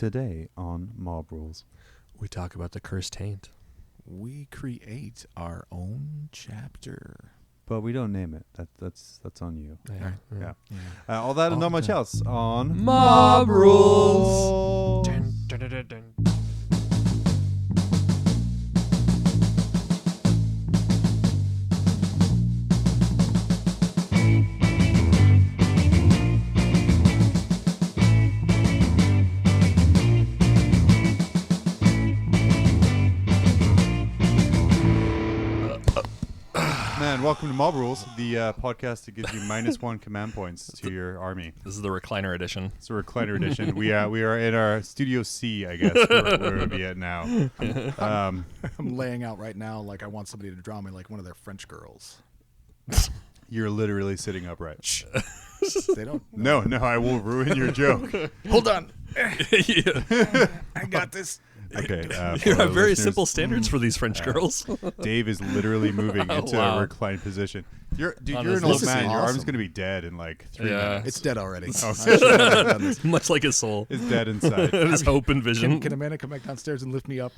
Today on Mob Rules, we talk about the cursed taint. We create our own chapter. but we don't name it. That's on you. Yeah. All that and not much else on Mob Rules. Dun, dun, dun, dun, dun. Man, welcome to Mob Rules, the podcast that gives you -1 command points to your army. This is the recliner edition. It's a recliner edition. We are in our Studio C, I guess, where we'll be at now. I'm laying out right now like I want somebody to draw me like one of their French girls. You're literally sitting upright. They don't. No, I will ruin your joke. Hold on. Yeah. I got this. Okay. You for our have very listeners, simple standards for these French girls. Dave is literally moving into wow. a reclined position. You're an Honestly. old This is man. Your arm's awesome. going to be dead in like 3 Yeah. minutes. It's dead already. Oh, I should have done this. Much like his soul. It's dead inside. His hope and vision. Can Amanda come back downstairs and lift me up?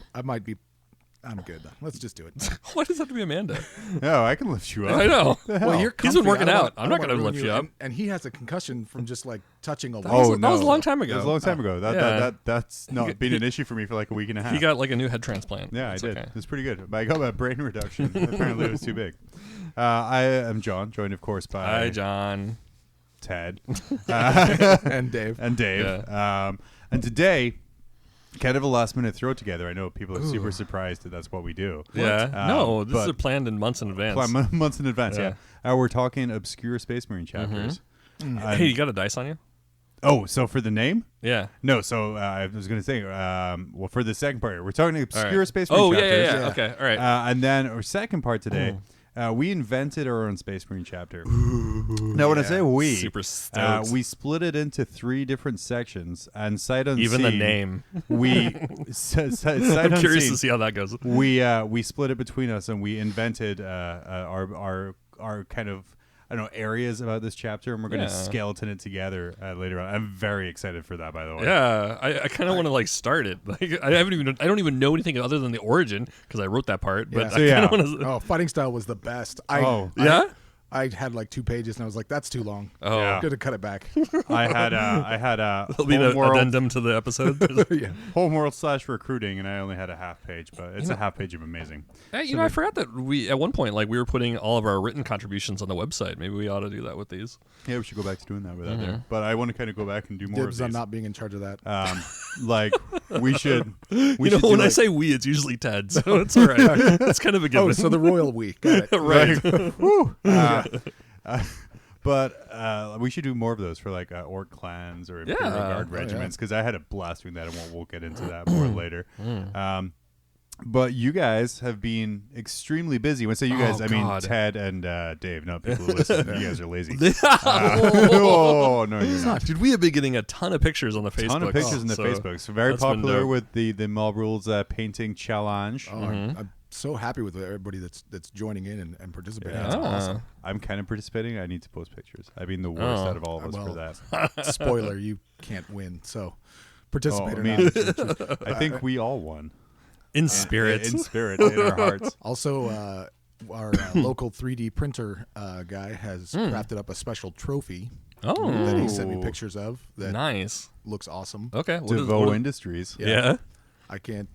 I'm good. Let's just do it. Why does that have to be Amanda? No, I can lift you up. I know. Well, you're He's been comfy. working I don't out. want- I'm I not don't going to wanna lift ruin you up. And he has a concussion from just like touching a That wall. was, that was a long time It was ago. a long time ago. That's not been an issue for me for like a week and a half. He got like a new head transplant. Yeah, It's I did. okay. It was pretty good. But I got a brain reduction. Apparently, it was too big. I am John, joined, of course, by Hi, John. Ted And Dave. and Dave. And today, kind of a last-minute throw together. I know people are super surprised that that's what we do. Yeah. No, this but- is planned in months in advance. Months in advance, Yeah. yeah. We're talking obscure Space Marine chapters. Hey, you got a dice on you? Oh, so for the name? Yeah. No, so I was going to say, well, for the second part, we're talking obscure right. Space Marine Oh, chapters. yeah. Okay. All right. And then our second part today, we invented our own Space Marine chapter. Now, when I say we, Super stoked. we split it into 3 different sections, and sight unseen. Even the name. We sight I'm curious unseen, to see how that goes. we split it between us, and we invented our kind of, I don't know, areas about this chapter, and we're going to skeleton it together later on. I'm very excited for that, by the way. Yeah, I kind of want to like start it. Like I don't even know anything other than the origin because I wrote that part. But Yeah. I So, kind yeah. of want to. Oh, fighting style was the best. Yeah. I had like 2 pages and I was like, that's too long. Oh, Yeah. Good to cut it back. I had a there'll be an homeworld, addendum to the episode. Yeah. homeworld / recruiting, and I only had a half page, but it's a half page of amazing. Hey, I forgot that we at one point we were putting all of our written contributions on the website. Maybe we ought to do that with these. Yeah, we should go back to doing that with that there. But I want to kind of go back and do more Dibs of on these. not being in charge of that. Like we should. You know, should do, when I like- say we, it's usually Ted, so it's all right. It's kind of a given. Oh, so the royal we. Got it. right. Woo. But we should do more of those for like orc clans or Imperial Guard yeah. regiments, because I had a blast doing that, and we'll get into that more later. But you guys have been extremely busy. When I say you guys, Oh, I mean God. Ted and Dave. No, people who listen, you guys are lazy. Oh, Oh, no, you're not. dude, we have been getting a ton of pictures on the Facebook. Ton of pictures in the so Facebook. So very that's been popular dope. with the Mob Rules painting challenge. Oh, I'm so happy with everybody that's joining in and participating. Yeah. That's Ah. awesome. I'm kind of participating. I need to post pictures. I've been the worst out of all of us for well, that. Spoiler, you can't win. So participate Oh, or I not. mean, I think we all won. in spirit. In spirit, in our hearts. Also, our local 3D printer guy has crafted up a special trophy Oh, that he sent me Ooh. pictures of that nice. looks awesome. Okay. DeVoe Industries. Yeah. I can't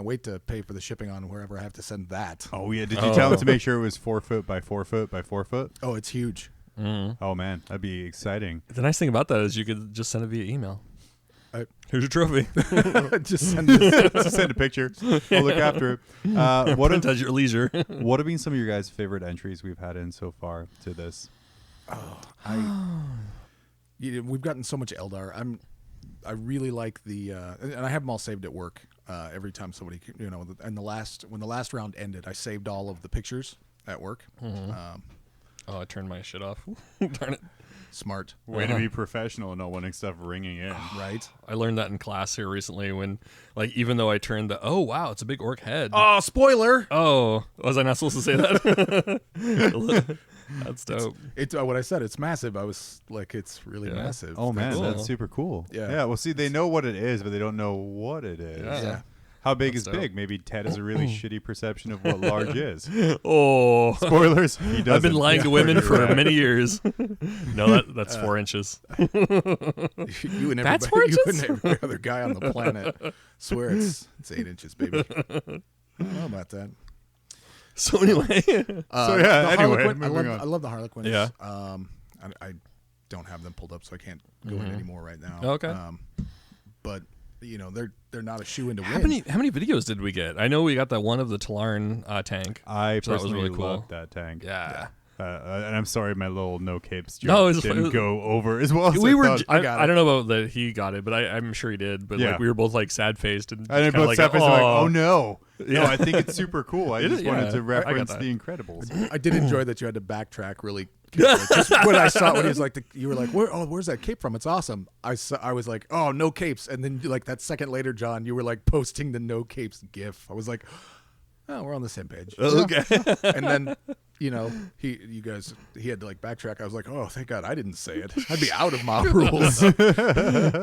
wait to pay for the shipping on wherever I have to send that. Oh, yeah. Did you tell him to make sure it was 4 foot by 4 foot by 4 foot? Oh, it's huge. Oh, man. That'd be exciting. The nice thing about that is you could just send it via email. Here's your trophy. Just send this. Just send a picture. I'll look after it. What Print have at your leisure. what have been some of your guys' favorite entries we've had in so far to this? We've gotten so much Eldar. I really like the and I have them all saved at work. Every time somebody, and when the last round ended, I saved all of the pictures at work. Oh, I turned my shit off. Darn it. Smart, Way to be professional and not wanting stuff ringing in. right? I learned that in class here recently when, like, even though I turned the, oh, wow, it's a big orc head. Oh, spoiler! Oh, was I not supposed to say that? That's dope. It's what I said. It's massive. I was like, it's really massive. Oh man, cool. that's super cool. Yeah. Yeah. Well, see, they know what it is, but they don't know what it is. Yeah. How big That's is dope. big? Maybe Ted has a really shitty perception of what large is. Oh, Spoilers. He doesn't. I've been lying to women for Yeah. many years. No, that's 4 inches. You and That's everybody, you 4 and every other guy on the planet swear it's 8 inches, baby. I don't know about that. So anyway, So, yeah, the anyway, Harlequin, moving on. I love the Harlequins. Yeah. I don't have them pulled up, so I can't go in anymore right now. Okay. But they're not a shoe in to win. how many videos did we get? I know we got that one of the Talarn tank. I So that was personally really cool. loved that tank. Yeah. And I'm sorry, my little no capes joke No, it was- didn't it- go over as well as We I were. thought. I got it. don't know about that he got it, but I'm sure he did. But Yeah. like we were both like sad faced and I didn't kinda both like, oh no. No, Yeah. I think it's super cool. I It just is- wanted yeah. to I got reference that. The Incredibles. I did enjoy that you had to backtrack really. Just when I saw it, when he was like, you were like, where's that cape from? It's awesome. I was like, oh, no capes. And then like that second later, John, you were like posting the no capes gif. I was like, oh, we're on the same page. Okay. And then, he had to like backtrack. I was like, oh, thank God I didn't say it. I'd be out of my rules.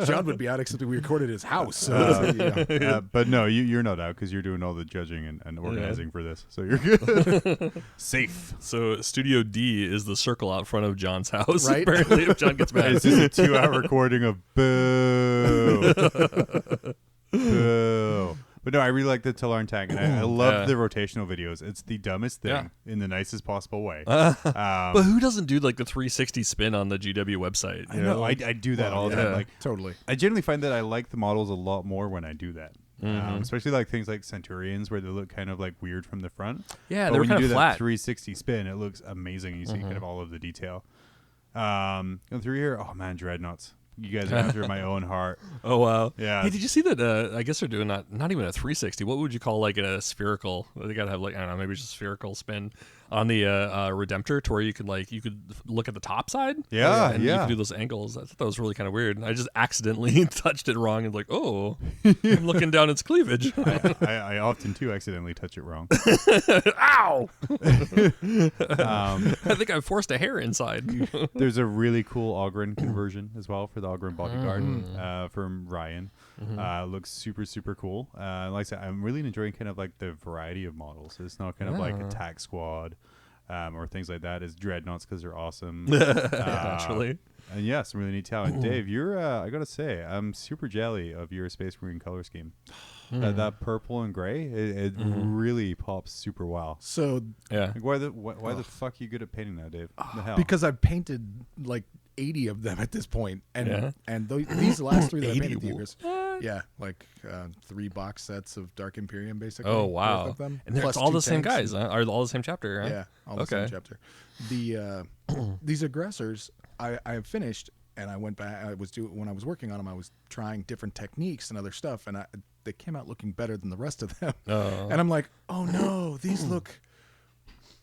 John would be out, except we recorded his house. So, But no, you're not out because you're doing all the judging and organizing for this. So you're good. Safe. So Studio D is the circle out front of John's house. Right. Apparently, if John gets mad. It's just a 2-hour recording of boo. Boo. But no, I really like the Talarn tank, and I love the rotational videos. It's the dumbest thing in the nicest possible way. But who doesn't do like the 360 spin on the GW website? I know. I do that all the time. yeah. Like, totally. I generally find that I like the models a lot more when I do that. Especially like things like Centurions, where they look kind of like weird from the front. Yeah, But they're when you kind do of that flat. 360 spin, it looks amazing. You see kind of all of the detail. Going through here, oh man, Dreadnoughts. You guys are after my own heart. Oh wow! Yeah. Hey, did you see that? I guess they're doing not even a 360. What would you call like a spherical? They gotta have like I don't know, maybe just a spherical spin on the Redemptor, to where you could look at the top side. Yeah, and you could do those angles. I thought that was really kind of weird. I just accidentally touched it wrong and like, oh, I'm looking down its cleavage. I often too accidentally touch it wrong. Ow! I think I forced a hair inside. There's a really cool Ogren conversion as well for the Ogren Bodyguard from Ryan. Looks super, super cool. Like I said, I'm really enjoying kind of like the variety of models. It's not kind of like Attack Squad or things like that. It's Dreadnoughts because they're awesome. Naturally. And yeah, some really neat talent. Dave, you're, I got to say, I'm super jelly of your Space Marine color scheme. That purple and gray, it really pops super well. So Yeah. Like, why the fuck are you good at painting that, Dave? What the hell? because I've painted like 80 of them at this point, and these last 3 that I 80? painted, the Ogres, What? yeah, like 3 box sets of Dark Imperium, basically. Oh worth wow! of them, And they're plus all 2 the same tanks. guys, huh? Are all the same chapter? Huh? Yeah, all the same chapter. The these aggressors, I have finished, and I went back. When I was working on them, I was trying different techniques and other stuff, and they came out looking better than the rest of them. Oh. And I'm like, oh no, these look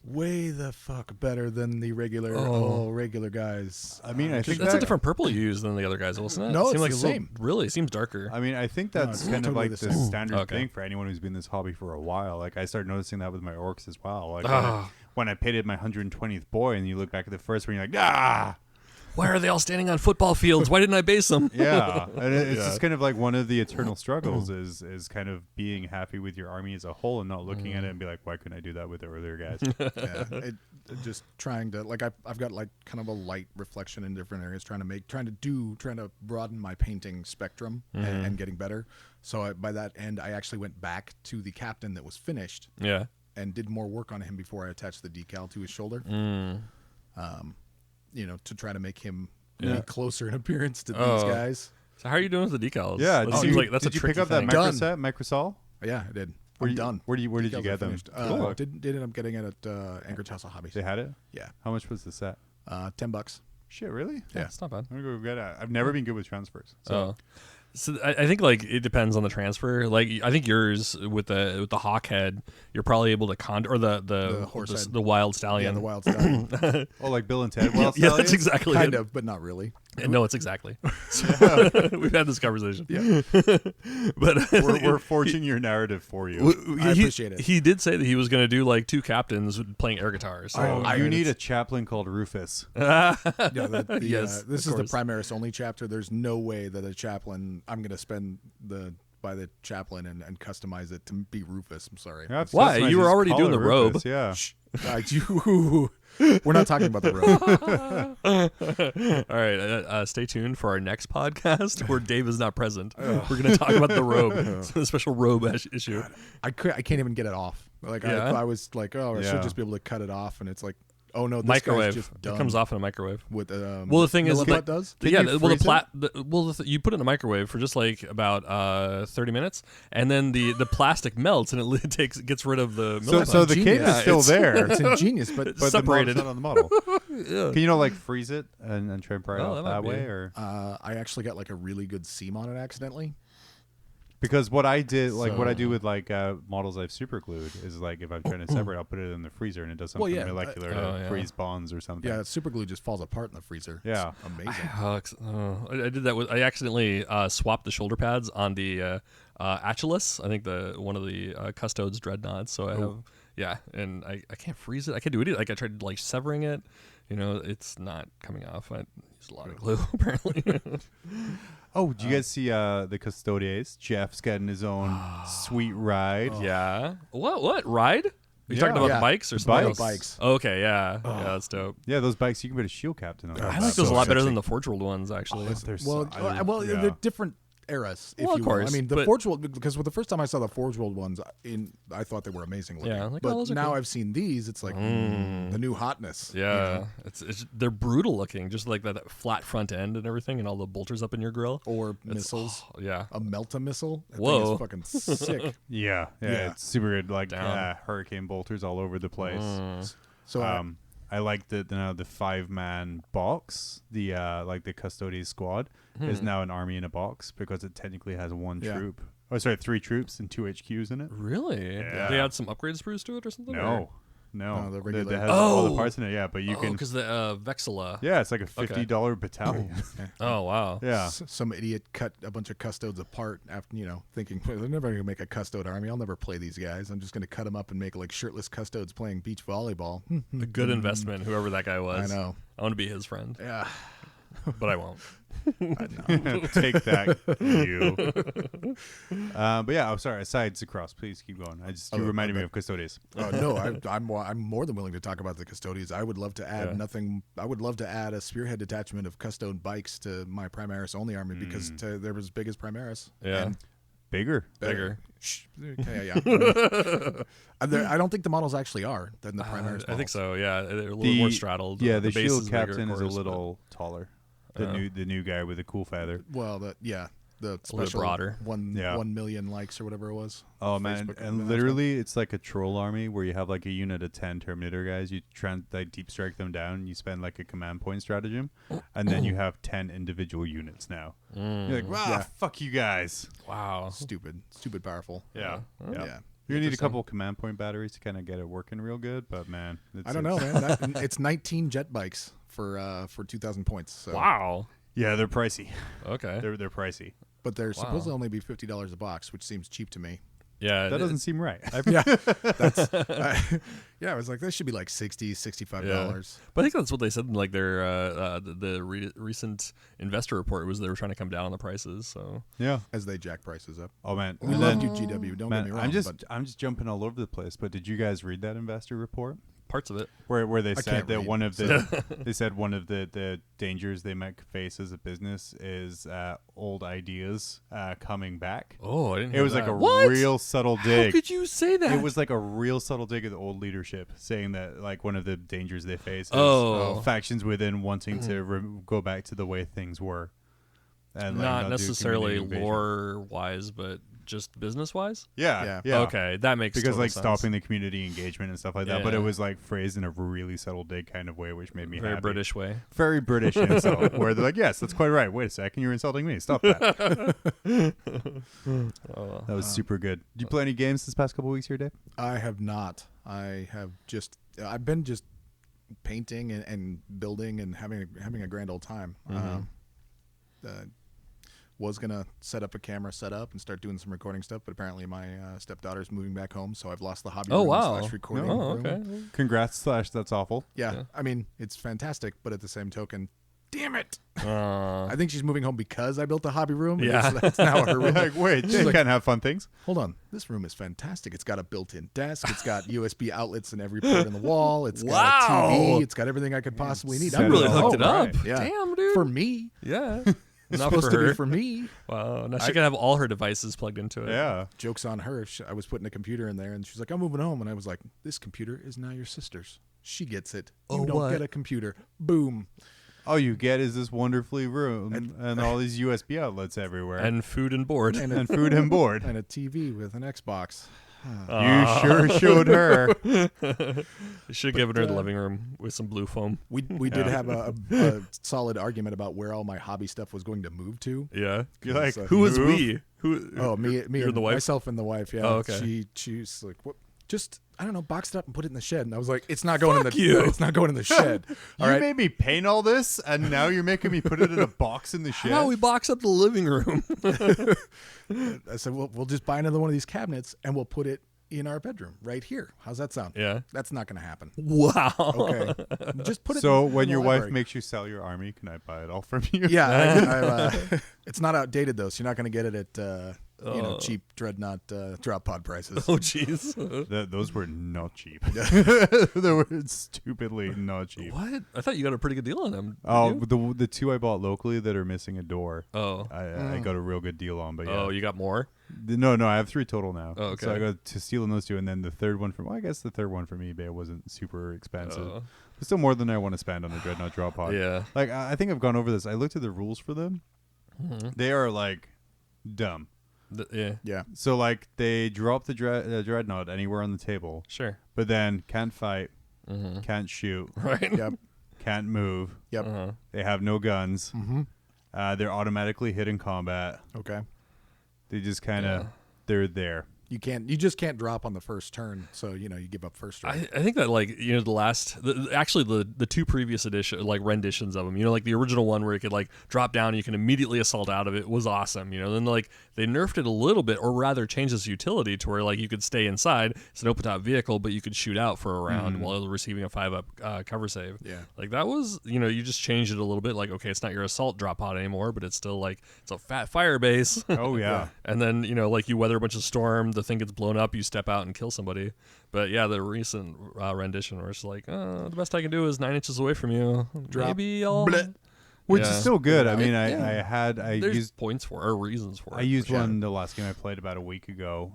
way the fuck better than the regular guys. I mean, I think That's that, a different purple you use than the other guys, wasn't it? No, it it's seemed like the a little- same. Really, it seems darker. I mean, I think that's it's kind of totally like the the same. standard Okay. thing for anyone who's been in this hobby for a while. Like, I started noticing that with my orcs as well. Like, Ah. when I painted my 120th boy, and you look back at the first one, you're like, ah! Why are they all standing on football fields? Why didn't I base them? Yeah. And it's Yeah. just kind of like one of the eternal struggles is kind of being happy with your army as a whole and not looking at it and be like, why couldn't I do that with the earlier guys? Yeah, just trying to like I've got like kind of a light reflection in different areas, trying to broaden my painting spectrum and getting better. So by that end, I actually went back to the captain that was finished Yeah. and did more work on him before I attached the decal to his shoulder. To try to make him maybe closer in appearance to these guys. So how are you doing with the decals? Yeah. It seems like that's a did you tricky pick up that thing. Done. Microsol? Yeah, I did. Where I'm you- done. Where did you Decals get are them? finished. Cool. Did end up getting it at Anchorage House of Hobbies. They had it? Yeah, How much was the set? $10. Shit, really? Yeah. It's not bad. I'm gonna go get it. I've never been good with transfers. So So I think like it depends on the transfer. Like I think yours with the hawk head, you're probably able to or the horse the, head. the wild stallion. Yeah, the wild stallion. like Bill and Ted. Well, yeah, that's exactly Kind it. of, but not really. No, it's exactly. We've had this conversation. Yeah. But We're forging your narrative for you. I appreciate it. He did say that he was going to do like 2 captains playing air guitars. So. You need a chaplain called Rufus. Yeah, Yes, this of is the course. Primaris only chapter. There's no way that a chaplain. I'm going to spend by the chaplain and customize it to be Rufus. I'm sorry. Yeah, Why? that's nice. You were Just already call doing it the robe. Rufus, Yeah. We're not talking about the robe. All right, stay tuned for our next podcast where Dave is not present. We're going to talk about the robe, a special robe issue. I can't even get it off. Like Yeah? I was like, oh, I Yeah. should just be able to cut it off, and it's like, oh no, this Microwave. guy's just done. It comes off in a microwave. With Well, the thing is, Milliput like, does. yeah, you well, freeze you put it in a microwave for just like about 30 minutes, and then the plastic melts and it gets rid of the So, milk. so the cake Genius. is still there, It's ingenious, but but separated. the model's not on the model. Yeah. Can you like freeze it and try and pry it Oh, off that might that be. way, or I actually got like a really good seam on it accidentally. because what I did, like what I do So- with like models I've super glued is like if I'm trying to separate, I'll put it in the freezer and it does Well, something yeah, molecular oh, to yeah. freeze bonds or something. Yeah, super glue just falls apart in the freezer. Yeah. It's amazing. I did that with. I accidentally swapped the shoulder pads on the Achilles. I think one of the Custodes dreadnoughts. So I have and I can't freeze it. I can't do it. Like I tried like severing it. You know, it's not coming off. I used a lot of glue apparently. Oh, do you guys see the Custodies? Jeff's getting his own sweet ride. Yeah. What ride? Are you Yeah. talking about Yeah. the bikes or something Bikes. else? Bikes. Okay, yeah. Yeah, that's dope. Yeah, those bikes you can put a shield captain on. I them. like those a so lot better sexy. than the Forge World ones, actually. They're Well, so- yeah. they're different eras, if Well, of you will. course, I mean, the but- Forge World, because the first time I saw the Forge World ones, I thought they were amazing looking. Yeah, like, but oh, those are now cool. I've seen these, it's like the new hotness. you Yeah, know? it's they're brutal looking, just like that flat front end and everything, and all the bolters up in your grill. Or It's- missiles. oh, yeah. A Melta missile. That Whoa. thing is fucking sick. Yeah, Yeah. it's super good. Like Down. hurricane bolters all over the place. So I like the 5-man box. The like the Custodes squad is now an army in a box because it technically has one Yeah. troop. Oh, sorry, 3 troops and 2 HQs in it. Really? Yeah. They add some upgrade sprues to it or something? No, No, the That regular- has all the Oh. parts in it. Yeah, but you can. because the Vexilla. Yeah, it's like a $50 battalion. Oh wow. yeah. some idiot cut a bunch of Custodes apart after, thinking, well, they're never going to make a Custode army. I'll never play these guys. I'm just going to cut them up and make like shirtless Custodes playing beach volleyball. A good investment, whoever that guy was. I know. I want to be his friend, Yeah. but I won't. Take that, you. But yeah, I'm sorry. Asides across, please keep going. You reminded me of Custodes. No, I'm more than willing to talk about the Custodians. I would love to add nothing. I would love to add a spearhead detachment of Custode bikes to my Primaris only army because they're as big as Primaris. Yeah. And Bigger. Bigger. Shh, yeah. I don't think the models actually are than the Primaris models. I think so. Yeah, they're a little more straddled. Yeah, the base shield is bigger, captain of is a course, little taller. The new guy with the cool feather. Well, the little special broader. 1 million likes or whatever it was. Oh man, Facebook and announcement. literally it's like a troll army where you have like a unit of 10 Terminator guys. You try and like deep strike them down. You spend like a command point stratagem, and then you have 10 individual units now. You're like, wow, Yeah. fuck you guys. Wow. Stupid powerful. Yeah, Yeah. You're gonna need a Interesting. couple command point batteries to kind of get it working real good, but man, I don't know, man. It's 19 jet bikes for 2,000 points. So. Wow. Yeah, they're pricey. Okay. They're pricey. But they're supposed to Wow. only be $50 a box, which seems cheap to me. Yeah. That doesn't seem right. Yeah, I was like, this should be like $60, $65. But I think that's what they said in like their recent investor report was they were trying to come down on the prices. So Yeah. As they jack prices up. Oh man, We And love then- you, GW. Don't man, get me wrong. I'm just jumping all over the place. But did you guys read that investor report? parts of it. Where they I said can't that read, one of the they said one of the dangers they might face as a business is old ideas coming back. Oh, I didn't. It hear was like that. a What? real subtle How dig. could you say that? It was like a real subtle dig at the old leadership, saying that like one of the dangers they face is Oh. factions within wanting to go back to the way things were. And like, not do necessarily community invasion. lore wise, but just business wise. Yeah. Okay, that makes Because total like sense. stopping the community engagement and stuff like that, but it Yeah. was like phrased in a really subtle dig kind of way, which made me Very happy. British way. Very British insult, where they're like, "Yes, that's quite right. Wait a second, you're insulting me. Stop that." Oh, That was super good. Did you play any games this past couple weeks here, Dave? I have not. I've been just painting and building and having a grand old time. was gonna set up a camera setup and start doing some recording stuff, but apparently my stepdaughter's moving back home, so I've lost the hobby room / recording room. okay. Congrats / that's awful. Yeah, I mean it's fantastic, but at the same token, damn it! Uh, I think she's moving home because I built a hobby room. Yeah. That's now her room. Like, wait, She's you like, can't have fun things. hold on, this room is fantastic. It's got a built-in desk. It's got USB outlets in every port in the wall. It's got a TV. It's got everything I could possibly need. Set you it really all hooked it up. right. Yeah. Damn, dude. For me. Yeah. It's Not supposed for to her. be for me. Wow. Now she can have all her devices plugged into it. Yeah. Joke's on her. I was putting a computer in there, and she's like, I'm moving home. And I was like, this computer is now your sister's. She gets it. You don't what? get a computer. Boom. All you get is this wonderfully room and all these USB outlets everywhere. And food and board. And food and board. And a TV with an Xbox. You sure showed her. You should have given her the living room with some blue foam. We did have a solid argument about where all my hobby stuff was going to move to. Yeah. You're like, So- Who was move. we? Who? Oh, me You're and the wife? myself and the wife. Yeah. Oh, okay. She's like, what? Just I don't know, box it up and put it in the shed. And I was like, it's not going in the you. It's not going in the shed. All You right. made me paint all this, and now you're making me put it in a box in the How shed. about we box up the living room? I said, well, we'll just buy another one of these cabinets and we'll put it in our bedroom right here. How's that sound? Yeah. That's not going to happen. Wow. Okay. Just put it. So in when the your library. wife makes you sell your army, can I buy it all from you? Yeah, it's not outdated though, so you're not going to get it at cheap dreadnought drop pod prices. Oh, jeez. Those were not cheap. They were stupidly not cheap. What? I thought you got a pretty good deal on them. Oh, did you? the two I bought locally that are missing a door. Oh. I got a real good deal on, but yeah. Oh, you got more? No, I have 3 total now. Oh, okay. So I got to stealing those 2, and then the third one I guess the third one from eBay wasn't super expensive. Oh. But still more than I want to spend on a Dreadnought drop pod. Yeah. Like, I think I've gone over this. I looked at the rules for them. Mm-hmm. They are, like, dumb. Yeah. Yeah. So, like, they drop the Dreadnought anywhere on the table, Sure. but then can't fight, Mm-hmm. can't shoot, Right. Yep. can't move. Yep. Uh-huh. They have no guns. Mm-hmm. They're automatically hit in combat. Okay. They just kind of, Yeah. they're there. You just can't drop on the first turn, so you give up first turn. I think that the 2 previous renditions of them, like the original one where it could like drop down and you can immediately assault out of it was awesome. Then like they nerfed it a little bit, or rather changed its utility to where like you could stay inside. It's an open top vehicle, but you could shoot out for a round while receiving a 5-up cover save. Yeah. Like that was you just changed it a little bit. Like okay, it's not your assault drop pod anymore, but it's still like it's a fat fire base. Oh, yeah. And then, like you weather a bunch of storm, the thing gets blown up, you step out and kill somebody. But yeah, the recent rendition where it's like, the best I can do is 9 inches away from you. Drop. Maybe I'll... Bleh. Which Yeah. is still good. I mean, Yeah. I There's used points for or reasons for it. I used for sure. one the last game I played about a week ago,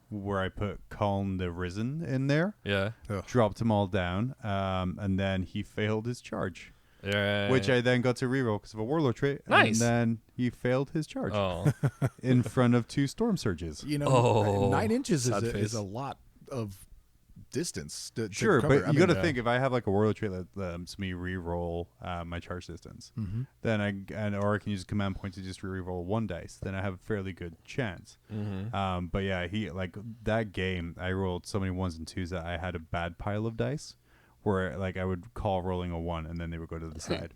where I put Colin the Risen in there, Yeah. dropped them all down, and then he failed his charge, Yeah. which I then got to reroll because of a warlord trait. Nice. And then he failed his charge Oh. in front of 2 storm surges. 9 inches sad is face. a lot of distance to Sure, cover. but you got to think, if I have like a warlord trait that lets me re-roll my charge distance, then or I can use command point to just re-roll 1 dice, then I have a fairly good chance. But yeah, he like that game, I rolled so many 1s and 2s that I had a bad pile of dice, where like I would call rolling a 1 and then they would go to the side,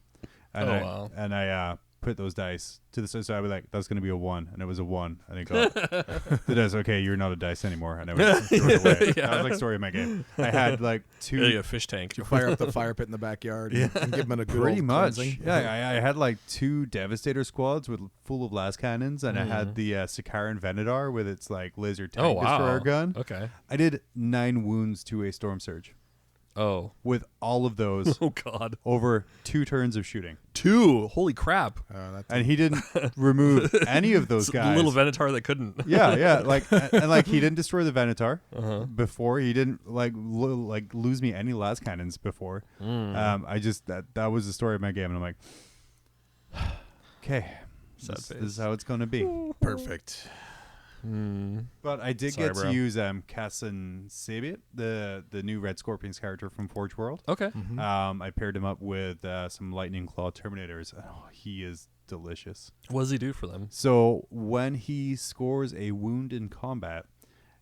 and wow. I put those dice to the side. So I would like, that's going to be a 1, and it was a 1. And I go, the dice, okay, you're not a dice anymore. And I would throw it away. That was like story of my game. I had like 2. Yeah, a fish tank. you fire up the fire pit in the backyard and give them a good Pretty old much. cleansing. Yeah, I had like 2 Devastator squads full of las cannons, and I had the Sakaran Venedar with its like laser tank Oh, wow. destroyer gun. Okay. I did 9 wounds to a storm surge Oh. with all of those Oh, God. over 2 turns of shooting. 2. Holy crap. And he didn't remove any of those It's guys. a little Venator that couldn't. Yeah, like and like he didn't destroy the Venator before. He didn't like lose me any las cannons before. I just that was the story of my game, and I'm like, okay, Sad this face. is how it's gonna be. Perfect. But I did Sorry, get bro. to use Kassan Sabit, the new Red Scorpions character from Forge World. Okay. I paired him up with some Lightning Claw Terminators. Oh, he is delicious. What does he do for them? So when he scores a wound in combat,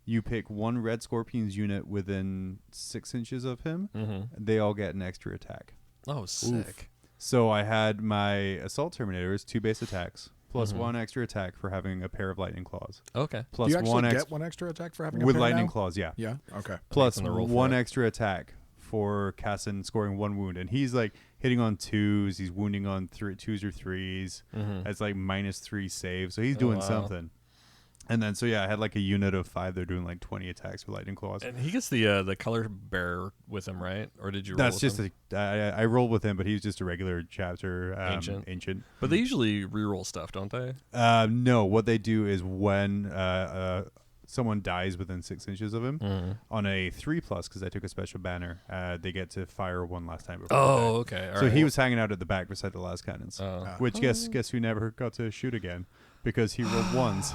you pick 1 Red Scorpions unit within 6 inches of him. They all get an extra attack. Oh, sick. So I had my assault terminators, 2 base attacks, plus 1 extra attack for having a pair of lightning claws. Okay. Plus Do you actually 1 get 1 extra attack for having with a pair lightning now? claws, yeah. Yeah. Okay. Plus on the roll for 1 it. extra attack for Casson scoring 1 wound, and he's like hitting on 2s. He's wounding on 2s or 3s. That's like -3 save, so he's doing wow. something. And then, so yeah, I had like a unit of 5. They're doing like 20 attacks with lightning claws. And he gets the color bearer with him, right? Or did you? Roll That's with just him? I rolled with him, but he's just a regular chapter ancient. But they usually reroll stuff, don't they? No, what they do is when someone dies within 6 inches of him on a 3+, because I took a special banner, they get to fire 1 last time before. Oh, okay. All so right. he was hanging out at the back beside the last cannons, which guess who never got to shoot again because he rolled 1s.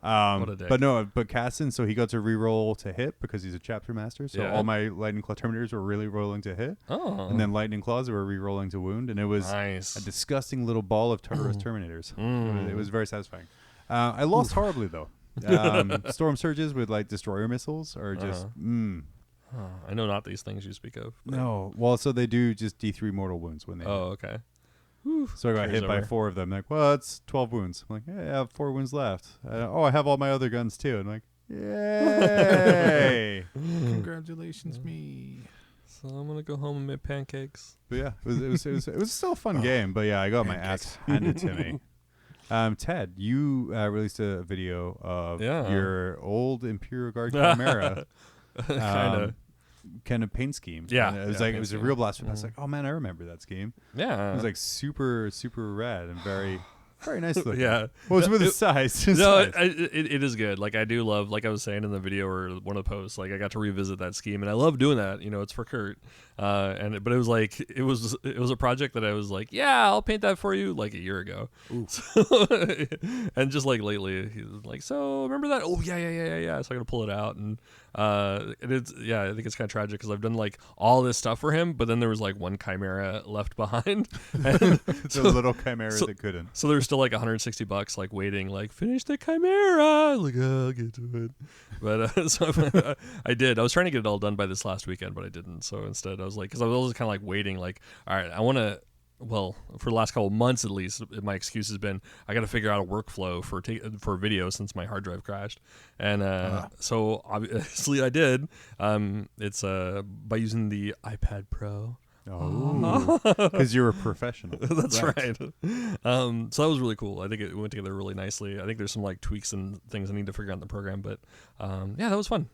What a dick. But Casson, so he got to re-roll to hit because he's a chapter master. So Yeah. all my lightning claw terminators were really rolling to hit, Oh. and then lightning claws were re-rolling to wound, and it was Nice. a disgusting little ball of Tartarus terminators. It was very satisfying. I lost horribly though. Storm surges with like destroyer missiles are just I know not these things you speak of. but- no. Well, so they do just D3 mortal wounds when they. Oh, okay. So I got Carries hit by over. 4 of them. Like, well, that's 12 wounds. I'm like, hey, I have 4 wounds left. I have all my other guns too. I'm like, yay! Congratulations, me. So I'm gonna go home and make pancakes. But yeah, it was still a fun game. But yeah, I got my ass handed to me. Ted, you released a video of your old Imperial Guard Chimera. Kind of paint scheme. Yeah. And it was Yeah, like paint it was a scheme. real blast. I was like, oh man, I remember that scheme. Yeah. It was like super rad and very nice looking. Yeah. Well, it's with the size. No, it is good. Like I do love, like I was saying in the video or one of the posts, like I got to revisit that scheme, and I love doing that. You know, it's for Kurt, but it was like it was a project that I was like, yeah, I'll paint that for you like a year ago. So, and just like lately, he was like, so remember that? Oh yeah. So I got to pull it out, and I think it's kind of tragic because I've done like all this stuff for him, but then there was like 1 chimera left behind. And the little chimera that couldn't. So there's still like $160 like waiting, like finish the chimera. Like, I'll get to it. But so I did. I was trying to get it all done by this last weekend, but I didn't. So instead I was like, because I was always kind of like waiting, like, all right, I want to, well, for the last couple of months at least, my excuse has been I got to figure out a workflow for video since my hard drive crashed, and so obviously I did. It's by using the iPad Pro. Oh, because you're a professional. That's right. So that was really cool. I think it went together really nicely. I think there's some like tweaks and things I need to figure out in the program, but yeah, that was fun.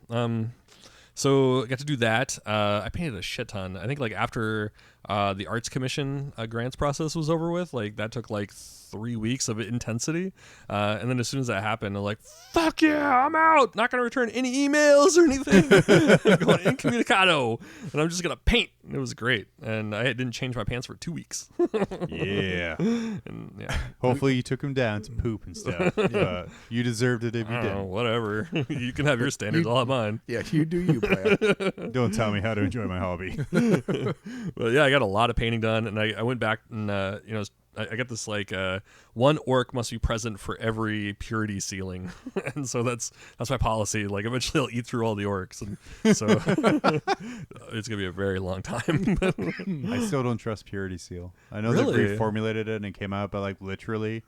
So I got to do that. I painted a shit ton. I think like after the Arts Commission grants process was over with, like that took like 3 weeks of intensity. And then as soon as that happened, I'm like, fuck yeah, I'm out. Not going to return any emails or anything. I'm going incommunicado. And I'm just going to paint. And it was great. And I didn't change my pants for 2 weeks. Yeah. And, yeah. Hopefully you took him down to poop and stuff. You deserved it if you I don't know, didn't. whatever. You can have your standards. I'll have mine. Yeah, you do you, player. Don't tell me how to enjoy my hobby. But yeah, I got a lot of painting done, and I went back and I got this like 1 orc must be present for every purity ceiling, and so that's my policy. Like eventually I'll eat through all the orcs, and so it's gonna be a very long time. I still don't trust Purity Seal. I know Really? they've reformulated it and it came out, but like literally,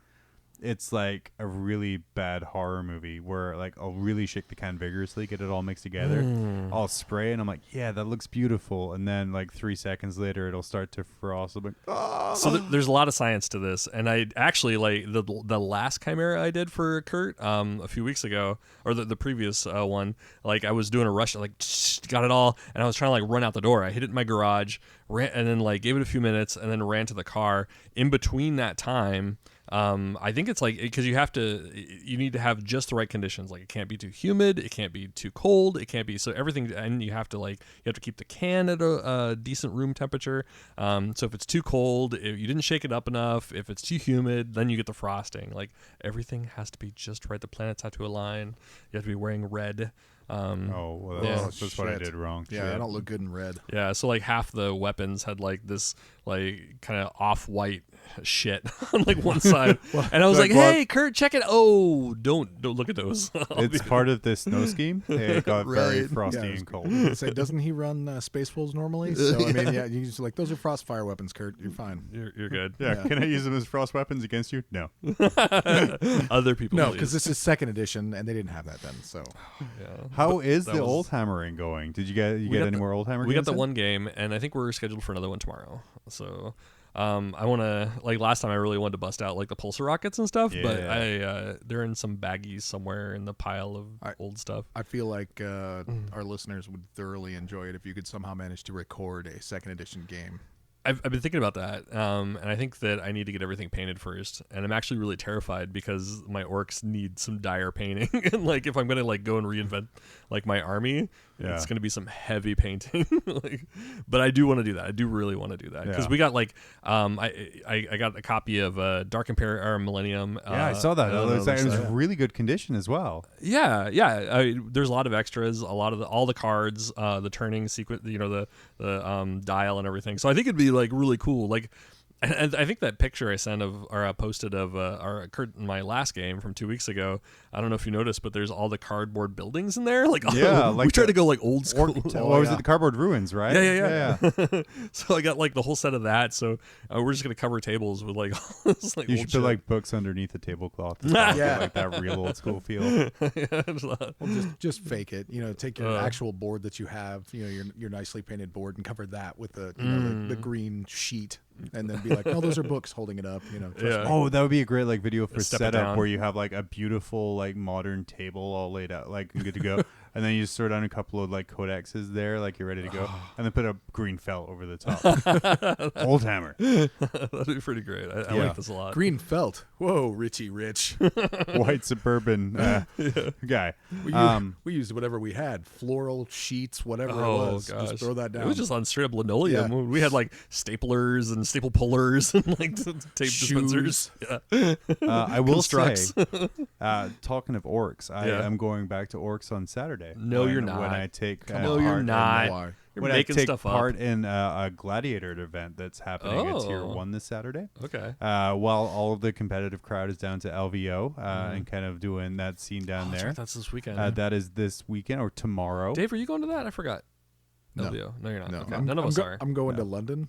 it's like a really bad horror movie where like I'll really shake the can vigorously, get it all mixed together. I'll spray and I'm like, yeah, that looks beautiful. And then like 3 seconds later, it'll start to frost. I'm like, oh. So there's a lot of science to this, and I actually like the last chimera I did for Kurt a few weeks ago, or the previous one. Like I was doing a rush, like got it all, and I was trying to like run out the door. I hit it in my garage, ran, and then like gave it a few minutes, and then ran to the car. In between that time. I think it's like because you need to have just the right conditions. Like it can't be too humid, it can't be too cold, it can't be so everything, and you have to keep the can at a decent room temperature. So if it's too cold, if you didn't shake it up enough, if it's too humid, then you get the frosting. Like everything has to be just right. The planets have to align. You have to be wearing red. That's what I did wrong. Yeah, Shit. I don't look good in red. Yeah, so like half the weapons had like this like kind of off-white shit on like one side, and I was like, "Hey, Kurt, check it." Oh, don't look at those. It's part of this snow scheme. It got very Right. frosty Yeah, and cold. Say, doesn't he run Space Wolves normally? So I mean, yeah, you just like those are frost fire weapons, Kurt. You're fine. You're good. Yeah, can I use them as frost weapons against you? No. Other people, No, please. because this is second edition, and they didn't have that then. So Yeah. How is that the was- old hammering going? Did you get got any the- more old hammer? We got games the in? one game, and I think we're scheduled for another one tomorrow. So I want to, like last time I really wanted to bust out like the pulsar rockets and stuff, but Yeah. they're in some baggies somewhere in the pile of old stuff. I feel like our listeners would thoroughly enjoy it if you could somehow manage to record a second edition game. I've been thinking about that, and I think that I need to get everything painted first. And I'm actually really terrified because my orcs need some dire painting. And like, if I'm gonna like go and reinvent like my army, it's gonna be some heavy painting. But I do want to do that. I do really want to do that because Yeah. we got like, I got a copy of Dark Imperium Millennium. Yeah, I saw that. on It was another site. really good condition as well. Yeah. There's a lot of extras, a lot of all the cards, the turning sequence, the dial and everything. So I think it'd be like really cool. Like, and I think that picture I sent or posted of our Kurt in my last game from 2 weeks ago. I don't know if you noticed, but there's all the cardboard buildings in there. Like, Yeah, we like tried the to go like old school. What was it? The cardboard ruins, right? Yeah. So I got like the whole set of that. So we're just gonna cover tables with like all this like You old should shit. put like books underneath the tablecloth. As well, Yeah. like that real old school feel. Well, just fake it. Take your actual board that you have, your nicely painted board, and cover that with the green sheet, and then be like, "Oh, those are books." Holding it up, trust me. Oh, that would be a great like video for Step it setup down. where you have like a beautiful like modern table all laid out, like and good to go, and then you just throw down a couple of like codexes there, like you're ready to go, and then put a green felt over the top. Old hammer. That'd be pretty great. I Yeah. like this a lot. Green felt. Whoa, Richie Rich. White suburban guy. We used whatever we had, floral sheets, whatever it Oh was. gosh, Just throw that down. It was just on straight up linoleum. Yeah. We had like staplers and staple pullers and like tape dispensers. Yeah. I will Constructs. say, talking of orcs, I Yeah. am going back to orcs on Saturday. No, when- you're not. When I take No, you're part not. Why? You're when making I take stuff part up. in a gladiator event that's happening at Tier Oh. 1 this Saturday. Okay. While all of the competitive crowd is down to LVO and kind of doing that scene down That's there. right, that's this weekend. That is this weekend or tomorrow. Dave, are you going to that? I forgot. No. LVO. No, you're not. No, Okay. None of us are. I'm going to London.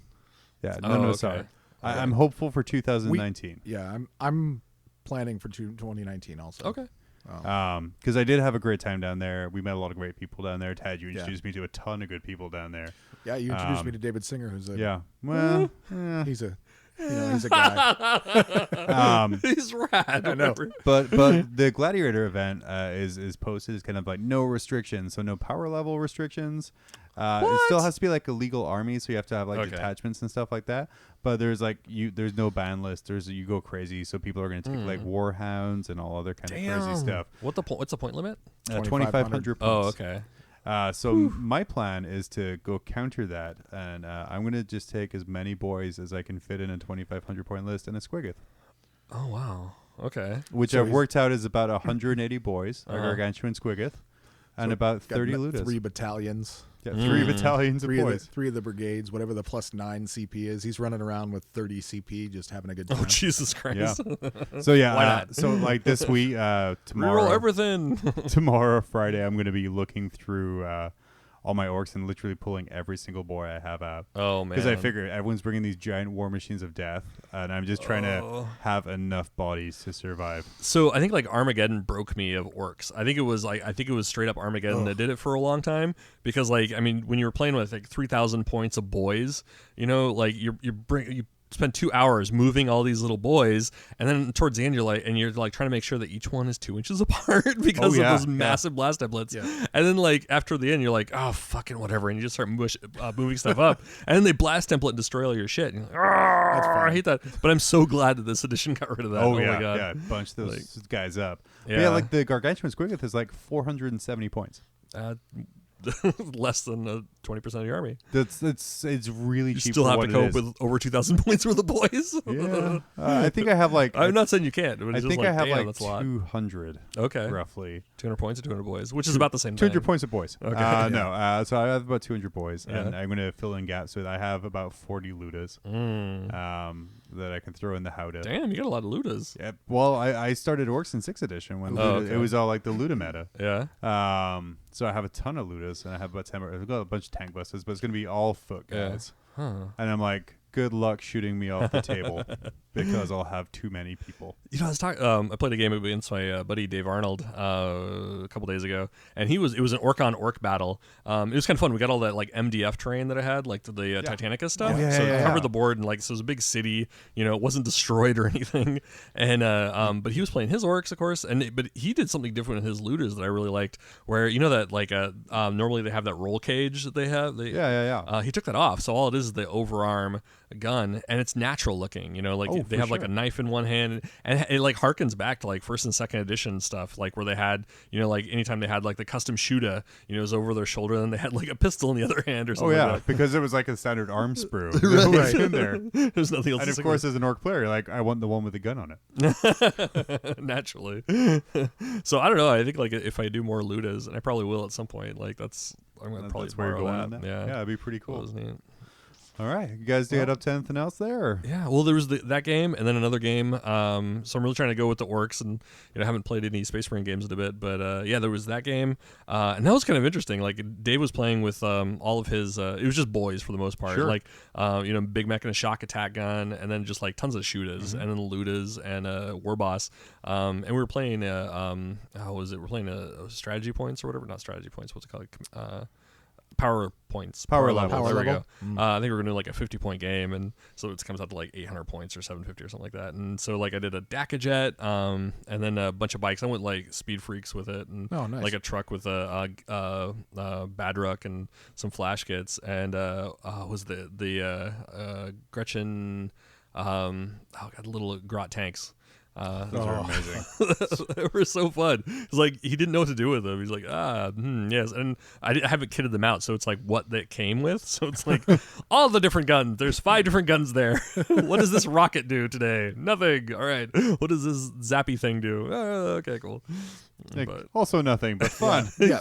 Yeah, Oh, no, okay. sorry. Okay. I'm hopeful for 2019. Yeah, I'm planning for 2019 also. Okay. Because I did have a great time down there. We met a lot of great people down there. Tad, you Yeah. introduced me to a ton of good people down there. Yeah, you introduced me to David Singer, who's a Yeah. Well, he's a he's a guy. He's rad. I know. but the gladiator event is posted as kind of like no restrictions, so no power level restrictions. It still has to be like a legal army, so you have to have like Okay. detachments and stuff like that. But there's like there's no ban list. You go crazy, so people are going to take like warhounds and all other kind of crazy stuff. What's the point limit? 2,500 Oh, points. okay. So my plan is to go counter that, and I'm going to just take as many boys as I can fit in a 2,500 point list and a squiggoth, Oh wow. Okay. which So I've worked out is about 180 boys, a Uh-huh. gargantuan squiggoth, and So about got 30 ludas. 3 battalions. Yeah, 3 battalions of Three boys. of the brigades, whatever the +9 CP is. He's running around with 30 CP, just having a good time. Oh Jesus Christ. So yeah, Why not? so like this week, Reroll tomorrow, everything. tomorrow, Friday, I'm going to be looking through all my orcs and literally pulling every single boy I have out. Oh man. Because I figure everyone's bringing these giant war machines of death, and I'm just trying to have enough bodies to survive. So I think like Armageddon broke me of orcs. I think it was straight up Armageddon that did it for a long time because like I mean when you were playing with like 3,000 points of boys, like you spend 2 hours moving all these little boys, and then towards the end you're like trying to make sure that each one is 2 inches apart because of those massive blast templates. Yeah. And then like after the end you're like, oh fucking whatever, and you just start moving stuff up, and then they blast template and destroy all your shit. And you're like, I hate that. But I'm so glad that this edition got rid of that. Oh my god. Yeah, bunch those guys up. Yeah. But yeah, like the gargantuan squiggoth is like 470 points. less than 20% of your army. It's really You cheap. still for have what to it cope is. with over 2,000 points worth of boys. Yeah, I think I have like. I'm not saying you can't. But I it's think just I have damn, like that's a lot. 200. Okay, roughly 200 points or 200 boys, which is about the same. 200 thing. points of boys. Okay. No, so I have about 200 boys, and Yeah. I'm going to fill in gaps with. I have about 40 ludas that I can throw in the howdah. Damn, you got a lot of ludas. Yep. Well, I started orcs in 6th edition when okay. it was all like the luda meta. Yeah. So I have a ton of ludas, and I have about 10. I've got a bunch of tank busters, but it's going to be all foot guys. Huh. And I'm like, good luck shooting me off the table because I'll have too many people. You know, I was talking. I played a game against my buddy Dave Arnold a couple days ago, and it was an orc on orc battle. It was kind of fun. We got all that like MDF terrain that I had, like the Titanica stuff. Oh, yeah, so yeah, it covered yeah. the board, and like so it was a big city. You know, it wasn't destroyed or anything. And but he was playing his orcs, of course, but he did something different in his looters that I really liked. Where you know that like normally they have that roll cage that they have. Yeah. He took that off, so all it is the overarm gun, and it's natural looking. You know, like they have like a knife in one hand, and it like harkens back to like 1st and 2nd edition stuff, like where they had, you know, like anytime they had like the custom shooter, you know, it was over their shoulder, and they had like a pistol in the other hand or something. Oh yeah, like because it was like a standard arm sprue. Right. In there. There's nothing else. And to of course, as an orc player, like I want the one with the gun on it. Naturally. So I don't know. I think like if I do more ludas, and I probably will at some point, like I'm gonna probably where you're borrow going that. on that. Yeah, It'd be pretty That cool. was neat. All right, you guys get up to anything else there? Or? Yeah, well, there was that game, and then another game. So I'm really trying to go with the orcs, and I haven't played any Space Marine games in a bit, but yeah, there was that game, and that was kind of interesting. Like Dave was playing with all of his. It was just boys for the most part, Sure. like big mech and a shock attack gun, and then just like tons of shooters, and then ludas and war boss, and we were playing. How was it? We're playing strategy points or whatever. Not strategy points. What's it called? Power points. Power level. There we level. go. I think we're gonna do like a 50-point game, and so it comes out to like 800 points or 750 or something like that. And so like I did a Dakajet, and then a bunch of bikes. I went like speed freaks with it, and nice. like a truck with a Badruck and some flash kits, and was the Gretchen, little Grot tanks. Those are amazing. They were so fun. It's like he didn't know what to do with them. He's like, yes. And I haven't kitted them out, so it's like what that came with. So it's like all the different guns. There's 5 different guns there. What does this rocket do today? Nothing. All right. What does this zappy thing do? Okay, cool. Like, But also nothing, but fun. Yeah.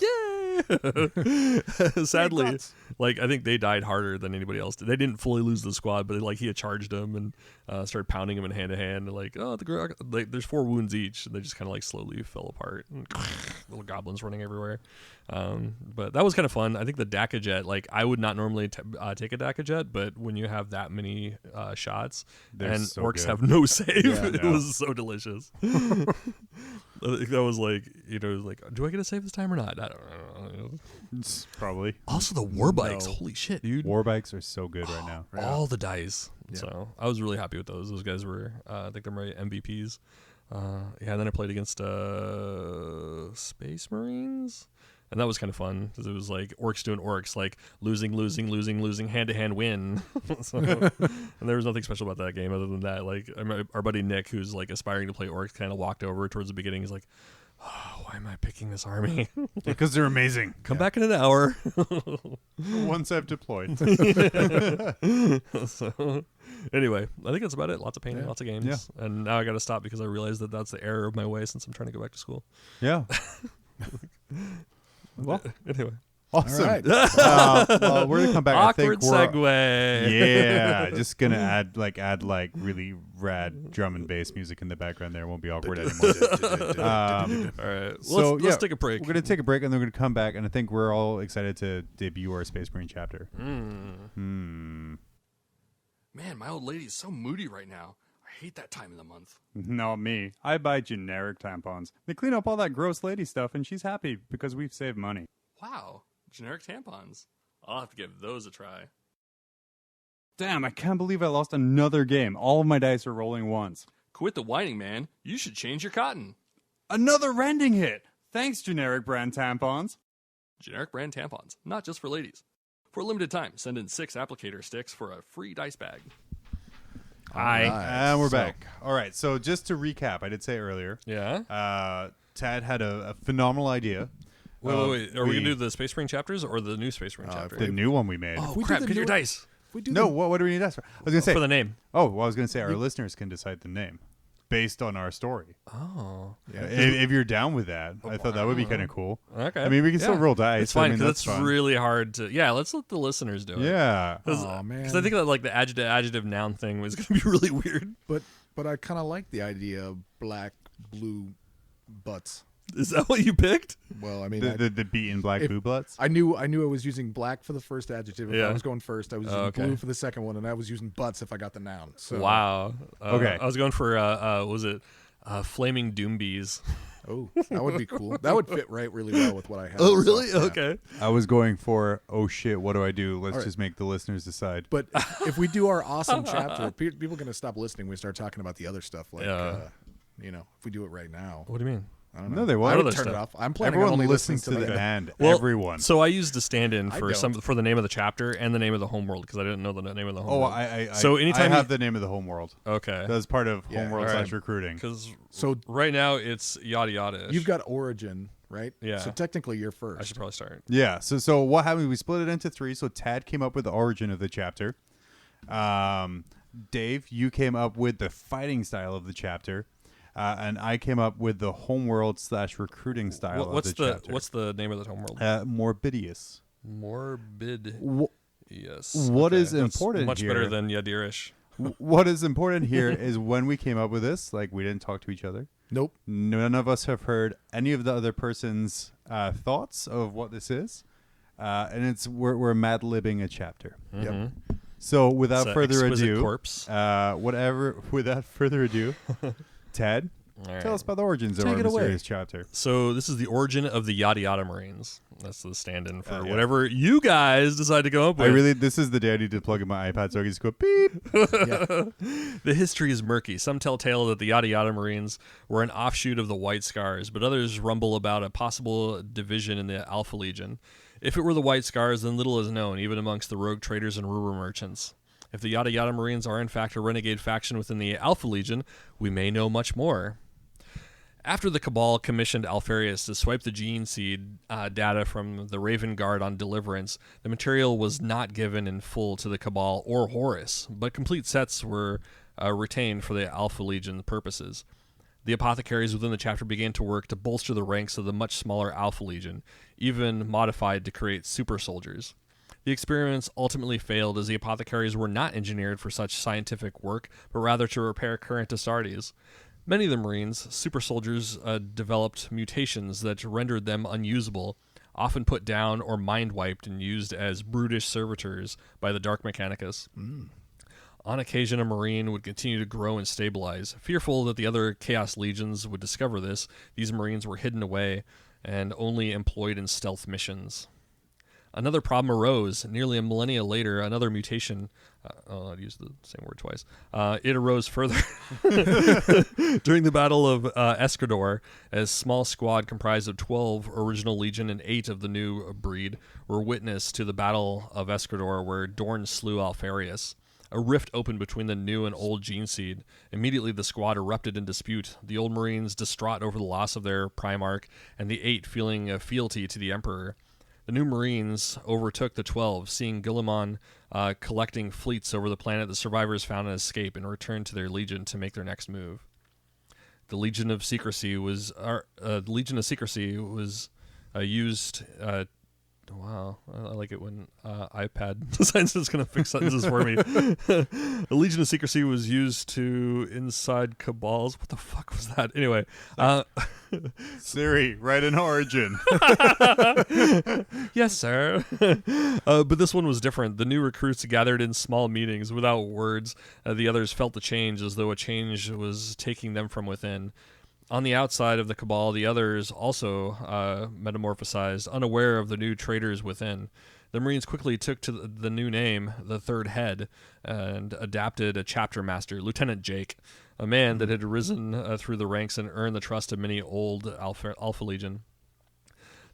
Sadly, like I think they died harder than anybody else did. They didn't fully lose the squad, but like he had charged them and started pounding them in hand to hand. Like there's 4 wounds each, and they just kind of like slowly fell apart. And little goblins running everywhere. But that was kind of fun. I think the Dakajet, like I would not normally take a Dakajet, but when you have that many shots and so orcs good. have no save, it no. was so delicious. That was like, like, do I get a save this time or not? I don't know. Probably. Also, the war bikes. No. Holy shit, dude. War bikes are so good right now. All the dice. Yeah. So I was really happy with those. Those guys were, I think they're my MVPs. And then I played against Space Marines. And that was kind of fun because it was like orcs doing orcs, like losing, hand-to-hand win. And there was nothing special about that game other than that. Like our buddy Nick, who's like aspiring to play orcs, kind of walked over towards the beginning. He's like, why am I picking this army? Because they're amazing. Come back in an hour. Once I've deployed. So, anyway, I think that's about it. Lots of painting, lots of games. Yeah. And now I got to stop because I realized that that's the error of my way since I'm trying to go back to school. Yeah. Well, Anyway. awesome. All right. Well, we're gonna come back. Awkward I think segue. Yeah, just gonna add really rad drum and bass music in the background. There, it won't be awkward anymore. All right. So, Let's take a break. We're gonna take a break and then we're gonna come back, and I think we're all excited to debut our Space Marine chapter. Man, my old lady's so moody right now. I hate that time of the month. Not me. I buy generic tampons. They clean up all that gross lady stuff, and she's happy because we've saved money. Wow, generic tampons. I'll have to give those a try. Damn, I can't believe I lost another game. All of my dice are rolling once. Quit the whining, man. You should change your cotton. Another rending hit! Thanks, generic brand tampons. Generic brand tampons, not just for ladies. For a limited time, send in 6 applicator sticks for a free dice bag. Hi. And we're back. All right. So just to recap, I did say earlier, Yeah. Tad had a phenomenal idea Wait. Are we going to do the Space Marine chapters or the new Space Marine chapter? The new one we made. Oh, we do crap. the Get your new- dice. If we do No, the- what do we need dice for? I was going to say. For the name. Oh, well, I was going to say our listeners can decide the name based on our story. Oh. Yeah. If you're down with that, I thought that would be kind of cool. Okay. I mean, we can still roll dice. It's fine I mean, because that's it's fun. really hard to. Yeah, let's let the listeners do it. Yeah. Oh, man. Because I think that like the adjective noun thing was going to be really weird. But I kind of like the idea of black, blue butts. Is that what you picked? Well, I mean, The beaten black if- blue bloods. I knew I was using black for the first adjective. If Yeah. I was going first, I was using okay. blue for the second one, and I was using butts if I got the noun. So, Wow. Okay. I was going for was it flaming doombees? Oh, that would be cool. That would fit really well with what I have. Oh, So, really? yeah. Okay. I was going for, oh shit, what do I do? Let's All right. just make the listeners decide. But if we do our awesome chapter, people are going to stop listening when we start talking about the other stuff. Like, Yeah. if we do it right now, What do you mean? I don't know. No, they won't. I would Other turn it stuff. off. I'm planning Everyone on only listens listening to the the end. Well, Everyone. So I used a stand-in I for don't. for the name of the chapter and the name of the homeworld because I didn't know the name of the Oh, homeworld. so anytime I have you- the name of the homeworld. Okay. That's part of Yeah, homeworld alright. / recruiting. Because So right now it's yada yada. you've got origin, right? Yeah. So technically you're first. I should probably start. Yeah. So what happened? We split it into 3. So Tad came up with the origin of the chapter. Dave, you came up with the fighting style of the chapter. And I came up with the homeworld / recruiting style What's of the chapter. what's the name of the homeworld? Morbidius. Morbid. Wh- Yes. What is That's important much here? better than Yadirish. What is important here is when we came up with this, like we didn't talk to each other. Nope. None of us have heard any of the other person's thoughts of what this is, and we're mad libbing a chapter. Yep. So without It's a further exquisite ado, corpse. without further ado, Ted, All right. tell us about the origins of Take our it away. mysterious chapter. So this is the origin of the Yada Yada Marines. That's the stand-in for yeah. whatever you guys decide to come up with. This is the day I need to plug in my iPad so I can just go beep. The history is murky. Some tell tale that the Yada Yada Marines were an offshoot of the White Scars, but others rumble about a possible division in the Alpha Legion. If it were the White Scars, then little is known, even amongst the rogue traders and rumor merchants. If the Yada Yada Marines are in fact a renegade faction within the Alpha Legion, we may know much more. After the Cabal commissioned Alfarius to swipe the gene seed data from the Raven Guard on Deliverance, the material was not given in full to the Cabal or Horus, but complete sets were retained for the Alpha Legion purposes. The apothecaries within the chapter began to work to bolster the ranks of the much smaller Alpha Legion, even modified to create super soldiers. The experiments ultimately failed as the apothecaries were not engineered for such scientific work, but rather to repair current Astartes. Many of the Marines, super soldiers, developed mutations that rendered them unusable, often put down or mind-wiped and used as brutish servitors by the Dark Mechanicus. On occasion, a Marine would continue to grow and stabilize. Fearful that the other Chaos Legions would discover this, these Marines were hidden away and only employed in stealth missions. Another problem arose. Nearly a millennia later, another mutation... I'd use the same word twice. It arose further during the Battle of Escador, as small squad comprised of 12 original Legion and 8 of the new breed were witness to the Battle of Escador, where Dorn slew Alfarius. A rift opened between the new and old gene seed. Immediately the squad erupted in dispute, the old Marines distraught over the loss of their Primarch, and the 8 feeling a fealty to the Emperor. The new Marines overtook the 12, seeing Guilliman collecting fleets over the planet. The survivors found an escape and returned to their Legion to make their next move. The Legion of Secrecy was used. Wow, I like it when iPad decides it's going to fix sentences for me. The Legion of Secrecy was used to inside Cabals. What the fuck was that? Anyway, Siri, write an origin. yes, sir. But this one was different. The new recruits gathered in small meetings without words. The others felt the change as though a change was taking them from within. On the outside of the Cabal, the others also metamorphosized, unaware of the new traitors within. The Marines quickly took to the new name, the Third Head, and adapted a chapter master, Lieutenant Jake, a man that had risen through the ranks and earned the trust of many old Alpha Legion.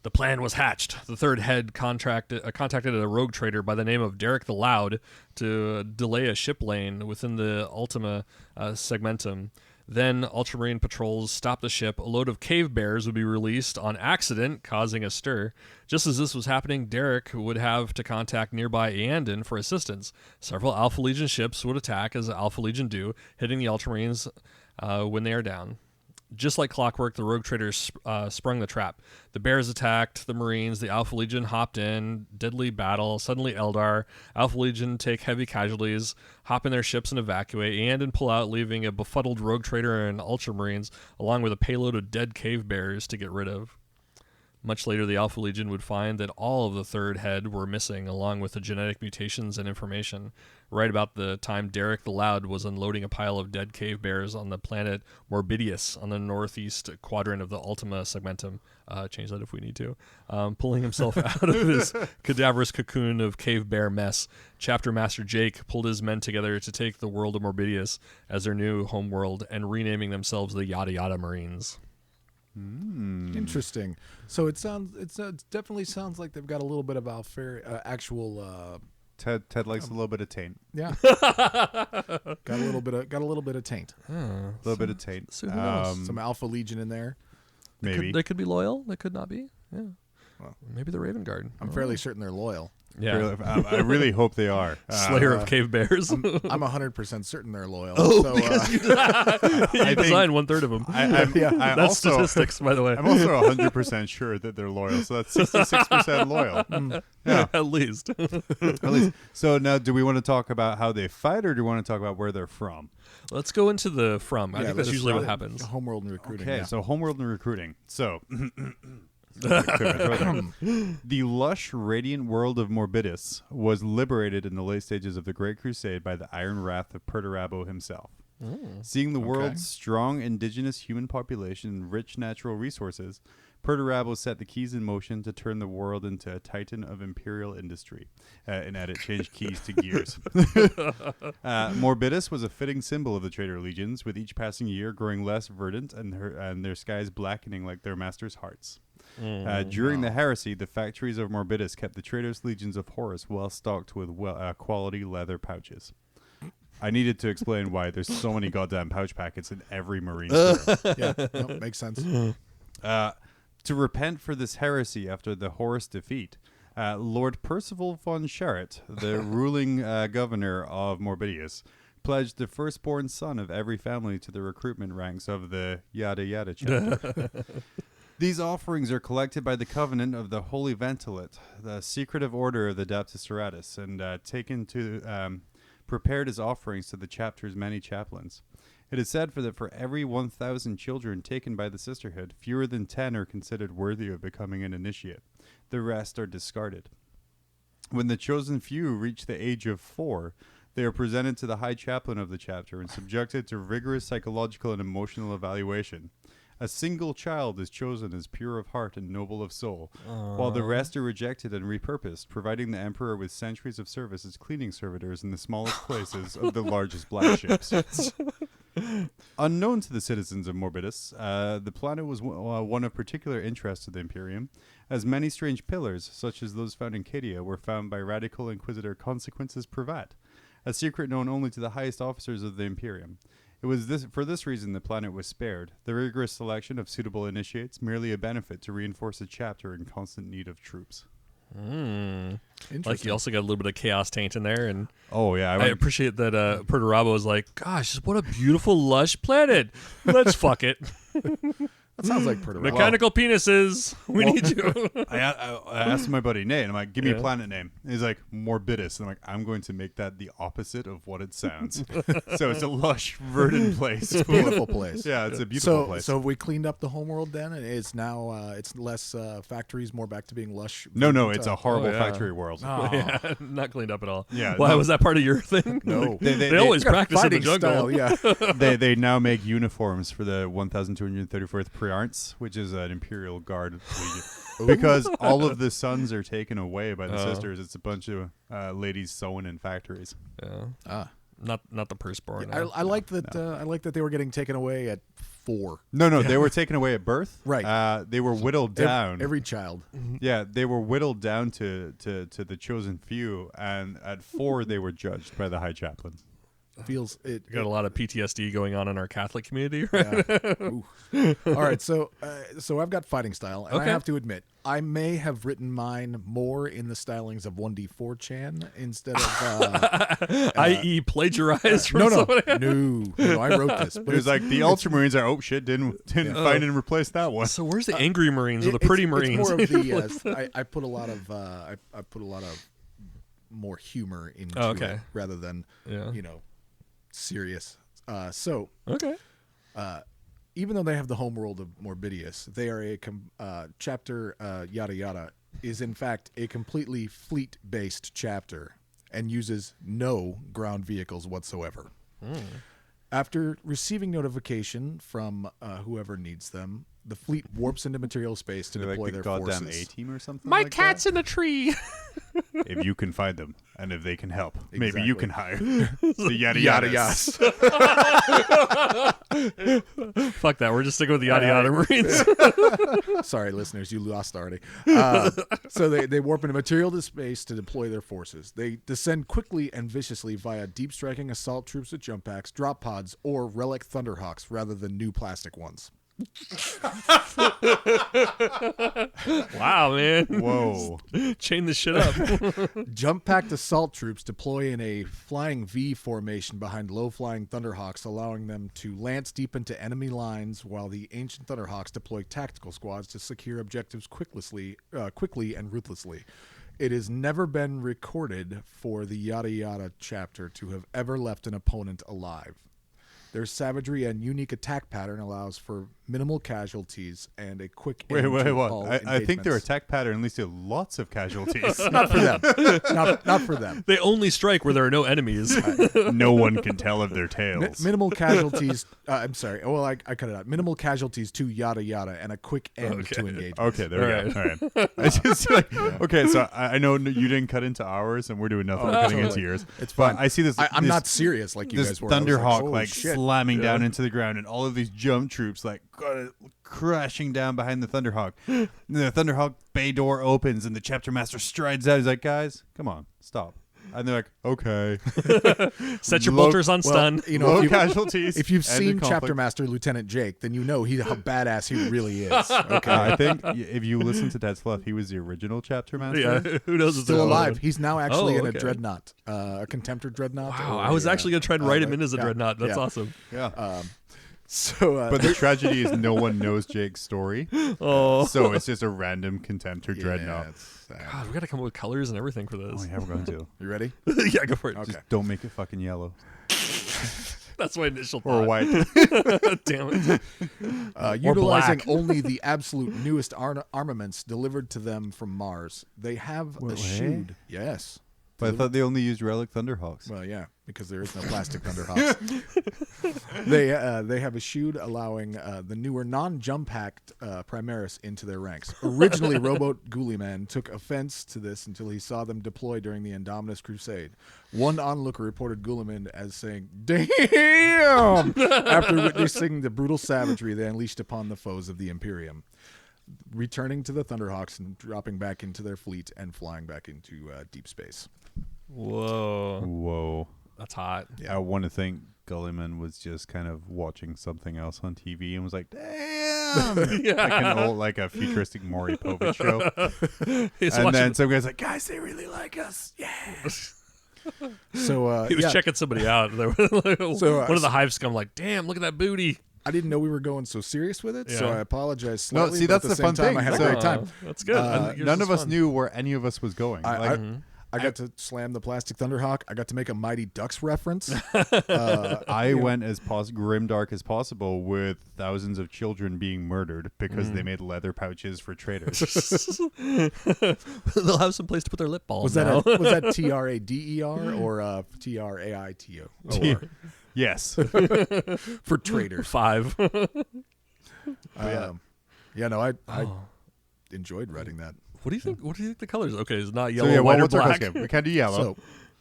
The plan was hatched. The Third Head contacted a rogue trader by the name of Derek the Loud to delay a ship lane within the Ultima Segmentum. Then ultramarine patrols stopped the ship. A load of cave bears would be released on accident, causing a stir. Just as this was happening, Derek would have to contact nearby Eandon for assistance. Several Alpha Legion ships would attack, as Alpha Legion do, hitting the ultramarines when they are down. Just like clockwork, the rogue traders sprung the trap. The bears attacked the Marines. The Alpha Legion hopped in. Deadly battle. Suddenly Eldar. Alpha Legion take heavy casualties, hop in their ships and evacuate, and pull out, leaving a befuddled rogue trader and Ultramarines, along with a payload of dead cave bears to get rid of. Much later, the Alpha Legion would find that all of the third head were missing, along with the genetic mutations and information. Right about the time Derek the Loud was unloading a pile of dead cave bears on the planet Morbidius on the northeast quadrant of the Ultima Segmentum. Change that if we need to. Pulling himself out of his cadaverous cocoon of cave bear mess, Chapter Master Jake pulled his men together to take the world of Morbidius as their new homeworld and renaming themselves the Yadda Yadda Marines. Interesting. So it definitely sounds like they've got a little bit of actual. Ted likes a little bit of taint. Yeah, got a little bit of taint. A little bit of taint. So who knows? Some Alpha Legion in there. Maybe. They could be loyal. They could not be. Yeah. Well, maybe the Raven Guard. I'm fairly certain they're loyal. Yeah. I really hope they are. Slayer of cave bears. I'm 100% certain they're loyal. Oh, so, because you designed 1/3 of them. That's That's statistics, by the way. I'm also 100% sure that they're loyal. So that's 66% loyal. Yeah. At least. At least. So now, do we want to talk about how they fight, or do we want to talk about where they're from? Let's go into the from. I think that's usually what happens. Homeworld and recruiting. Okay, yeah. so homeworld and recruiting. So, the lush, radiant world of Morbidius was liberated in the late stages of the Great Crusade by the iron wrath of Perturabo himself. Seeing the world's strong indigenous human population and rich natural resources, Perturabo set the keys in motion to turn the world into a titan of imperial industry. And add it, change keys to gears. Morbidius was a fitting symbol of the Trader Legions, with each passing year growing less verdant and their skies blackening like their masters' hearts. During the heresy, the factories of Morbidius kept the Trader's Legions of Horus well stocked with quality leather pouches. I needed to explain why there's so many goddamn pouch packets in every Marine store. Yeah, no, makes sense. To repent for this heresy after the Horus defeat, Lord Percival von Charette, the ruling governor of Morbidius, pledged the firstborn son of every family to the recruitment ranks of the Yadda Yadda chapter. These offerings are collected by the Covenant of the Holy Ventilate, the secretive order of the Baptisteratus, and taken to prepared as offerings to the chapter's many chaplains. It is said that for every 1,000 children taken by the sisterhood, fewer than 10 are considered worthy of becoming an initiate. The rest are discarded. When the chosen few reach the age of 4, they are presented to the high chaplain of the chapter and subjected to rigorous psychological and emotional evaluation. A single child is chosen as pure of heart and noble of soul, while the rest are rejected and repurposed, providing the emperor with centuries of service as cleaning servitors in the smallest places of the largest black ships. Unknown to the citizens of Morbidius, the planet was one of particular interest to the Imperium, as many strange pillars, such as those found in Cadia, were found by radical Inquisitor Consequences Pravat, a secret known only to the highest officers of the Imperium. It was for this reason the planet was spared, the rigorous selection of suitable initiates merely a benefit to reinforce a chapter in constant need of troops. Like you also got a little bit of chaos taint in there, and I appreciate that Perturabo is like, gosh, what a beautiful lush planet. Let's fuck it. That sounds like Perturabo. Mechanical penises. We need you. I asked my buddy Nate, and I'm like, give me a planet name. And he's like, Morbidius. And I'm like, I'm going to make that the opposite of what it sounds. So it's a lush, verdant place. It's a beautiful place. Yeah, it's a beautiful place. So have we cleaned up the homeworld then? And it's now, it's less factories, more back to being lush. No, it's a horrible factory world. Oh. Yeah, not cleaned up at all. Yeah. Why was that part of your thing? No. They always practice in the jungle. Style, yeah. They now make uniforms for the 1,234th Prearts, which is an Imperial Guard legion. Because all of the sons are taken away by the sisters. It's a bunch of ladies sewing in factories. Yeah. Not the firstborn. Yeah, I like that. I like that they were getting taken away at 4. No, they were taken away at birth. Right. They were whittled down. Every child. Yeah, they were whittled down to the chosen few, and at 4 they were judged by the High Chaplain. feels it. We got a lot of PTSD going on in our Catholic community. Right? Ooh. All right, so I've got fighting style, and I Okay. have to admit, I may have written mine more in the stylings of 1D4chan instead of I.e. plagiarized from no, somebody. I wrote this, but It was like the Ultramarines are, oh shit, didn't find and replace that one. So where's the angry Marines or the pretty Marines? It's more of the I put a lot of I put a lot of more humor into okay. it rather than Yeah. serious. So Okay. even though they have the homeworld of Morbidius, they are a chapter Yadda Yadda is in fact a completely fleet-based chapter and uses no ground vehicles whatsoever. After receiving notification from whoever needs them, the fleet warps into material space to They're deploy like the their goddamn forces. A-team or something. My like cat's in the tree. that? If you can find them, and if they can help, maybe you can hire the yada Yada yadas. yas. Fuck that. We're just sticking with the yada yada Marines. Sorry, listeners, you lost already. So they warp into material to space to deploy their forces. They descend quickly and viciously via deep striking assault troops with jump packs, drop pods, or relic Thunderhawks rather than new plastic ones. Wow, man. Whoa. Chain this shit up. Jump packed assault troops deploy in a flying V formation behind low-flying Thunderhawks, allowing them to lance deep into enemy lines, while the ancient Thunderhawks deploy tactical squads to secure objectives quickly and ruthlessly. It has never been recorded for the Yada Yada chapter to have ever left an opponent alive. Their savagery and unique attack pattern allows for minimal casualties and a quick end Wait, to what? all I think their engagements. attack pattern leads to lots of casualties. Not for them. Not for them. They only strike where there are no enemies. No one can tell of their tails. Minimal casualties. I'm sorry. Well, I cut it out. Minimal casualties to Yada Yada and a quick end to engage. Okay, there we go. All right. I just like, okay, so I know you didn't cut into ours, and we're doing nothing but cutting into yours. It's But fine. I see this. I'm this- not serious like you this guys were. I was Thunderhawk holy like shit. slamming down into the ground, and all of these jump troops like crashing down behind the Thunderhawk. And the Thunderhawk bay door opens, and the chapter master strides out. He's like, "Guys, come on, stop." And they're like, "Okay." Set your Low- bolters on stun. You know, Low if, you, casualties. if you've ended seen conflict. Chapter Master Lieutenant Jake, then you know how badass he really is. Okay. I think if you listen to Dad's Fluff, he was the original chapter master. Yeah, who knows? if Still they're alive. He's now actually in a okay. dreadnought, a Contemptor dreadnought. Wow, or I was a, actually gonna try and write him in as a yeah, dreadnought. That's yeah. awesome. Yeah. So, But the tragedy is no one knows Jake's story. Oh, So it's just a random Contemptor yeah, dreadnought. it's sad. God, we gotta come up with colors and everything for this. Oh, yeah, we're going to. You ready? Yeah, go for it. Okay. Just don't make it fucking yellow. That's my initial Or thought. white. Damn it. Utilizing black. only the absolute newest armaments delivered to them from Mars, they have Wait, eschewed. Yes. But I thought they only used relic Thunderhawks. Well, yeah, because there is no plastic Thunderhawks. They have eschewed allowing the newer non-jump hacked Primaris into their ranks. Originally, Rowboat Ghoulie took offense to this until he saw them deploy during the Indominus Crusade. One onlooker reported Ghoulie as saying, "Damn!" after witnessing the brutal savagery they unleashed upon the foes of the Imperium. Returning to the Thunderhawks and dropping back into their fleet and flying back into deep space. Whoa, Whoa. that's hot. I want to think Gulliman was just kind of watching something else on TV and was like, damn. Like a futuristic Maury Povich show. He's And watching- then some guy's like, guys, they really like us. Yeah. So he was yeah, checking somebody out. They were- So, one of the hive scum like, damn, look at that booty. I didn't know we were going so serious with it, so Yeah. I apologize No, slightly. see, but at that's the the same fun time, thing. I had a So- great time. That's good. I think yours None was of us fun. knew where any of us was going. I got to slam the plastic Thunderhawk. I got to make a Mighty Ducks reference. I went as grimdark as possible with thousands of children being murdered because they made leather pouches for traders. They'll have some place to put their lip balm. Was now. that TRADER or TRAITO? Yes. For traders. 5? Yeah, no, I enjoyed writing that. What do you think? What do you think the colors? Okay, it's not So yellow, yeah, white, or what's our black. question? We can't do yellow.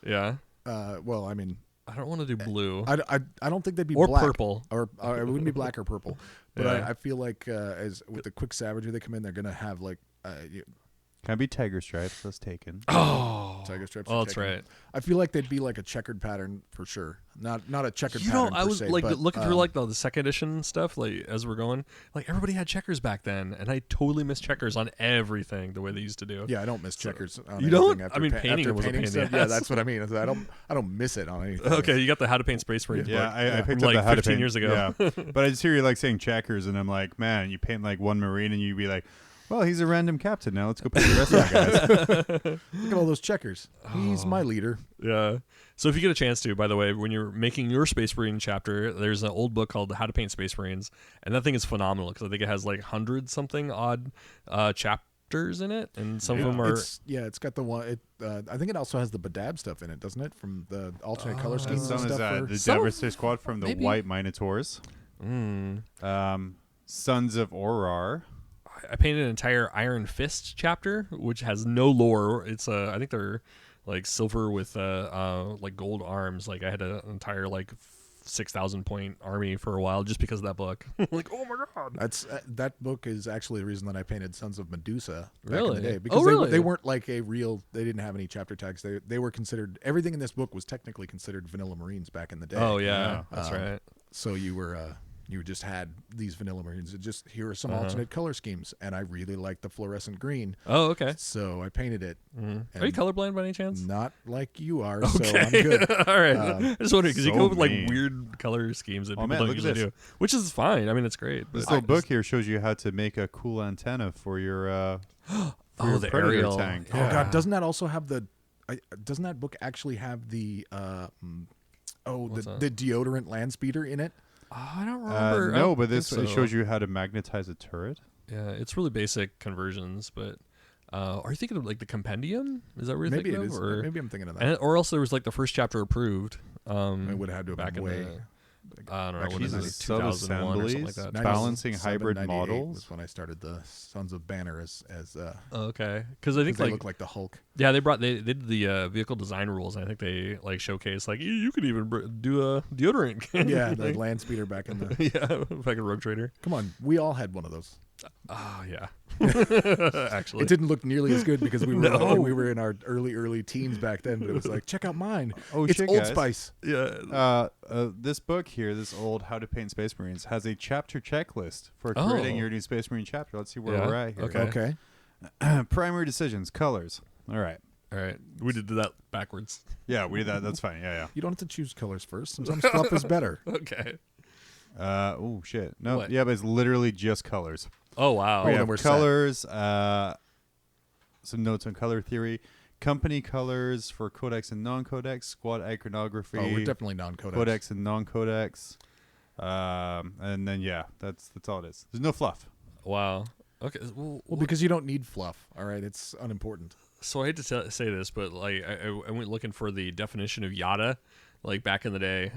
So, Yeah, well, I mean, I don't want to do blue I don't think they'd be or black. purple. Or it wouldn't be black or purple. But Yeah. I feel like as with the quick savagery they come in, they're gonna have like Can be tiger stripes. That's taken. Oh, Tiger stripes. oh, are that's taken. right. I feel like they'd be like a checkered pattern for sure. Not a checkered You pattern. know, I per was se, like but, looking through like the second edition stuff. Like as we're going, like everybody had checkers back then, and I totally miss checkers on everything the way they used to do. Yeah, I don't miss checkers. On You anything don't? After I mean, painting after was a pain in the stuff, Yeah, ass. that's what I mean. I don't miss it on anything. Okay, you got the How to Paint Space Marines Yeah, book. I picked from, up like the how to 15 paint years ago. Yeah, but I just hear you like saying checkers, and I'm like, man, you paint like one Marine, and you'd be like, well, he's a random captain now. Let's go paint the rest of the guys. Look at all those checkers. He's my leader. Yeah. So if you get a chance to, by the way, when you're making your Space Marine chapter, there's an old book called How to Paint Space Marines, and that thing is phenomenal because I think it has like 100-something odd chapters in it, and some of them are. It's got the one. I think it also has the Badab stuff in it, doesn't it? From the alternate color That schemes and song is stuff. for- the Some- Devastator Squad from the maybe. White Minotaurs. Sons of Aurar. I painted an entire Iron Fist chapter, which has no lore. It's I think they're like silver with like gold arms. Like I had an entire like 6,000 point army for a while just because of that book. Like, oh my god, That's that book is actually the reason that I painted Sons of Medusa back Really? in the day Oh, because really? they weren't like a real. They didn't have any chapter tags. They were considered everything in this book was technically considered vanilla Marines back in the day. Oh yeah, that's Um, right. So you just had these vanilla Marines. Just here are some alternate color schemes, and I really like the fluorescent green, Oh okay. so I painted it. Are you colorblind by any chance? Not like you are, so I'm Okay. good. All right. I just wondering because you so go with like mean. weird color schemes that Oh, people man, don't look at usually this. do, which is fine. I mean, it's great. This but- little book here shows you how to make a cool antenna for your your the Predator aerial. tank. Oh god, doesn't that also have the? Doesn't that book actually have the? What's that? The deodorant land speeder in it. Oh, I don't remember. I No, don't but think this it so. shows you how to magnetize a turret. Yeah, it's really basic conversions, but are you thinking of like the compendium? Is that what you're Maybe thinking it of? is. Or, Maybe I'm thinking of that. and, or else there was like the first chapter approved. It would have had to have back been in way. I don't know. What Jesus, is it? 2001 or something like that. Balancing 97, hybrid 98 models. was when I started the Sons of Banner as Oh, okay, because I think they like look like the Hulk. yeah, they did the vehicle design rules. And I think they like showcase like you could even do a deodorant. Yeah, the land speeder back in the. yeah, back in Rogue Trader. Come on, we all had one of those. Oh yeah, actually, It didn't look nearly as good because we were in our early teens back then. But it was like, check out mine. Oh, it's shit, Old guys. Spice. yeah. This book here, this old How to Paint Space Marines, has a chapter checklist for Oh. creating your new Space Marine chapter. Let's see where Yeah, we're at here. okay. Okay. Primary decisions, colors. All right. All right, we did that backwards. Yeah, we did that. That's fine. Yeah, You don't have to choose colors first. Sometimes fluff is better. Okay. yeah. Oh shit. No. What? Yeah, but it's literally just colors. Oh wow. We then have we're set. colors. Some notes on color theory. Company colors for codex and non-codex. Squad iconography. Oh, we're definitely non-codex. codex and non-codex. And then yeah, that's all it is. There's no fluff. Wow. Okay. Well, because you don't need fluff. All right, it's unimportant. So I hate to say this, but like I went looking for the definition of Yadda, like back in the day,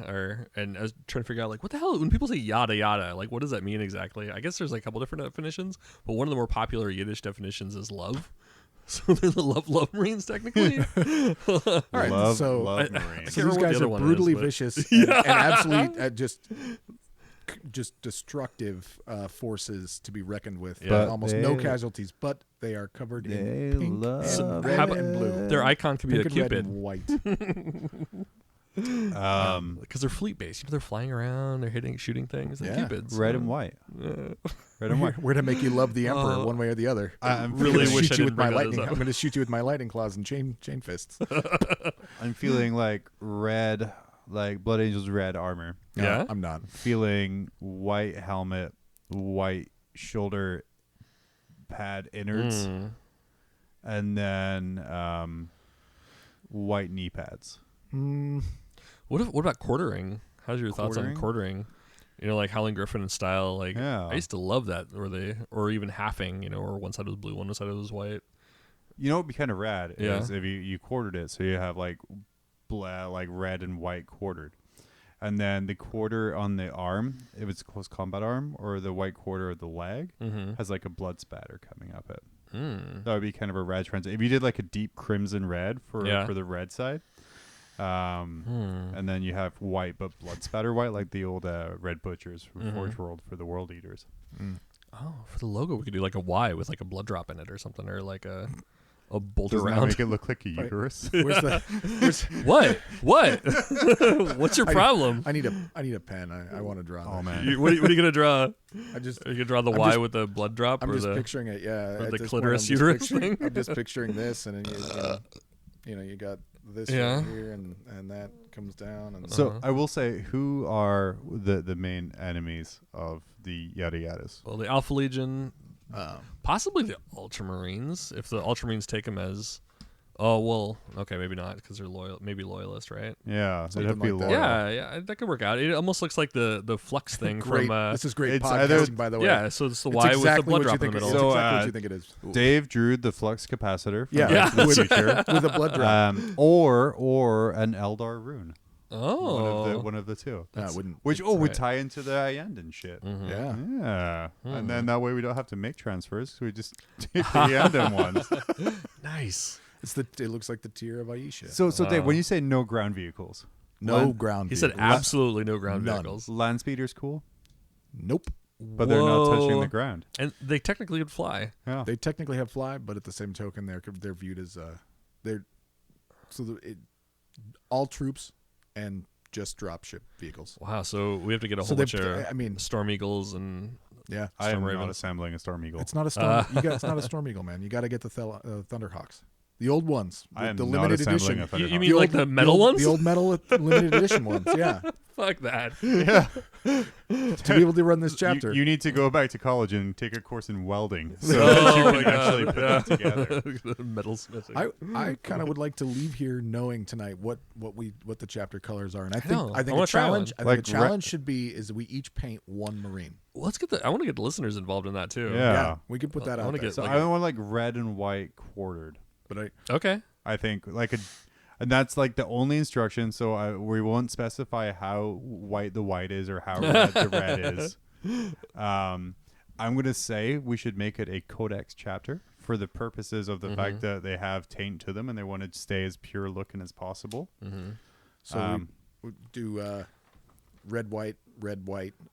and I was trying to figure out like what the hell when people say yada yada, like what does that mean exactly? I guess there's like a couple different definitions, but one of the more popular Yiddish definitions is love. So they're the love Marines technically. All right, love, so love I- Marines. So can't these remember what guys the are other one brutally is, but- vicious and absolute, just destructive forces to be reckoned with. Yeah. Almost no casualties, but they are covered in pink and red How about- and blue. Their icon could be Pink a and red Cupid and white. because they're fleet based. You know, they're flying around, they're shooting things. They're Yeah. Cupids. Red and white. Red and white. We're gonna make you love the emperor one way or the other. I'm I'm really gonna wish shoot I you didn't with my bring this lightning. up. I'm gonna shoot you with my lightning claws and chain fists. I'm feeling like red, like Blood Angels red armor. No, Yeah? I'm not. Feeling white helmet, white shoulder pad innards, and then white knee pads. What about quartering? How's your thoughts on Quartering? quartering? You know, like Howling Griffin and style. Like Yeah. I used to love that, or even halving. You know, or one side was blue, one side was white. You know what would be kind of rad Yeah. is if you quartered it, so you have like like red and white quartered, and then the quarter on the arm, if it's close combat arm, or the white quarter of the leg, has like a blood spatter coming up it. That would be kind of a rad transit. If you did like a deep crimson red for the red side, and then you have white but blood spatter white, like the old red butchers from Forge World for the World Eaters. Oh, for the logo, we could do like a Y with like a blood drop in it or something, or like a boulder Doesn't that round. make it look like a uterus? Where's the? What? What's your problem? I need a pen. I want to draw. Oh that. man. What are you gonna draw? I just. Are you gonna draw the I'm Y just- with the blood drop, I'm or just the? picturing it. Yeah. or at the this clitoris point, uterus picturing- thing? I'm just picturing this, and then you got this Yeah. right here, and that comes down, and So I will say, who are the main enemies of the Yadda Yaddas? Well, the Alpha Legion, possibly the Ultramarines. If the Ultramarines take them as, oh well, okay, maybe not because they're loyal, maybe loyalist, right? Yeah, they'd Something have to be like that. loyal. Yeah, that could work out. It almost looks like the flux thing great. from. This is great it's podcasting, either- by the way. Yeah, so it's the It's Y exactly with the blood what drop you in the think. middle. It's So, exactly what you think it is. Dave drew the flux capacitor from Yeah. Back to the With- Future. With a blood drop. Or an Eldar rune. Oh, One of the two. No, it wouldn't. Which would right. tie into the end and shit. Mhm. Yeah. Yeah, Hmm. and then that way we don't have to make transfers. We just take the end ones. Nice. It looks like the tier of Aisha. So Dave, when you say no ground vehicles, no Land- ground. He said vehicles. absolutely no ground None. vehicles, land speeder's cool, Nope. but they're not touching Whoa. the ground. and they technically could fly. Yeah. They technically have fly, but at the same token, they're viewed as all troops and just dropship vehicles. Wow, so we have to get a So whole bunch they've- of I mean- Storm Eagles and Yeah, I am Storm not Ravens. assembling a Storm Eagle. it's not a storm. It's not a Storm Eagle, man. You got to get the Thunderhawks, the old ones, I am the not limited assembling edition. a Thunderhawk. You mean like the metal ones? The old metal limited edition ones. Yeah, fuck that. Yeah. to be able to run this chapter. You need to go back to college and take a course in welding so Oh that you my can God, actually put them together. The metal smithing. I kind of would like to leave here knowing tonight what the chapter colors are, and I know. think I a wanna try challenge. one. I think Like a challenge should be is we each paint one Marine. Let's get I want to get the listeners involved in that too. Yeah. we could put that I out wanna there. get, So like I want like red and white quartered. But Okay. I think and that's like the only instruction. So we won't specify how white the white is or how red the red is. I'm gonna say we should make it a codex chapter for the purposes of the fact that they have taint to them and they want to stay as pure looking as possible. so we do red white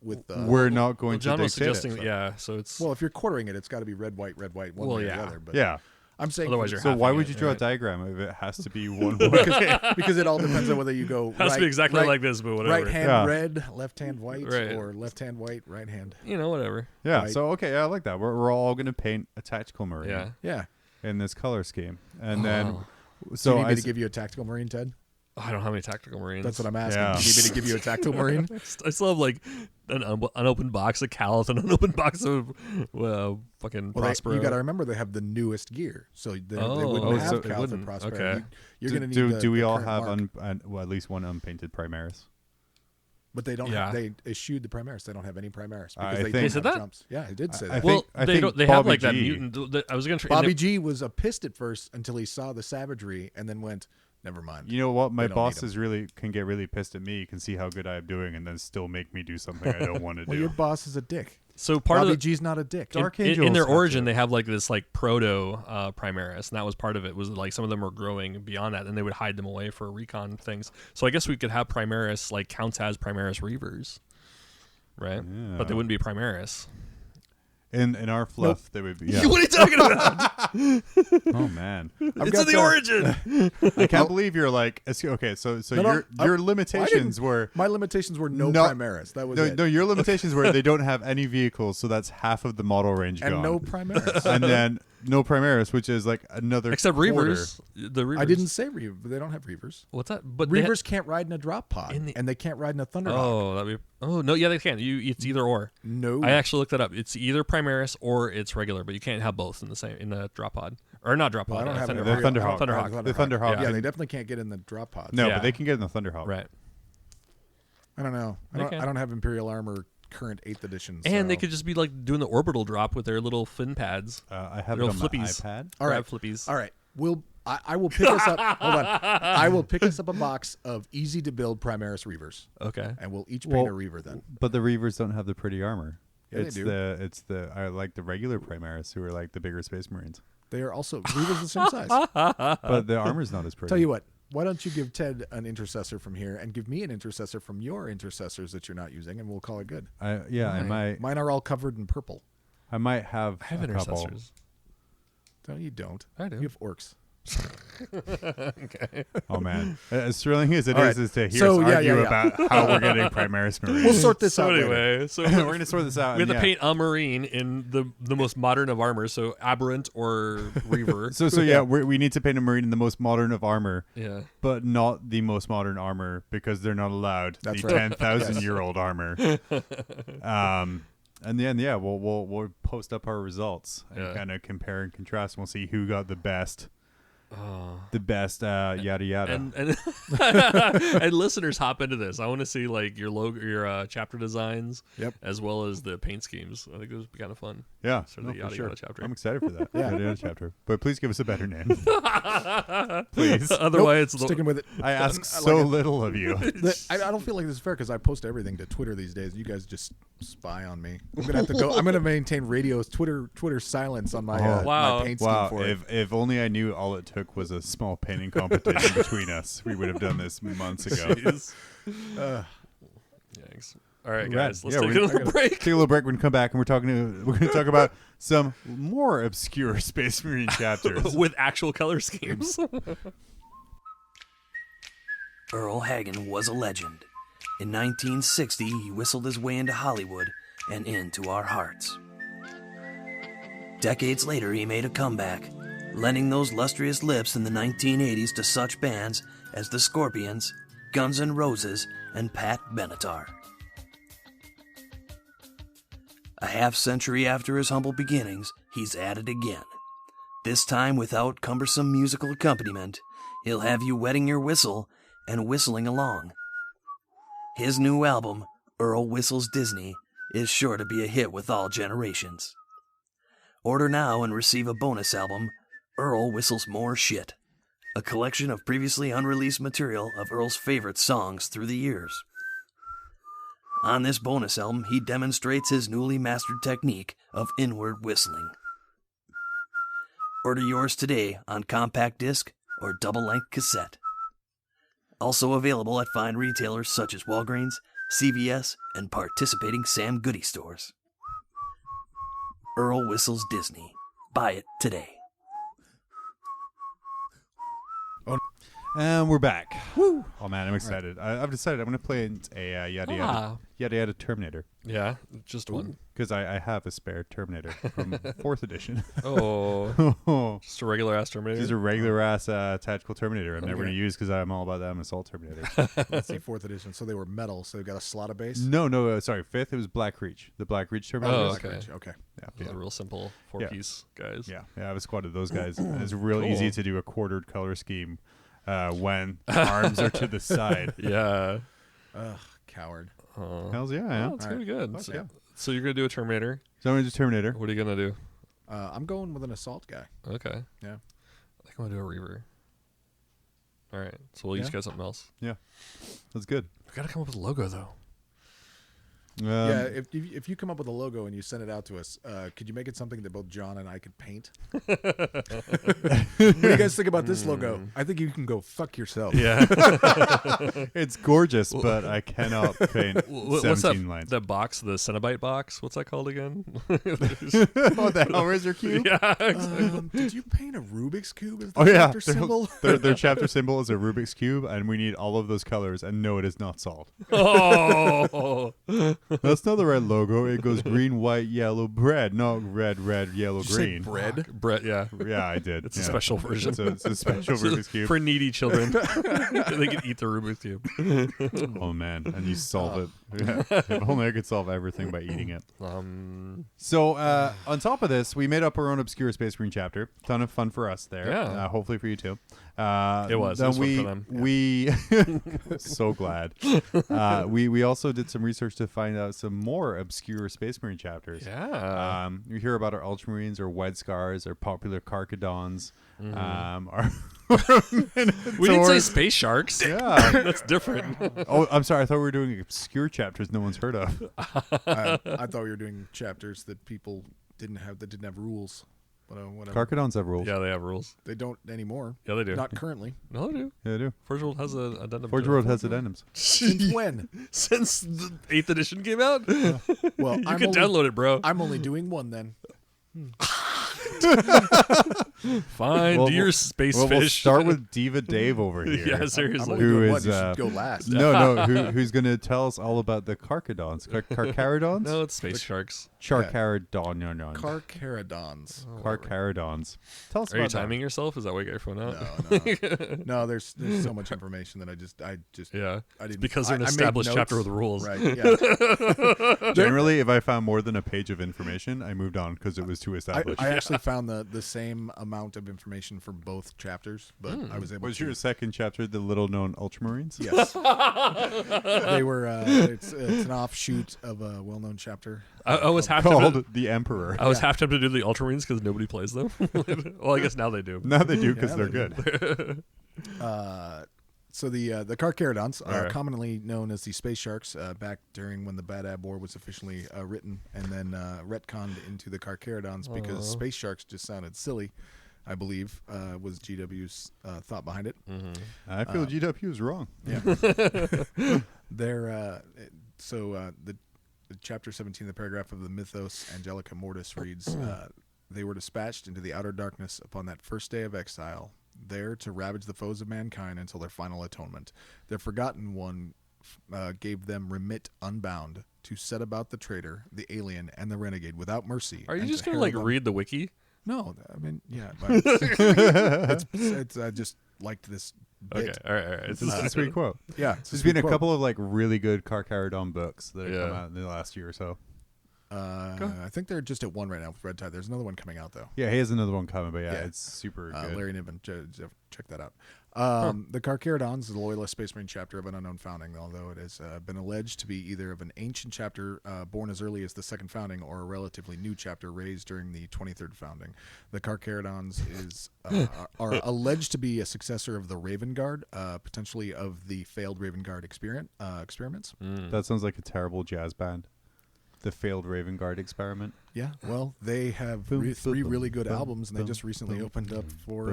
with. We're not going John to was dictate suggesting, it. yeah. So it's well, if you're quartering it, it's got to be red white, one Well, way or yeah. the other. But Yeah. I'm saying Otherwise you're So why halving would it, you draw right. a diagram if it has to be one way? because it all depends on whether you go It has right, to be exactly right, like this, but whatever. right hand Yeah. red, left hand white, Right. or left hand white, right hand. You know, whatever. Yeah. Right. So okay, I like that. We're all gonna paint a tactical marine Yeah. Yeah. in this color scheme, and then Oh. So so you need I me to s- give you a tactical Marine, Ted? I don't have any tactical marines. That's what I'm asking. Yeah. Do you need me to give you a tactical Marine? I still have like an unopened box of Calith and an unopened box of fucking Well, Prospero. you got to remember they have the newest gear, so they Oh. wouldn't Oh, have so it Calth and wouldn't. Prospero. Okay. You're do, going to do, need. do we all current have mark. at least one unpainted Primaris? But they don't. Yeah. They eschewed the Primaris. They don't have any Primaris I because they think- don't They said have that? jumps. Yeah, I did say I that. well, think- they don't. They Bobby have like that G- mutant. I was gonna try. Bobby G was a pissed at first until he saw the savagery and then went, "Never mind." You know what? My They don't need bosses really can get really pissed at me, can see how good I am doing, and then still make me do something I don't want to Well, do. your boss is a dick. So part Bobby of the, G's not a dick. Dark in Angels their have origin, to. they have like this like proto Primaris, and that was part of it. Was like some of them were growing beyond that, and they would hide them away for recon things. So I guess we could have Primaris like counts as Primaris Reavers, right? Yeah. But they wouldn't be Primaris. In our fluff, they would be. Yeah. What are you talking about? Oh man, It's got in the the- origin. I can't believe you're like. Okay, so No, your limitations were. My limitations were no, No- Primaris. That was No, it. no, your limitations were they don't have any vehicles, so that's half of the model range and gone. no Primaris. and then no Primaris, which is like another Except quarter. Reavers. The Reavers. I didn't say Reaver. They don't have Reavers. What's that? But they Reavers can't ride in a drop pod, In the- and they can't ride in a Thunderhawk. Oh, that'd be. Oh no, yeah, they can. It's either or. No. I actually looked that up. It's either Primaris or it's regular, but you can't have both in the drop pod or not drop Well, I pod. don't have The it. Thunderhawk. Thunderhawk. The Thunderhawk. Yeah, can- they definitely can't get in the drop pods. no, Yeah. but they can get in the Thunderhawk. Right. I don't know. They can. I don't have Imperial Armor current 8th edition. And they so- could just be like doing the orbital drop with their little fin pads. I have it Little on my flippies. iPad. All right. Grab flippies. All right. I will pick us up. Hold on. I will pick us up a box of easy to build Primaris Reavers, Okay. and we'll each paint Well, a Reaver then. But the Reavers don't have the pretty armor. Yeah, they it's do. the I like the regular Primaris who are like the bigger Space Marines. They are also Reavers the same size. But the armor's not as pretty. Tell you what. Why don't you give Ted an intercessor from here and give me an intercessor from your intercessors that you're not using, and we'll call it good. I Right. might. Mine are all covered in purple. I might have I have a couple. intercessors. No, you don't. I do. You have orcs. Okay. Oh man, as thrilling as it All is right. to hear So, us yeah, argue yeah. about how we're getting Primaris Marine. We'll sort this So out later. anyway, so We're gonna sort this out. we have and to yeah. paint a marine in the most modern of armor, so aberrant or reaver. So yeah, we need to paint a Marine in the most modern of armor, Yeah. but not the most modern armor because they're not allowed That's the right. 10,000-year-old armor. And then we'll post up our results and kind of compare and contrast, and we'll see who got the best. Yada yada. And and listeners hop into this. I want to see like your logo, your chapter designs, Yep. as well as the paint schemes. I think it would be kind of fun. Yeah, Sort of the yada yada chapter. I'm excited for that. Yeah. Yada yada chapter. But please give us a better name. Please. Otherwise, it's Sticking with it. I ask I so like it. little of you. I don't feel like this is fair because I post everything to Twitter these days. You guys just spy on me. I'm gonna have to go. I'm gonna maintain radio's Twitter silence on my Wow. my paint scheme Wow, for it. if only I knew all it took was a small painting competition between us, we would have done this months ago. Jeez. Yikes. All right, Right. guys, let's Yeah, take we're- another break. Take a little break. We're gonna come back and we're gonna talk about some more obscure Space Marine chapters. With actual color schemes. Earl Hagen was a legend. In 1960, he whistled his way into Hollywood and into our hearts. Decades later, he made a comeback, lending those lustrous lips in the 1980s to such bands as the Scorpions, Guns N' Roses, and Pat Benatar. A half-century after his humble beginnings, he's at it again. This time without cumbersome musical accompaniment, he'll have you wetting your whistle and whistling along. His new album, Earl Whistles Disney, is sure to be a hit with all generations. Order now and receive a bonus album, Earl Whistles More Shit, a collection of previously unreleased material of Earl's favorite songs through the years. On this bonus album, he demonstrates his newly mastered technique of inward whistling. Order yours today on compact disc or double-length cassette. Also available at fine retailers such as Walgreens, CVS, and participating Sam Goody stores. Earl Whistles Disney. Buy it today. And we're back. Woo! Oh man, I'm excited. I've decided I'm gonna play a yada yada Terminator Yeah, just one. because I have a spare Terminator from 4th edition. Oh, just a regular ass Terminator. These are regular ass tactical Terminator. I'm never gonna use because I'm all about that assault Terminator. Let's see, 4th edition. So they were metal. So they got a slot base. No, sorry, 5th. It was Black Reach. The Black Reach Terminator. Oh, Black okay. Ridge, okay. Those are real simple four-piece guys. Yeah, I've squatted those guys. And it's real Cool. easy to do a quartered color scheme when arms are to the side. Yeah. Ugh, coward. Hells yeah, yeah. Oh, it's gonna be good. So, yeah. so you're gonna do a Terminator. So I'm gonna do Terminator. What are you gonna do? I'm going with an assault guy. Okay. Yeah. I think I'm gonna do a Reaver. All right. So we'll each get something else. Yeah, that's good. We gotta come up with a logo though. Yeah, if you come up with a logo and you send it out to us, could you make it something that both John and I could paint? What do you guys think about this logo? I think you can go fuck yourself. Yeah. it's gorgeous, but I cannot paint What's that? 17 lines. That box, the Cenobite box. What's that called again? Oh, the Hellraiser cube? Yeah. Did you paint a Rubik's cube as the Oh yeah, chapter symbol? their chapter symbol is a Rubik's cube, and we need all of those colors. And no, it is not salt. Oh. That's not the right logo. It goes green, white, yellow, bread, not red, yellow, Did you say green. bread? Brett, yeah. Yeah, I did. It's a special version. It's a special Rubik's cube. For needy children. They can eat the Rubik's Cube. Oh man, and you solve it. Yeah. If only I could solve everything by eating it. So on top of this, we made up our own obscure Space Marine chapter. Ton of fun for us there. Yeah. Hopefully for you too. It was. It Then was fun for them. We so glad. We also did some research to find out some more obscure Space Marine chapters. Yeah. You hear about our Ultramarines, our Wed Scars, our popular Carcadons. Our We didn't say space sharks. yeah. That's different. Oh, I'm sorry. I thought we were doing obscure chapters no one's heard of. I thought we were doing chapters that people didn't have rules. Whatever. Carcadons have rules. Yeah, they have rules. They don't anymore. Yeah, they do. Not currently. No, they do. Yeah, they do. Forge World has a addendum. Forge World has addendums. Since when? Since the 8th edition came out. Well, You can download it, bro. I'm only doing one then. Fine, Well, do your we'll- space Well, fish. we'll start with Diva Dave over here. Yeah, I'm seriously. only Who doing one. is, You should go last. Who's going to tell us all about the Carcadons? Carcaradons? No, it's space sharks. Charcaradon. Carcharodons. Carcaradons. Tell us Are you about that. timing yourself? Is that why you got your phone out? No. There's so much information that I just Yeah. I didn't Because they're an I made established notes. chapter with rules. Right. Yeah. Generally, if I found more than a page of information, I moved on because it was too I established. actually found the same amount of information for both chapters, but I was able Was to. your second chapter the little-known Ultramarines? Yes. They were. It's an offshoot of a well-known chapter. I was half tempted. Called the Emperor. I was half tempted to do the Ultramarines because nobody plays them. Well, I guess now they do. Now they do because Yeah, they're they good. So the Carcharodons are Alright. commonly known as the Space Sharks back during when the Bad Ab War was officially written and then retconned into the Carcharodons because Space Sharks just sounded silly, I believe, was GW's thought behind it. I feel GW is wrong. Yeah. They're the chapter 17, the paragraph of the Mythos Angelica Mortis reads, they were dispatched into the outer darkness upon that first day of exile, there to ravage the foes of mankind until their final atonement. Their forgotten one gave them remit unbound to set about the traitor, the alien, and the renegade without mercy. Are you and just to going to herald them- read the wiki? No, I mean, yeah. But it's I just liked this bit. Okay, all right. It's a sweet quote. Yeah. There's been a couple of like really good Carcharodon books that have come out in the last year or so. I think they're just at one right now with Red Tide. There's another one coming out though. Yeah, he has another one coming, but yeah, Yeah. it's super good. Larry Niven, check that out. The Carcharodons is the Loyalist Space Marine chapter of an unknown founding, although it has been alleged to be either of an ancient chapter born as early as the second founding or a relatively new chapter raised during the 23rd founding. The Carcharodons are alleged to be a successor of the Raven Guard, potentially of the failed Raven Guard experiments. That sounds like a terrible jazz band. The failed Raven Guard experiment. Yeah, well, they have three really good albums, and they just recently opened up for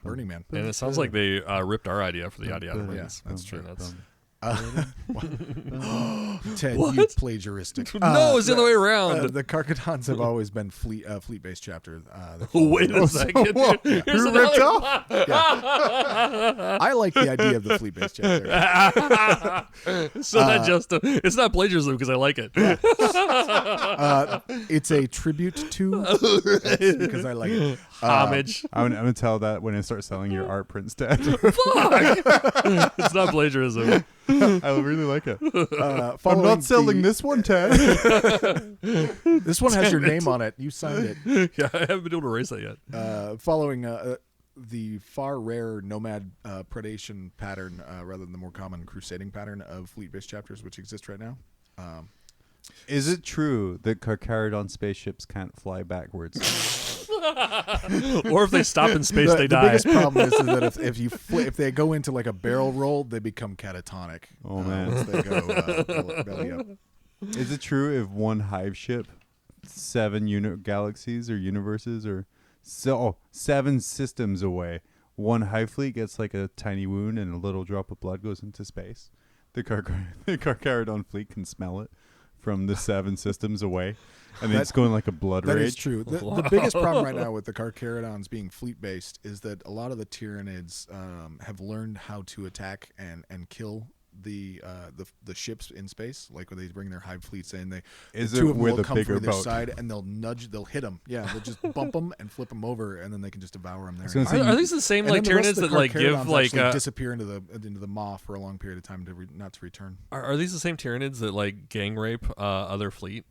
Burning Man. And it sounds like they ripped our idea for the Yadda Yadda Yeah, Marines. that's true. That's- Ted, What? you plagiaristic. No, it's the other way around. The Carcharodons have always been fleet-based chapter. Wait a second. Here's Who another ripped off? I like the idea of the fleet-based chapter. So that just it's not plagiarism because I like it. It's a tribute to because I like it. Homage. I'm gonna tell that when I start selling your art prints, Dad. It's not plagiarism. I really like it. I'm Following not selling the- this one, Ted. This one has your name on it. You signed it. Yeah, I haven't been able to erase that yet. Following the far rarer nomad predation pattern rather than the more common crusading pattern of fleet-based chapters which exist right now. Is it true that Carcharodon spaceships can't fly backwards? Or if they stop in space, they The die. biggest problem is that if they go into like a barrel roll, they become catatonic. Oh, man. Once they go belly up. Is it true if one hive ship, 7 galaxies or universes or 7 systems away, one hive fleet gets like a tiny wound and a little drop of blood goes into space? The Carcharodon fleet can smell it from the 7 systems away, and it's going like a blood That rage. is true. The biggest problem right now with the Carcharodons being fleet-based is that a lot of the Tyranids have learned how to attack and kill the ships in space. Like when they bring their hive fleets in, the Is two it of them with will a come bigger from their boat? side and they'll hit them. Yeah, they'll just bump them and flip them over, and then they can just devour them there. was gonna say, Are these the same And like then the rest Tyranids of the that like give Carcharodons like actually disappear into the maw for a long period of time not to return. are these the same Tyranids that like gang rape other fleet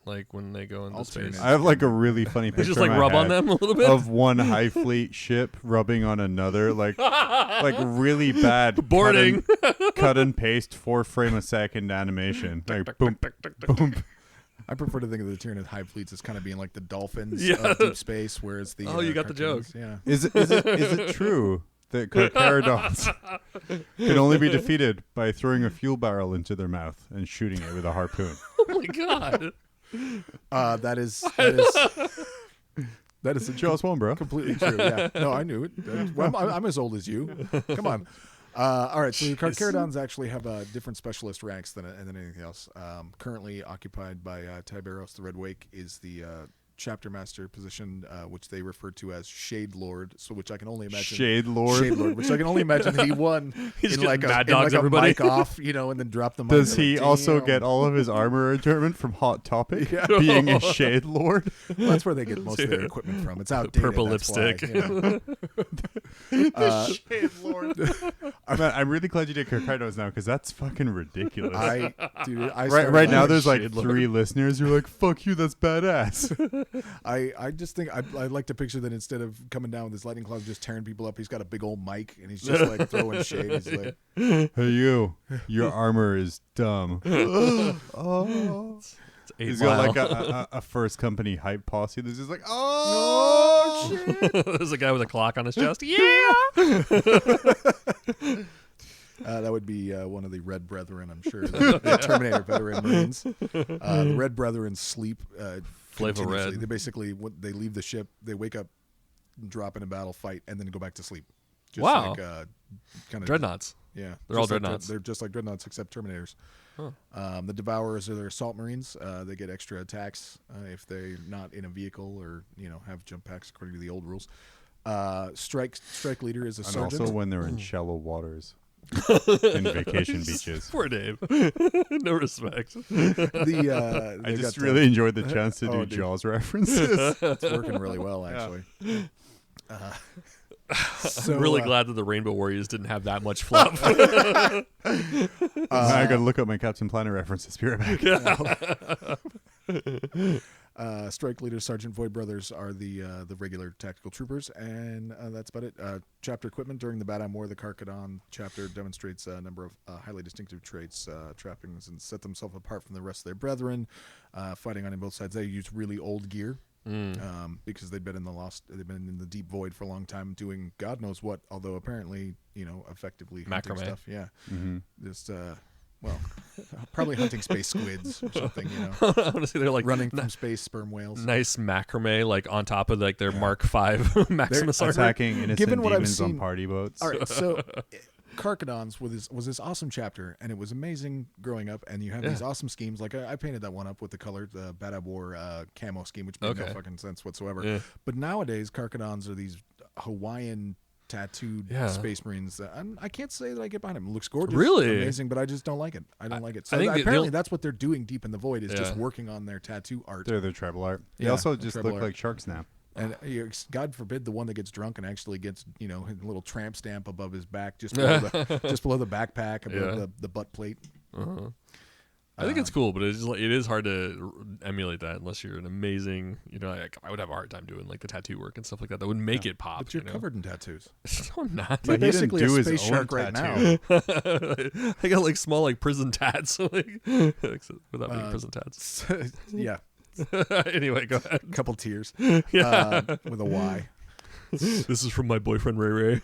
like when they go into All space? Tyranids. I have like a really funny They picture just like in my rub on head them a little bit. of one hive fleet ship rubbing on another, like really bad Boarding. cut and paste 4 frame a second animation, like boom, boom. I prefer to think of the Tyranid hive fleets as kind of being like the dolphins Yeah. of deep space, whereas the You got the joke. Carcharodons- Yeah. Is it true that Carcharodons can only be defeated by throwing a fuel barrel into their mouth and shooting it with a harpoon? Oh my god. That is That is Show us one, bro. completely true. Yeah. No, I knew it. Well, I'm as old as you. Come on. All right. So the Carcharodons actually have different specialist ranks than anything else. Currently occupied by Tiberos the Red Wake is the chapter master position, which they refer to as Shade Lord. So which I can only imagine. Shade Lord, which I can only imagine that he won He's in getting like mad in dogs like a everybody. mic off, and then drop them. Does on. he Like, also damn. get all of his armor adornment from Hot Topic, being a Shade Lord? Well, that's where they get most of their equipment from. It's outdated. Purple that's lipstick. Why, Shade Lord. I'm really glad you did Carcharodons now because that's fucking ridiculous. I Right now, there's like Shade Lord. 3 listeners who are like, "Fuck you, that's badass." I just think I'd like to picture that instead of coming down with his lightning claws just tearing people up, he's got a big old mic and he's just like throwing shade. He's like, Hey, your armor is dumb. Oh. He's got like a first company hype posse. This is like, oh shit. There's a guy with a clock on his chest. Yeah. that would be one of the Red Brethren, I'm sure. The Terminator veteran Marines. The Red Brethren sleep Flavor continuously. Red. They basically, they leave the ship, they wake up, drop in a battle, fight, and then go back to sleep. Just Wow. like, kind of Dreadnoughts. Yeah, They're all just like dreadnoughts. They're just like dreadnoughts, except Terminators. Huh. The Devourers are their assault marines. They get extra attacks if they're not in a vehicle or have jump packs according to the old rules. Strike leader is a And sergeant. also when they're in shallow waters, in vacation beaches. Poor Dave. No respect. I just really enjoyed the chance to do dude. Jaws references. it's working really well actually. So, I'm really glad that the Rainbow Warriors didn't have that much fluff. I gotta look up my Captain Planet references. Be right back. Strike leader Sergeant Void Brothers are the regular tactical troopers, and that's about it. Chapter equipment during the Badam War, the Carcharodon chapter demonstrates a number of highly distinctive traits, trappings, and set themselves apart from the rest of their brethren. Fighting on both sides, they use really old gear. Because they've been in the deep void for a long time, doing God knows what. Although apparently, effectively hunting Macrame. stuff. Yeah, Mm-hmm. just probably hunting space squids or something. Honestly, they're like Running from space sperm whales. nice macrame, like on top of like their Mark V Maximus armor. Attacking innocent Given what I've demons on seen- party boats. All right, so Carcharodons was this awesome chapter, and it was amazing growing up. And you have these awesome schemes. Like I painted that one up with the colored Badab War camo scheme, which made no fucking sense whatsoever. Yeah. But nowadays, Carcharodons are these Hawaiian tattooed Space Marines. I can't say that I get behind them. It looks gorgeous, Really? amazing, but I just don't like it. I don't like it. So I think apparently that's what they're doing deep in the void is just Yeah. working on their tattoo art. They're their tribal art. They Yeah, also just tribal look art. like sharks now. And God forbid the one that gets drunk and actually gets a little tramp stamp above his back, just below the backpack, above the butt plate. I think it's cool, but it is hard to emulate that unless you're an amazing. I would have a hard time doing like the tattoo work and stuff like that. That would make it pop. But you're covered in tattoos. No, I'm not. You're he didn't basically do a his space own shark right tattoo. now. I got like small like prison tats, without being prison tats. Yeah, Anyway, go ahead. couple tears with a Y. This is from my boyfriend Ray Ray.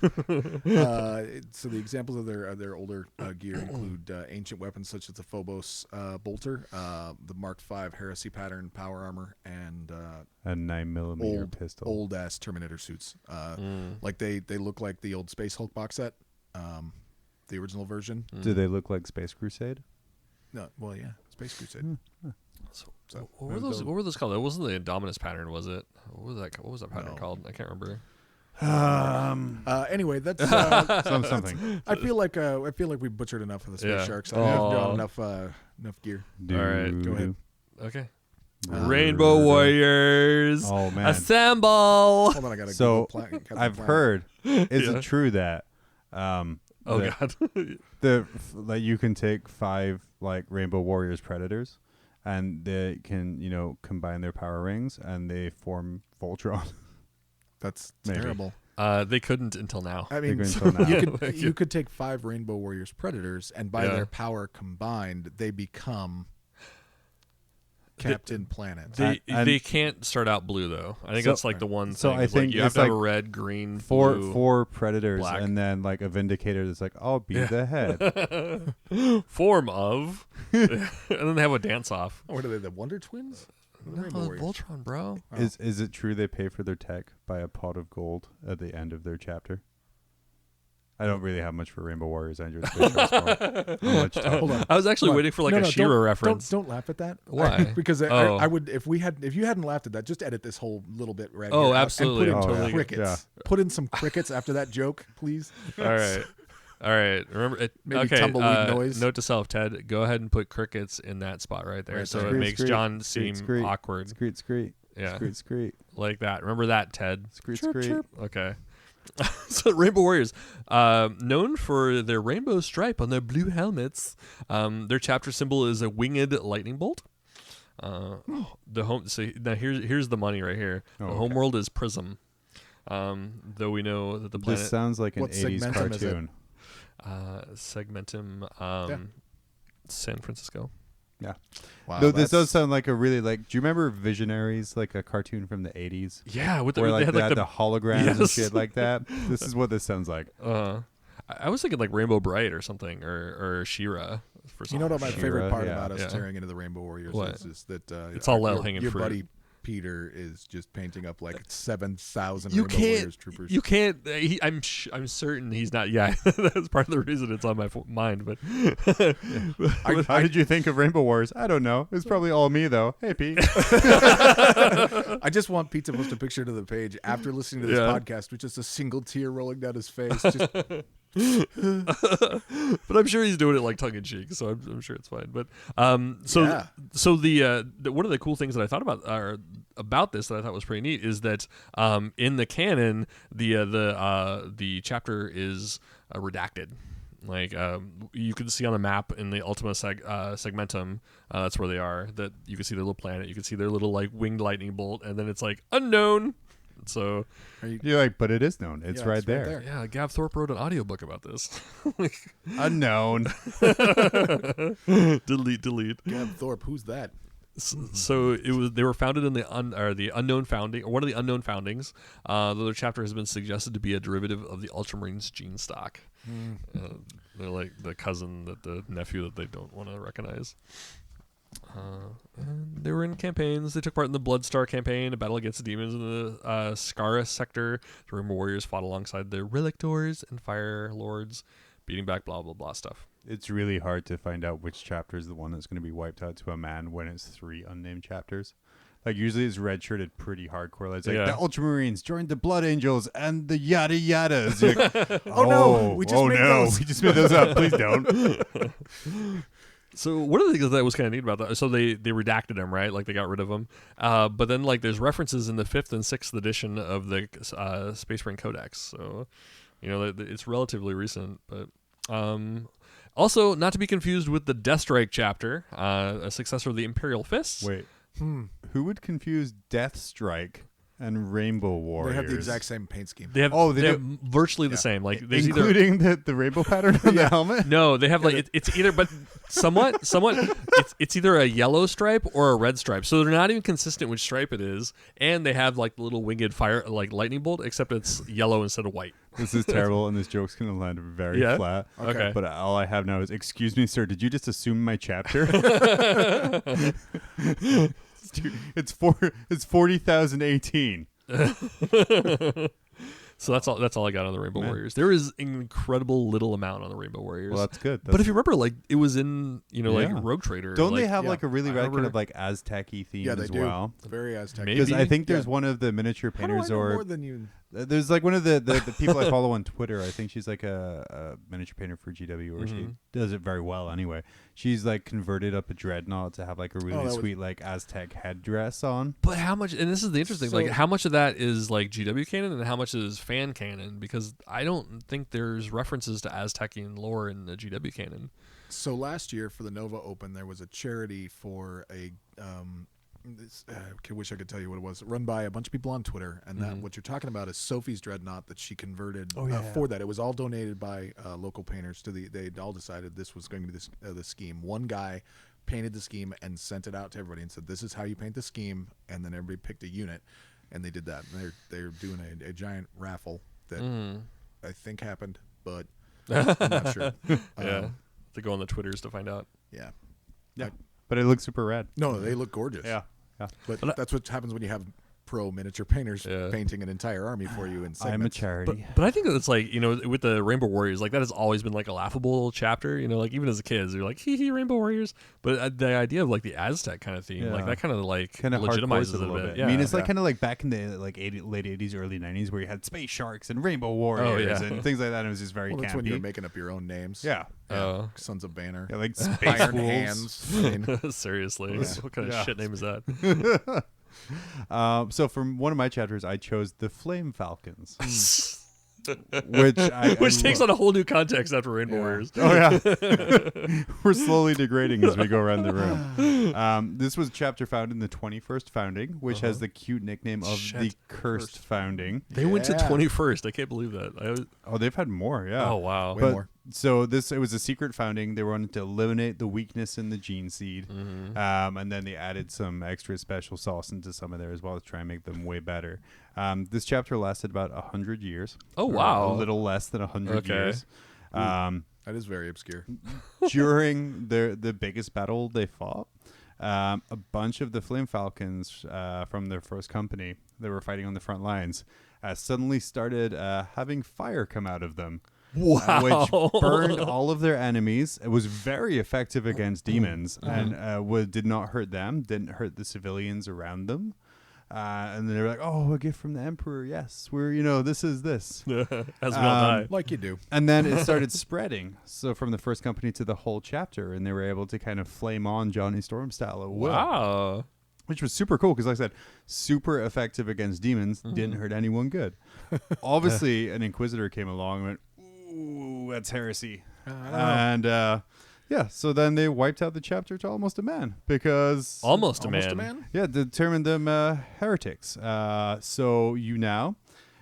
So the examples of their older gear include ancient weapons such as the Phobos bolter, the Mark V heresy pattern power armor, and A 9mm pistol. old ass Terminator suits. Like they look like the old Space Hulk box set, the original version. Do they look like Space Crusade? No, well, yeah, Space Crusade. So what were those called? It wasn't the Indominus pattern, was it? What was that pattern No. called? I can't remember. Anyway, that's Something. I feel like we butchered enough of the space Yeah. sharks. I haven't Oh. got enough gear. All right, go ahead. Okay. Rainbow Warriors, Oh man. assemble! Hold on, I gotta. So Google Captain I've Planet. heard. Is Yeah. it true that Oh that God. like you can take 5 like Rainbow Warriors Predators, and they can combine their power rings and they form Voltron. That's Maybe. terrible. They couldn't until now. I mean, Until now. you could take 5 Rainbow Warriors Predators, and by Yeah. their power combined, they become Captain Planet. And- They can't start out blue though. I think So- that's like the one so thing. I is, like, think you have it's to have a like red, green, four blue. Predators, black. and then like a Vindicator that's like, I'll be the head. Form of, and then they have a dance off. What are they? The Wonder Twins? No, Rainbow Warriors. Voltron, bro. Is it true they pay for their tech by a pot of gold at the end of their chapter? I don't really have much for Rainbow Warriors. I just Hold on. I was actually Hold on. waiting for like No, a no, She-Ra don't- reference. Don't laugh at that. Why? Because Oh. I would if you hadn't laughed at that, just edit this whole little bit right Oh, here out absolutely. and put in Totally. crickets. Yeah. Put in some crickets after that joke, please. All right. All right. Remember it. Maybe Okay. tumbleweed noise. Note to self, Ted. Go ahead and put crickets in that spot right there, Right so there. it makes John seem Screet. awkward. Screet. Yeah, Screet. like that. Remember that, Ted. Screet. Okay. So Rainbow Warriors, known for their rainbow stripe on their blue helmets, their chapter symbol is a winged lightning bolt. The home. So now here's the money right here. The home world is Prism. Though we know that the planet. This sounds like an What 80s segmentum is it? cartoon. Segmentum, San Francisco. Yeah. Wow, No, this that's- does sound like a really do you remember Visionaries, like a cartoon from the 80s? Yeah, with the, Where they had like the holograms and Yes. shit like that? This is what this sounds like. I was thinking like Rainbow Bright or something, or She-Ra. For some You know what my She-Ra, favorite part yeah. about us Yeah. tearing into the Rainbow Warriors What? is that It's all your- low-hanging your fruit. buddy Peter is just painting up like 7,000 You Rainbow can't. Warriors troopers. You can't. I'm certain he's not. Yeah, that's part of the reason it's on my mind. But How did you think of Rainbow Wars? I don't know. It's probably all me, though. Hey, Pete. I just want Pete to post a picture to the page after listening to this Yeah. podcast with just a single tear rolling down his face. Just, but I'm sure he's doing it like tongue in cheek, so I'm sure it's fine. But so Yeah. so the one of the cool things that I thought about this that I thought was pretty neat is that in the canon the chapter is redacted. Like you can see on the map in the Ultima Segmentum, that's where they are. That you can see their little planet, you can see their little like winged lightning bolt, and then it's like unknown. So You're like, but it is known. It's Yeah, right it's right there. there. yeah, Gav Thorpe wrote an audiobook about this. Unknown. delete. Gab Thorpe, who's that? So they were founded in the unknown founding, or one of the unknown foundings. Though their chapter has been suggested to be a derivative of the Ultramarines gene stock. They're like the cousin, the nephew that they don't want to recognize. And they were in campaigns. They took part in the Bloodstar campaign, a battle against the demons in the Skara sector. The Rainbow Warriors fought alongside the Relictors and Fire Lords, beating back blah blah blah stuff. It's really hard to find out which chapter is the one that's going to be wiped out to a man when it's 3 unnamed chapters. Like, usually it's red-shirted pretty hardcore. It's like, Yeah. the Ultramarines joined the Blood Angels and the Yadda Yaddas. You're like, Oh, no, we just made those. We just made those up. Please don't. So one of the things that was kind of neat about that, so they redacted them, right? Like they got rid of them. But then like there's references in the 5th and 6th edition of the Space Marine Codex. So, it's relatively recent, but also not to be confused with the Deathstrike chapter, a successor of the Imperial Fists. Wait. Who would confuse Deathstrike and Rainbow Warriors? They have the exact same paint scheme. They have they have virtually the same. Like there's including the rainbow pattern on the helmet? No, they have like it's either, but somewhat. It's either a yellow stripe or a red stripe. So they're not even consistent which stripe it is, and they have like the little winged fire, like lightning bolt, except it's yellow instead of white. This is terrible, and this joke's going to land very Yeah? flat. Okay. But all I have now is, excuse me, sir, did you just assume my chapter? It's 40,018. So that's all I got on the Rainbow Warriors. There is an incredible little amount on the Rainbow Warriors. Well, that's good. But if you remember, like it was in like Yeah. Rogue Trader. Don't like, they have like a really I rad kind remember- of like Aztec-y theme Yeah, they as do. well? Very Aztec. Maybe. Because I think there's Yeah. one of the miniature How do I painters know or more than you? there's like one of the people I follow on Twitter. I think she's like a miniature painter for GW, or she does it very well anyway. She's like converted up a dreadnought to have like a really that was- sweet like Aztec headdress on. But how much? And this is the interesting. So- like, how much of that is like GW canon, and how much is fan canon? Because I don't think there's references to Aztecian lore in the GW canon. So last year for the Nova Open, there was a charity for a. I wish I could tell you what it was. Run by a bunch of people on Twitter, and that what you're talking about is Sophie's Dreadnought that she converted for that. It was all donated by local painters to the. They all decided this was going to be the scheme. One guy painted the scheme and sent it out to everybody and said, "This is how you paint the scheme," and then everybody picked a unit, and they did that. And they're doing a giant raffle that I think happened, but I'm not sure. To go on the Twitters to find out. Yeah. Yeah, but it looks super rad. No, they look gorgeous. Yeah. But that's what happens when you have pro miniature painters painting an entire army for you in segments. I'm a charity. But I think that it's like, with the Rainbow Warriors, like that has always been like a laughable chapter, like even as a kid, you're like, hee Rainbow Warriors. But the idea of like the Aztec kind of theme, like that kind of legitimizes it a bit. Yeah. I mean, it's like kind of like back in the like late 80s, early 90s where you had space sharks and Rainbow Warriors and things like that. And it was just very that's campy. when you were making up your own names. Yeah. Sons of Banner. Yeah, like Space Iron Wolves. Hands. I mean, Seriously. What kind of shit name is that? So from one of my chapters, I chose the Flame Falcons, which takes on a whole new context after Rainbow Warriors. Oh yeah, we're slowly degrading as we go around the room. This was a chapter found in the 21st founding, which has the cute nickname of the Cursed Founding. They went to 21st. I can't believe that. They've had more. Yeah. Oh wow. Way more. So it was a secret founding. They wanted to eliminate the weakness in the gene seed, and then they added some extra special sauce into some of there as well to try and make them way better. This chapter lasted about 100 years. Oh wow, a little less than 100 years. That is very obscure. During the biggest battle they fought, a bunch of the Flame Falcons from their first company that were fighting on the front lines suddenly started having fire come out of them. Wow. Which burned all of their enemies. It was very effective against demons and did not hurt them, didn't hurt the civilians around them. And they were like, oh, a gift from the Emperor. Yes, this is this. As we all die. Like you do. And then it started spreading. So from the first company to the whole chapter, and they were able to kind of flame on Johnny Storm style at will. Wow. Which was super cool because, like I said, super effective against demons, didn't hurt anyone good. Obviously, an Inquisitor came along and went, ooh, that's heresy. And so then they wiped out the chapter to almost a man because almost a man. Yeah, determined them heretics. So you now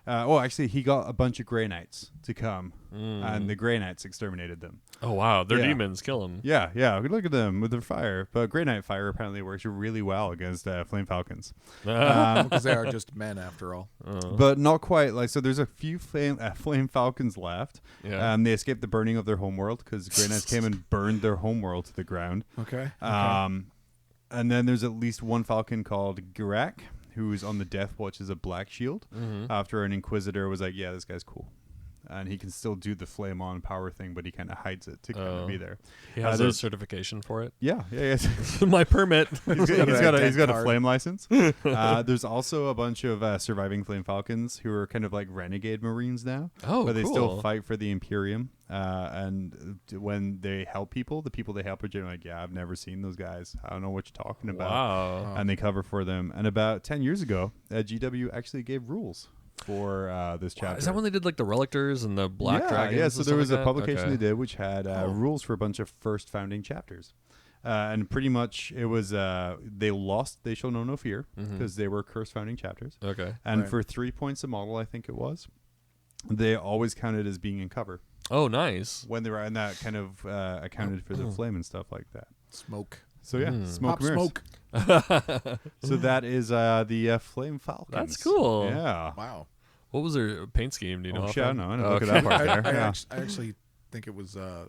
actually he got a bunch of Grey Knights to come and the Grey Knights exterminated them. Oh wow, they're demons, kill them. Yeah, look at them with their fire. But Grey Knight fire apparently works really well against Flame Falcons. Because they are just men after all. But not quite. So there's a few Flame Falcons left. Yeah. They escaped the burning of their homeworld because Grey Knights came and burned their homeworld to the ground. Okay. And then there's at least one Falcon called Girak, who's on the Death Watch as a Black Shield. After an Inquisitor was like, yeah, this guy's cool. And he can still do the flame on power thing, but he kind of hides it to kind of be there. He has a certification for it. Yeah. My permit. He's got a flame license. There's also a bunch of surviving Flame Falcons who are kind of like renegade Marines now. Oh, but they cool. still fight for the Imperium. And when they help people, the people they help are generally like, yeah, I've never seen those guys. I don't know what you're talking about. Wow. And they cover for them. And about 10 years ago, GW actually gave rules for this chapter. Is that when they did like the Relictors and the Black Dragons? Yeah, so there was like a publication they did which had rules for a bunch of first founding chapters. And pretty much it was they lost They Shall Know No Fear because they were cursed founding chapters. Okay. And for 3 points a model, I think it was, they always counted as being in cover. Oh, nice. When they were in that kind of accounted for the flame and stuff like that. Smoke. So yeah, smoke Pop mirrors. smoke. So that is the Flame Falcons. That's cool. Yeah. Wow. What was their paint scheme? Do you know? Shit, I don't know. I didn't Okay. look at that part there. I actually think it was a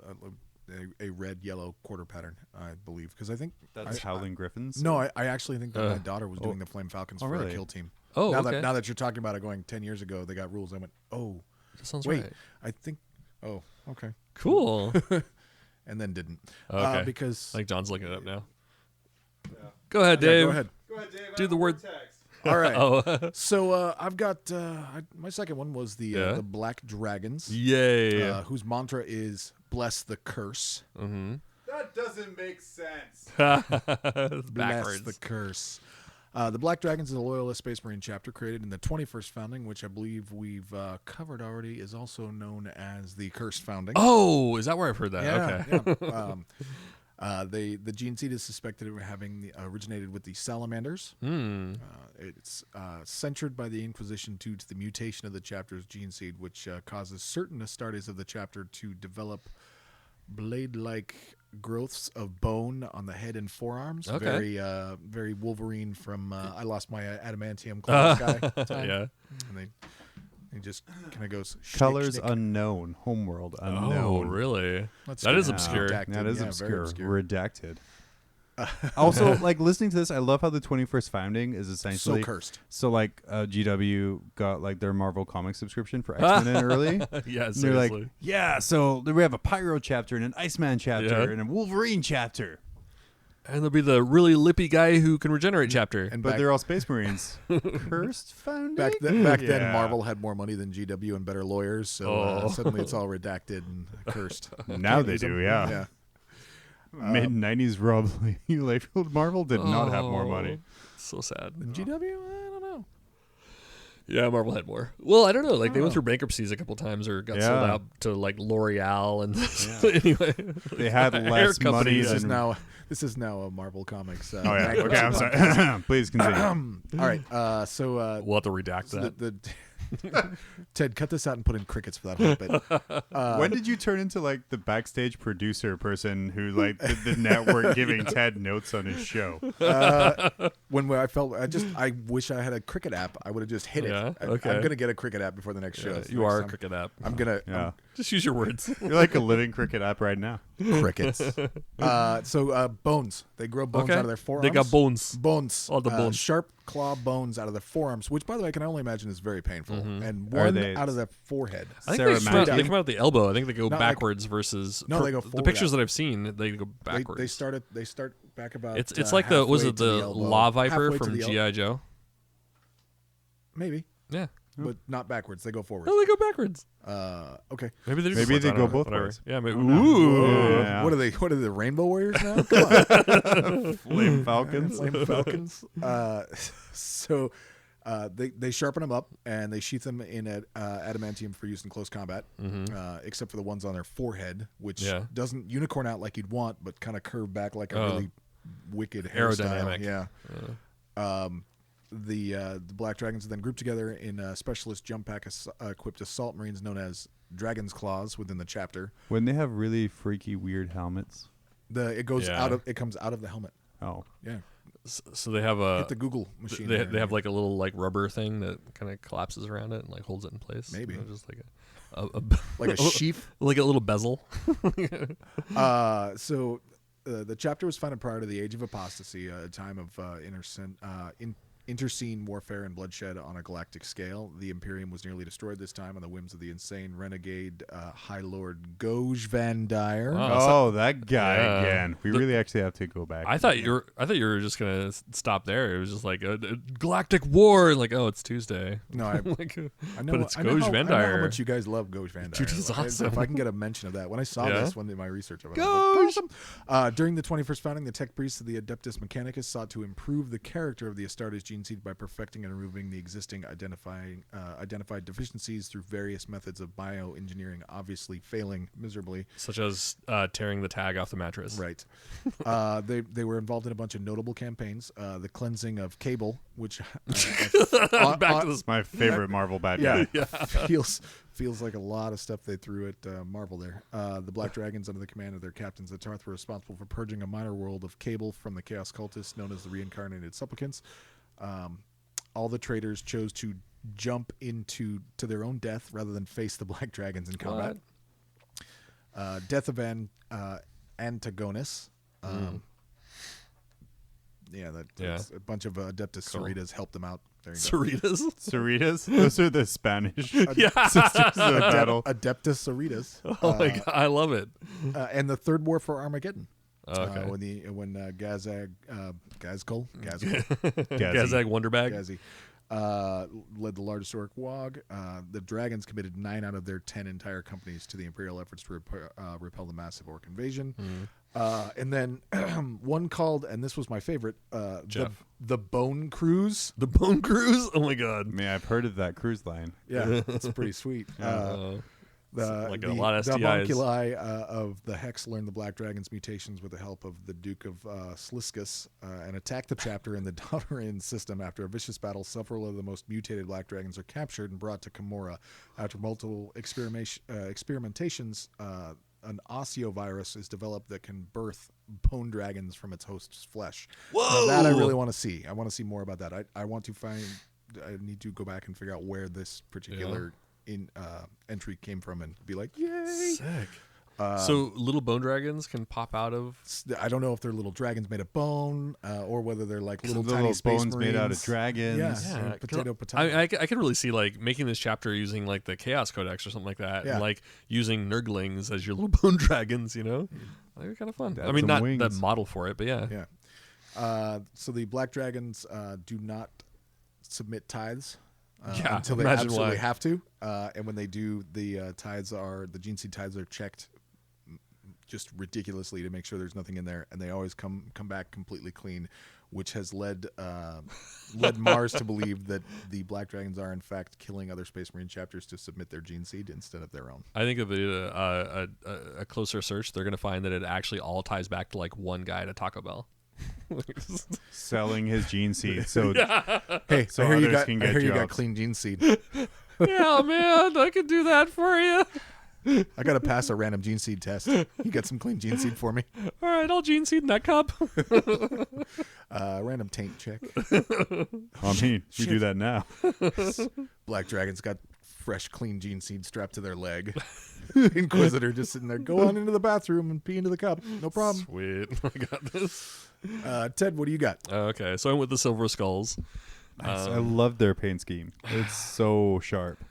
red-yellow quarter pattern, I believe, because I think That's Howling Griffins. No, I actually think that my daughter was doing the Flame Falcons for really? a kill team. Oh, now okay. that you're talking about it going 10 years ago, they got rules. I went, oh, That sounds wait, right. I think, oh, okay. Cool. And then didn't. Okay. Because Like John's looking it up now. Go ahead, Dave. go ahead. Go ahead, Dave. Do the word. All right. Oh. So I've got my second one was the Black Dragons, Yay. whose mantra is "Bless the curse." That doesn't make sense. Bless Backwards. the curse. The Black Dragons is a loyalist Space Marine chapter created in the 21st founding, which I believe we've covered already, is also known as the Cursed Founding. Oh, is that where I've heard that? Okay. Yeah. The gene seed is suspected of having originated with the salamanders. It's censured by the Inquisition due to the mutation of the chapter's gene seed, which causes certain Astartes of the chapter to develop blade-like growths of bone on the head and forearms. Okay. Very Wolverine from I Lost My Adamantium class guy. Yeah. And he just kind of goes Colors schnick. unknown. Homeworld Oh, unknown. really? That's that is good. obscure. Redacted. That is Yeah, very obscure. obscure. Redacted. Also, like listening to this, I love how the 21st Founding is essentially So cursed. So like GW got like their Marvel comic subscription for X-Men in early. Yeah, And they're like, seriously. yeah, so we have a Pyro chapter and an Iceman chapter Yeah. and a Wolverine chapter. And there'll be the really lippy guy who can regenerate chapter. And But back, they're all Space Marines. Cursed Founding? back then, Yeah. Marvel had more money than GW and better lawyers, so suddenly it's all redacted and cursed. Now Can't they use do, them. yeah. Mid-90s Rob Liefeld Marvel did not have more Oh, money. So sad. And GW, I don't know. Yeah, Marvel had more. Well, I don't know. Like they went through bankruptcies a couple times or got sold Yeah. out to like L'Oreal and anyway. They had Hair less money companies than... This is now a Marvel Comics. Oh, yeah. bankruptcy Okay, I'm podcast. sorry. Please continue. All right. So We'll have to redact so that. Ted, cut this out and put in crickets for that whole bit. When did you turn into like the backstage producer person who like the network giving Ted notes on his show? When I felt, I wish I had a cricket app. I would have just hit it. Yeah? I'm Okay. gonna get a cricket app before the next show. You are a cricket app. I'm gonna Yeah. Just use your words. You're like a living cricket app right now. crickets. So bones. They grow bones Okay. out of their forearms. They got bones. Bones. All the bones. Sharp claw bones out of their forearms, which, by the way, I can only imagine is very painful. And Are one they- out of the forehead. I think Sarah they come out the elbow. I think they go Not like- backwards versus. No, they go The forward pictures out. that I've seen, they go They, backwards. they start back about. It's like the was halfway it to the elbow. Law Viper Halfway to from the GI Joe? Maybe, Yeah. but not backwards. They go forward. No, they go backwards. Okay. Maybe they do Maybe backwards, they I don't go know, both whatever. ways. Yeah. Maybe. Ooh. Yeah. What are they? What are the Rainbow Warriors now? Come on. Flame Falcons. Flame Falcons. So they sharpen them up and they sheath them in adamantium for use in close combat, except for the ones on their forehead, which doesn't unicorn out like you'd want, but kind of curve back like a really wicked hairstyle. Aerodynamic. Yeah. The Black Dragons are then grouped together in a specialist jump pack equipped assault marines known as Dragon's Claws within the chapter. When they have really freaky, weird helmets. It comes out of the helmet. Oh. Yeah. So they have a. Hit the Google machine. They there. have like a little like rubber thing that kind of collapses around it and like holds it in place. Maybe. Just like a like a sheath. like a little bezel. So the chapter was founded prior to the Age of Apostasy, a time of interscene warfare and bloodshed on a galactic scale. The Imperium was nearly destroyed this time on the whims of the insane renegade High Lord Goj Van Dyer. Wow. Oh, that guy Yeah. again. We really actually have to go back. I thought you were just gonna stop there. It was just like a galactic war. Like, oh, it's Tuesday. No, I know. But it's I know Goj how, Van I know how Dyer. much you guys love Goj Van Dyer. Dude, he's Like, awesome. If I can get a mention of that, when I saw Yeah? this, when in my research of it, I was like, awesome. During the 21st founding, the tech priests of the Adeptus Mechanicus sought to improve the character of the Astartes gene seed by perfecting and removing the existing identified deficiencies through various methods of bioengineering, obviously failing miserably. Such as tearing the tag off the mattress. Right. They were involved in a bunch of notable campaigns. The cleansing of Cable, which Back to this. my favorite Marvel bad guy. feels like a lot of stuff they threw at Marvel there. The Black Dragons, under the command of their captains, the Tarth, were responsible for purging a minor world of Cable from the Chaos Cultists known as the Reincarnated Supplicants. All the traitors chose to jump to their own death rather than face the Black Dragons in combat. Death of Antagonis. That's a bunch of Adeptus Cerritas helped them out. There you go. Cerritas. Cerritas? Those are the Spanish Yeah. sisters of the battle. Adeptus Cerritas. Oh my god, I love it. And the third war for Armageddon. Okay. When Gazag Gazag Wonderbag. Gazi led the largest orc wog. The dragons committed 9 out of their 10 entire companies to the imperial efforts to repel the massive orc invasion. And then one called, and this was my favorite, the Bone Cruise. The Bone Cruise. Oh my god. I mean, I've heard of that cruise line. Yeah, it's pretty sweet. Like a lot of the STIs. homunculi of the Hex learned the Black Dragon's mutations with the help of the Duke of Sliskus and attacked the chapter in the Donneran system. After a vicious battle, several of the most mutated Black Dragons are captured and brought to Camorra. After multiple experimentations, an osteovirus is developed that can birth bone dragons from its host's flesh. Whoa! Now, that I really want to see. I want to see more about that. I need to go back and figure out where this particular entry came from and be like, yay! Sick. So little bone dragons can pop out of. I don't know if they're little dragons made of bone or whether they're like little tiny space bones marines made out of dragons. Yeah, Yeah, potato. I could really see like making this chapter using like the Chaos Codex or something like that, Yeah. and like using Nurglings as your little bone dragons. You know, they're kind of fun. Add I mean, some not wings. the model for it, but yeah. Yeah. So the black dragons do not submit tithes until they imagine absolutely why. have to. And when they do, the gene seed tithes are checked just ridiculously to make sure there's nothing in there, and they always come back completely clean, which has led Mars to believe that the black dragons are in fact killing other Space Marine chapters to submit their gene seed instead of their own. I think if a closer search, they're going to find that it actually all ties back to like one guy at a Taco Bell. Selling his gene seed. So Hey, So I hear you others got can I get hear you got jobs. clean gene seed. Yeah, man, I could do that for you. I got to pass a random gene seed test. You got some clean gene seed for me? All right, I'll gene seed in that cup. Random taint check. I mean, we do that now. Black dragons got fresh, clean gene seed strapped to their leg. Inquisitor just sitting there. Go on into the bathroom and pee into the cup. No problem. Sweet, I got this. Ted, what do you got? Okay, so I'm with the Silver Skulls. Nice. I love their paint scheme. It's so sharp.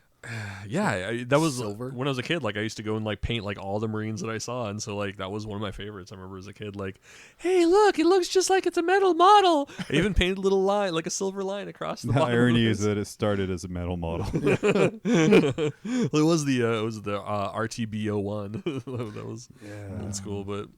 Yeah, that was Silver? when I was a kid. Like I used to go and like paint like all the Marines that I saw, and so like that was one of my favorites. I remember as a kid, like, hey, look, it looks just like it's a metal model. I even painted a little line, like a silver line across the The bottom. irony is that it started as a metal model. Well, it was the RTB01. That was old school, but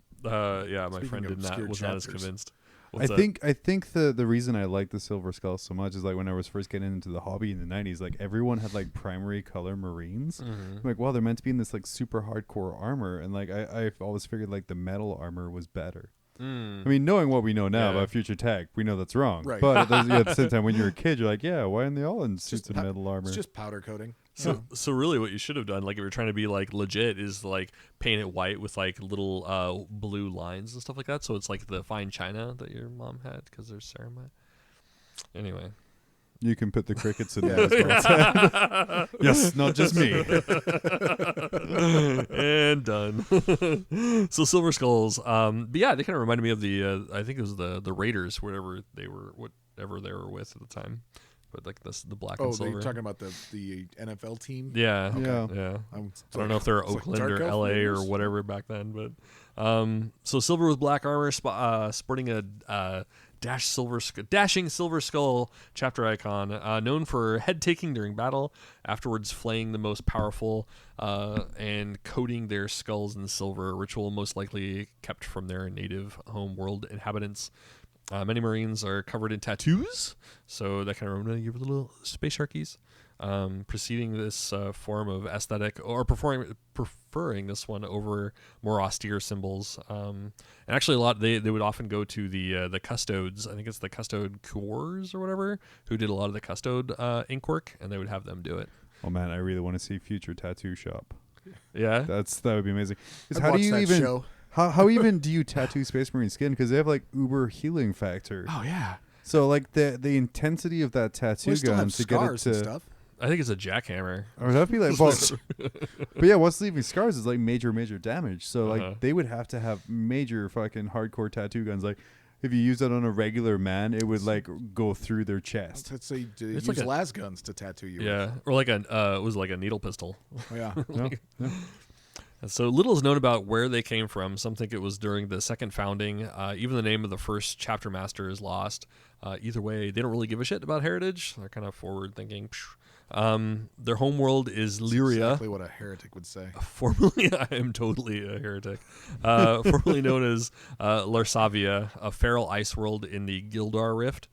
yeah, my Speaking friend of obscure was not as chapters. convinced. I What's that? think the reason I like the Silver Skull so much is like when I was first getting into the hobby in the 90s, like everyone had like primary color Marines. I'm like, wow, they're meant to be in this like super hardcore armor, and like I've always figured like the metal armor was better. I mean, knowing what we know now Yeah. about future tech, we know that's wrong. Right. But at the same time, when you're a kid, you're like, yeah, why aren't they all in suits of metal armor? It's just powder coating. So really, what you should have done, like if you're trying to be like legit, is like paint it white with like little blue lines and stuff like that. So it's like the fine china that your mom had because there's ceramite. Anyway, You can put the crickets in there as well. Yes, not just me. and done. So Silver Skulls, but yeah, they kind of reminded me of the I think it was the Raiders, whatever they were with at the time. But like the black Oh, and silver. you're talking about the NFL team? Yeah, Yeah. yeah. I'm I don't know if they're it's like Oakland Dark or Elf LA or Raiders? whatever back then, but so silver with black armor, sporting a dashing silver skull chapter icon, known for head taking during battle, afterwards flaying the most powerful, and coating their skulls in silver. A ritual most likely kept from their native home world inhabitants. Many Marines are covered in tattoos, so that kind of reminds you of little space sharkies. Preceding this form of aesthetic, or preferring this one over more austere symbols. And actually, they would often go to the custodes. I think it's the custode Coors or whatever, who did a lot of the custode ink work, and they would have them do it. Oh man, I really want to see Future Tattoo Shop. Yeah, That would be amazing. 'Cause I'd how do watch you that even show. how even do you tattoo Space Marine skin? Because they have like uber healing factor. Oh yeah. So like the intensity of that tattoo We still gun have to get it scars and to, stuff. I think it's a jackhammer. or that'd be like, well, but yeah, what's leaving scars is like major damage. So Uh-huh. like they would have to have major fucking hardcore tattoo guns. Like if you use that on a regular man, it would like go through their chest. Let's say you It's use like a- las guns to tattoo you. Yeah, or like it was like a needle pistol. With. Yeah. So little is known about where they came from. Some think it was during the second founding. Even the name of the first chapter master is lost. Either way, they don't really give a shit about heritage. They're kind of forward thinking. Their homeworld is Lyria. Exactly what a heretic would say. Formerly, I am totally a heretic. Formerly known as Larsavia, a feral ice world in the Gildar Rift,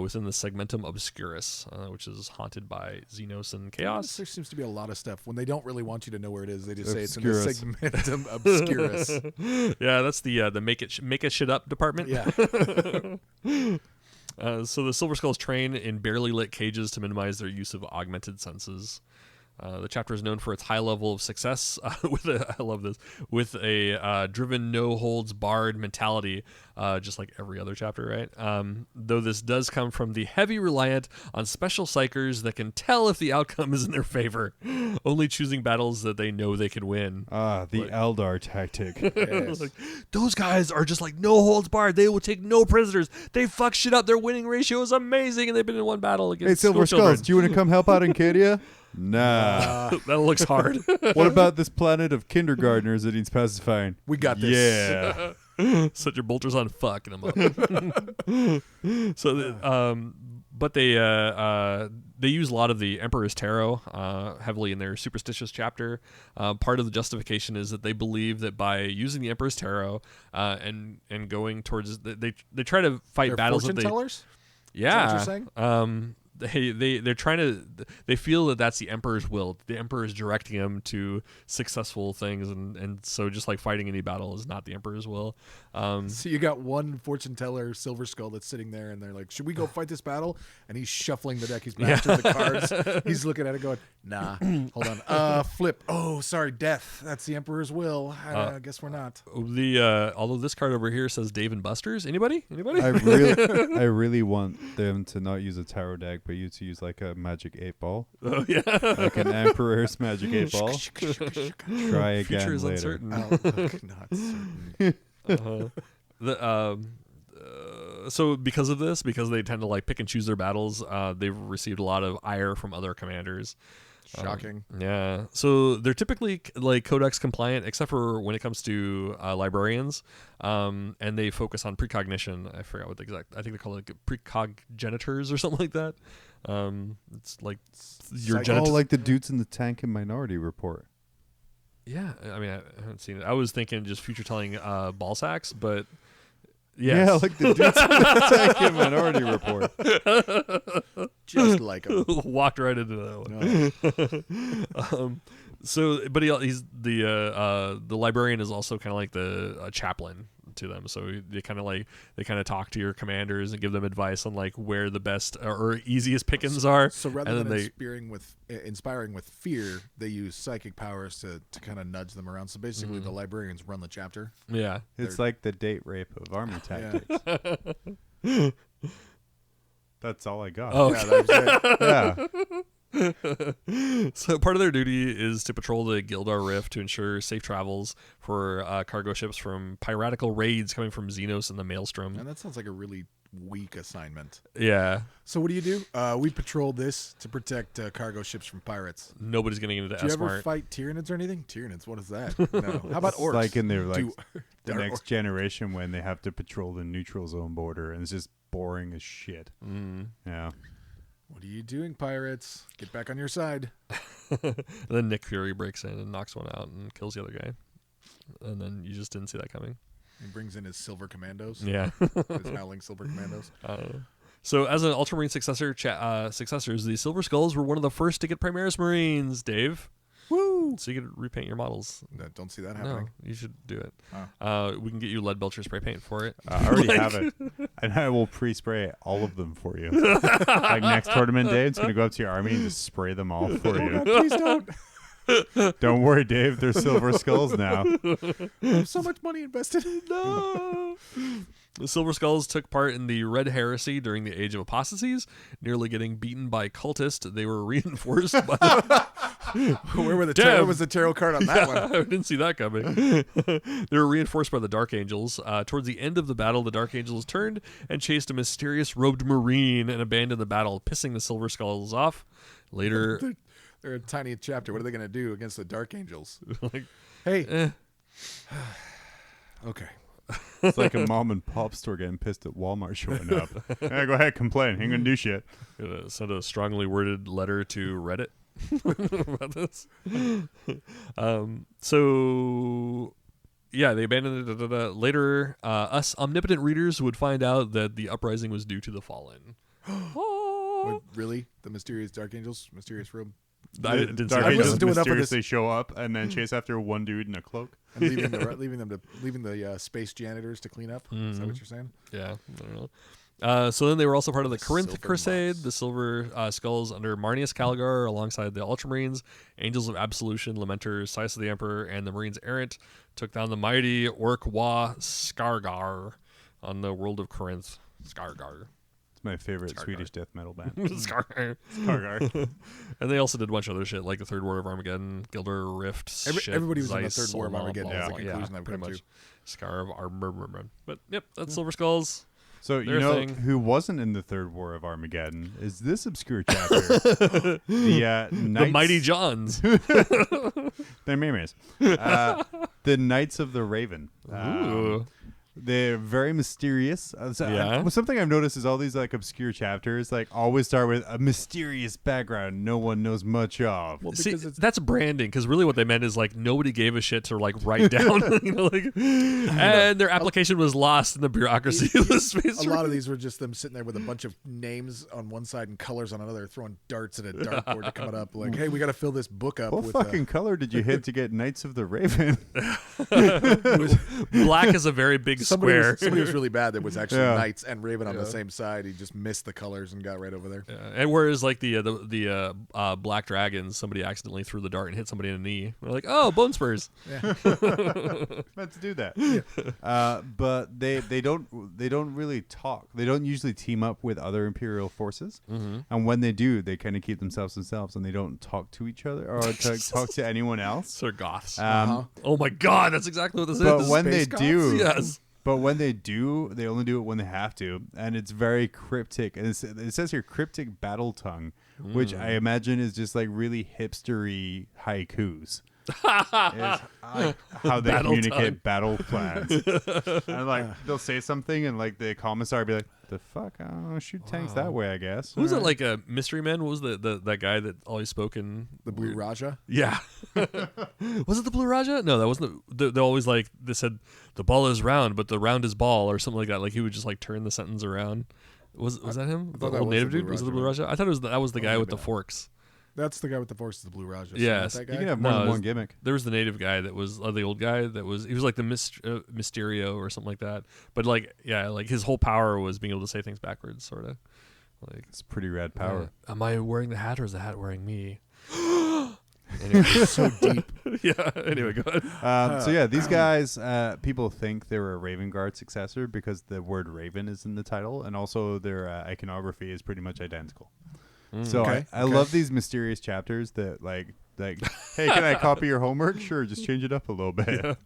within the Segmentum Obscurus, which is haunted by Xenos and Chaos. There seems to be a lot of stuff. When they don't really want you to know where it is, they just say Obscurus. it's in the segmentum obscurus. Yeah, that's the make it shit up department. Yeah. So the Silver Skulls train in barely lit cages to minimize their use of augmented senses. The chapter is known for its high level of success I love this, with a driven, no holds barred mentality, just like every other chapter, right? Though this does come from the heavy reliant on special psychers that can tell if the outcome is in their favor, only choosing battles that they know they can win. The Eldar tactic. Yes. Like, those guys are just like no holds barred. They will take no prisoners. They fuck shit up. Their winning ratio is amazing, and they've been in one battle against Hey, Silver school children. Skulls, do you want to come help out in Cadia? Nah. That looks hard. What about this planet of kindergartners that needs pacifying? We got this. Yeah. Set your bolters on fucking them up. But they use a lot of the Emperor's Tarot heavily in their superstitious chapter. Part of the justification is that they believe that by using the Emperor's Tarot and going towards they try to fight They're battles fortune that they tellers? yeah. Is that what you're saying? They're trying to. They feel that that's the Emperor's will. The Emperor is directing him to successful things, and so just like fighting any battle is not the Emperor's will. So you got one fortune teller, Silver Skull, that's sitting there, and they're like, "Should we go fight this battle?" And he's shuffling the deck. He's mastering the cards. He's looking at it, going, "Nah, hold on. Flip. Oh, sorry, death. That's the Emperor's will. I guess we're not." Although this card over here says Dave and Buster's. Anybody? I really want them to not use a tarot deck, but you to use like a magic 8-ball. Oh yeah, Like an Emperor's magic 8-ball. Try again future is later. uncertain. Outlook not certain. So because of this, because they tend to like pick and choose their battles, they've received a lot of ire from other commanders. Shocking. Yeah. So they're typically like codex compliant, except for when it comes to librarians, and they focus on precognition. I forgot what the exact. I think they call it precoggenitors or something like that. It's like your Oh, like the dudes in the Tank and Minority Report. Yeah. I mean, I haven't seen it. I was thinking just future telling ball sacks, but. Yes. Yeah, like the dudes in the Tank and Minority Report. Just like him. walked right into that one. But he's the librarian is also kind of like the chaplain to them. So they kind of talk to your commanders and give them advice on like where the best or easiest pickings are. So rather and than inspiring with fear, they use psychic powers to kind of nudge them around. So basically, the librarians run the chapter. Yeah, It's like the date rape of army tactics. That's all I got. Oh, Yeah, that was it. Yeah. So part of their duty is to patrol the Gildar Rift to ensure safe travels for cargo ships from piratical raids coming from Xenos and the Maelstrom. And that sounds like a really weak assignment. Yeah, So what do? We patrol this to protect cargo ships from pirates. nobody's getting into Do you ever S-Mart. fight Tyranids or anything? Tyranids, what is that? No. How about It's orcs? like in their Do- the are next orcs- generation when they have to patrol the neutral zone border, and it's just boring as shit. Yeah. What are you doing, pirates? Get back on your side. And then Nick Fury breaks in and knocks one out and kills the other guy. And then you just didn't see that coming. He brings in his silver commandos. Yeah. His howling silver commandos. So as an Ultramarine successors, the Silver Skulls were one of the first to get Primaris Marines, Dave. Woo! So you could repaint your models. Don't see that happening. No, you should do it. Oh. We can get you lead belcher spray paint for it. I already have it. And I will pre-spray all of them for you. Like next tournament day, it's going to go up to your army and just spray them all for you. Please don't. Don't worry, Dave. They're Silver Skulls now. I have so much money invested. No. The Silver Skulls took part in the Red Heresy during the Age of Apostasies, nearly getting beaten by cultists. They were reinforced by... Where was the tarot card on that one? I didn't see that coming. They were reinforced by the Dark Angels. Towards the end of the battle, the Dark Angels turned and chased a mysterious robed Marine and abandoned the battle, pissing the Silver Skulls off. Later... They're a tiny chapter. What are they going to do against the Dark Angels? like, Hey. Okay. It's like a mom and pop store getting pissed at Walmart showing up. Yeah, go ahead, complain. Ain't gonna do shit. Send a strongly worded letter to Reddit about this. So yeah, they abandoned it. Later, us omnipotent readers would find out that the uprising was due to the Fallen. Wait, really? The mysterious Dark Angels? Mysterious room? I didn't see Dark that. Angels listened to enough of this. mysteriously show up and then chase after one dude in a cloak. And leaving the space janitors to clean up? Is that what you're saying? Yeah, I don't know. So then they were also part of the Corinth Silver Crusade, Moss. the Silver Skulls under Marnius Calgar, alongside the Ultramarines, Angels of Absolution, Lamenters, Sice of the Emperor, and the Marines Errant, took down the mighty Orc Wa Skargar on the world of Corinth. Skargar. It's my favorite Swedish death metal band. Skargar. Skargar. And they also did a bunch of other shit, like the Third War of Armageddon, Gilder Rift, Everybody was in the Zeiss, Third War of Solomon, Armageddon. blah, Is blah, the blah. conclusion I've pretty come much. to. Scar of Armor. But yep, that's Silver Skulls. So Their you know thing. who wasn't in the Third War of Armageddon is this obscure chapter. The The Knights, Mighty Johns. They're memes. The Knights of the Raven. Ooh. They're very mysterious. Yeah. Something I've noticed is all these like obscure chapters like always start with a mysterious background no one knows much of. Well, See, because it's that's branding, because really what they meant is like nobody gave a shit to like write down, and their application was lost in the bureaucracy of the space. a lot of these were just them sitting there with a bunch of names on one side and colors on another, throwing darts at a dartboard to come it up. Like, hey, we got to fill this book up. What with fucking color did you hit to get Knights of the Raven? Black is a very big square. Somebody was really bad that was actually Yeah. Knights and Raven on the same side. He just missed the colors and got right over there. Yeah. And whereas like the Black Dragons, somebody accidentally threw the dart and hit somebody in the knee. They're like, oh, bone spurs. Meant to do that. But they don't really talk. They don't usually team up with other Imperial forces. And when they do, they kind of keep themselves and they don't talk to each other or talk to anyone else. They're goths. Oh my god, that's exactly what this but is. when they Space do, yes. But when they do, they only do it when they have to, and it's very cryptic. And it says here cryptic battle tongue, which I imagine is just like really hipstery haikus. Is how they Battle communicate battle plans. And like they'll say something, and like the commissar will be like, "The fuck? I don't shoot tanks that way, I guess." Who was it, like a mystery man? What was that guy that always spoke in The Blue Raja? Yeah. Was it the Blue Raja? No, that wasn't. They always like they said the ball is round, but the round is ball or something like that. Like he would just like turn the sentence around. Was that him? The thought that old was native the Blue dude? Was it the Raja. Blue Raja? I thought that was the guy with the maybe not. forks. That's the guy with the forces, the Blue Raja. Yes. That You guy? can have more No, than it one was- gimmick. There was the native guy that was the old guy that was he was like the Mysterio or something like that. But like yeah, like his whole power was being able to say things backwards, sort of. Like It's pretty rad power. am I wearing the hat or is the hat wearing me? Anyway, so deep. yeah. Anyway, go ahead. So yeah, these guys, people think they were a Raven Guard successor because the word Raven is in the title, and also their iconography is pretty much identical. So Okay, I love these mysterious chapters that like, hey, can I copy your homework? Sure, just change it up a little bit.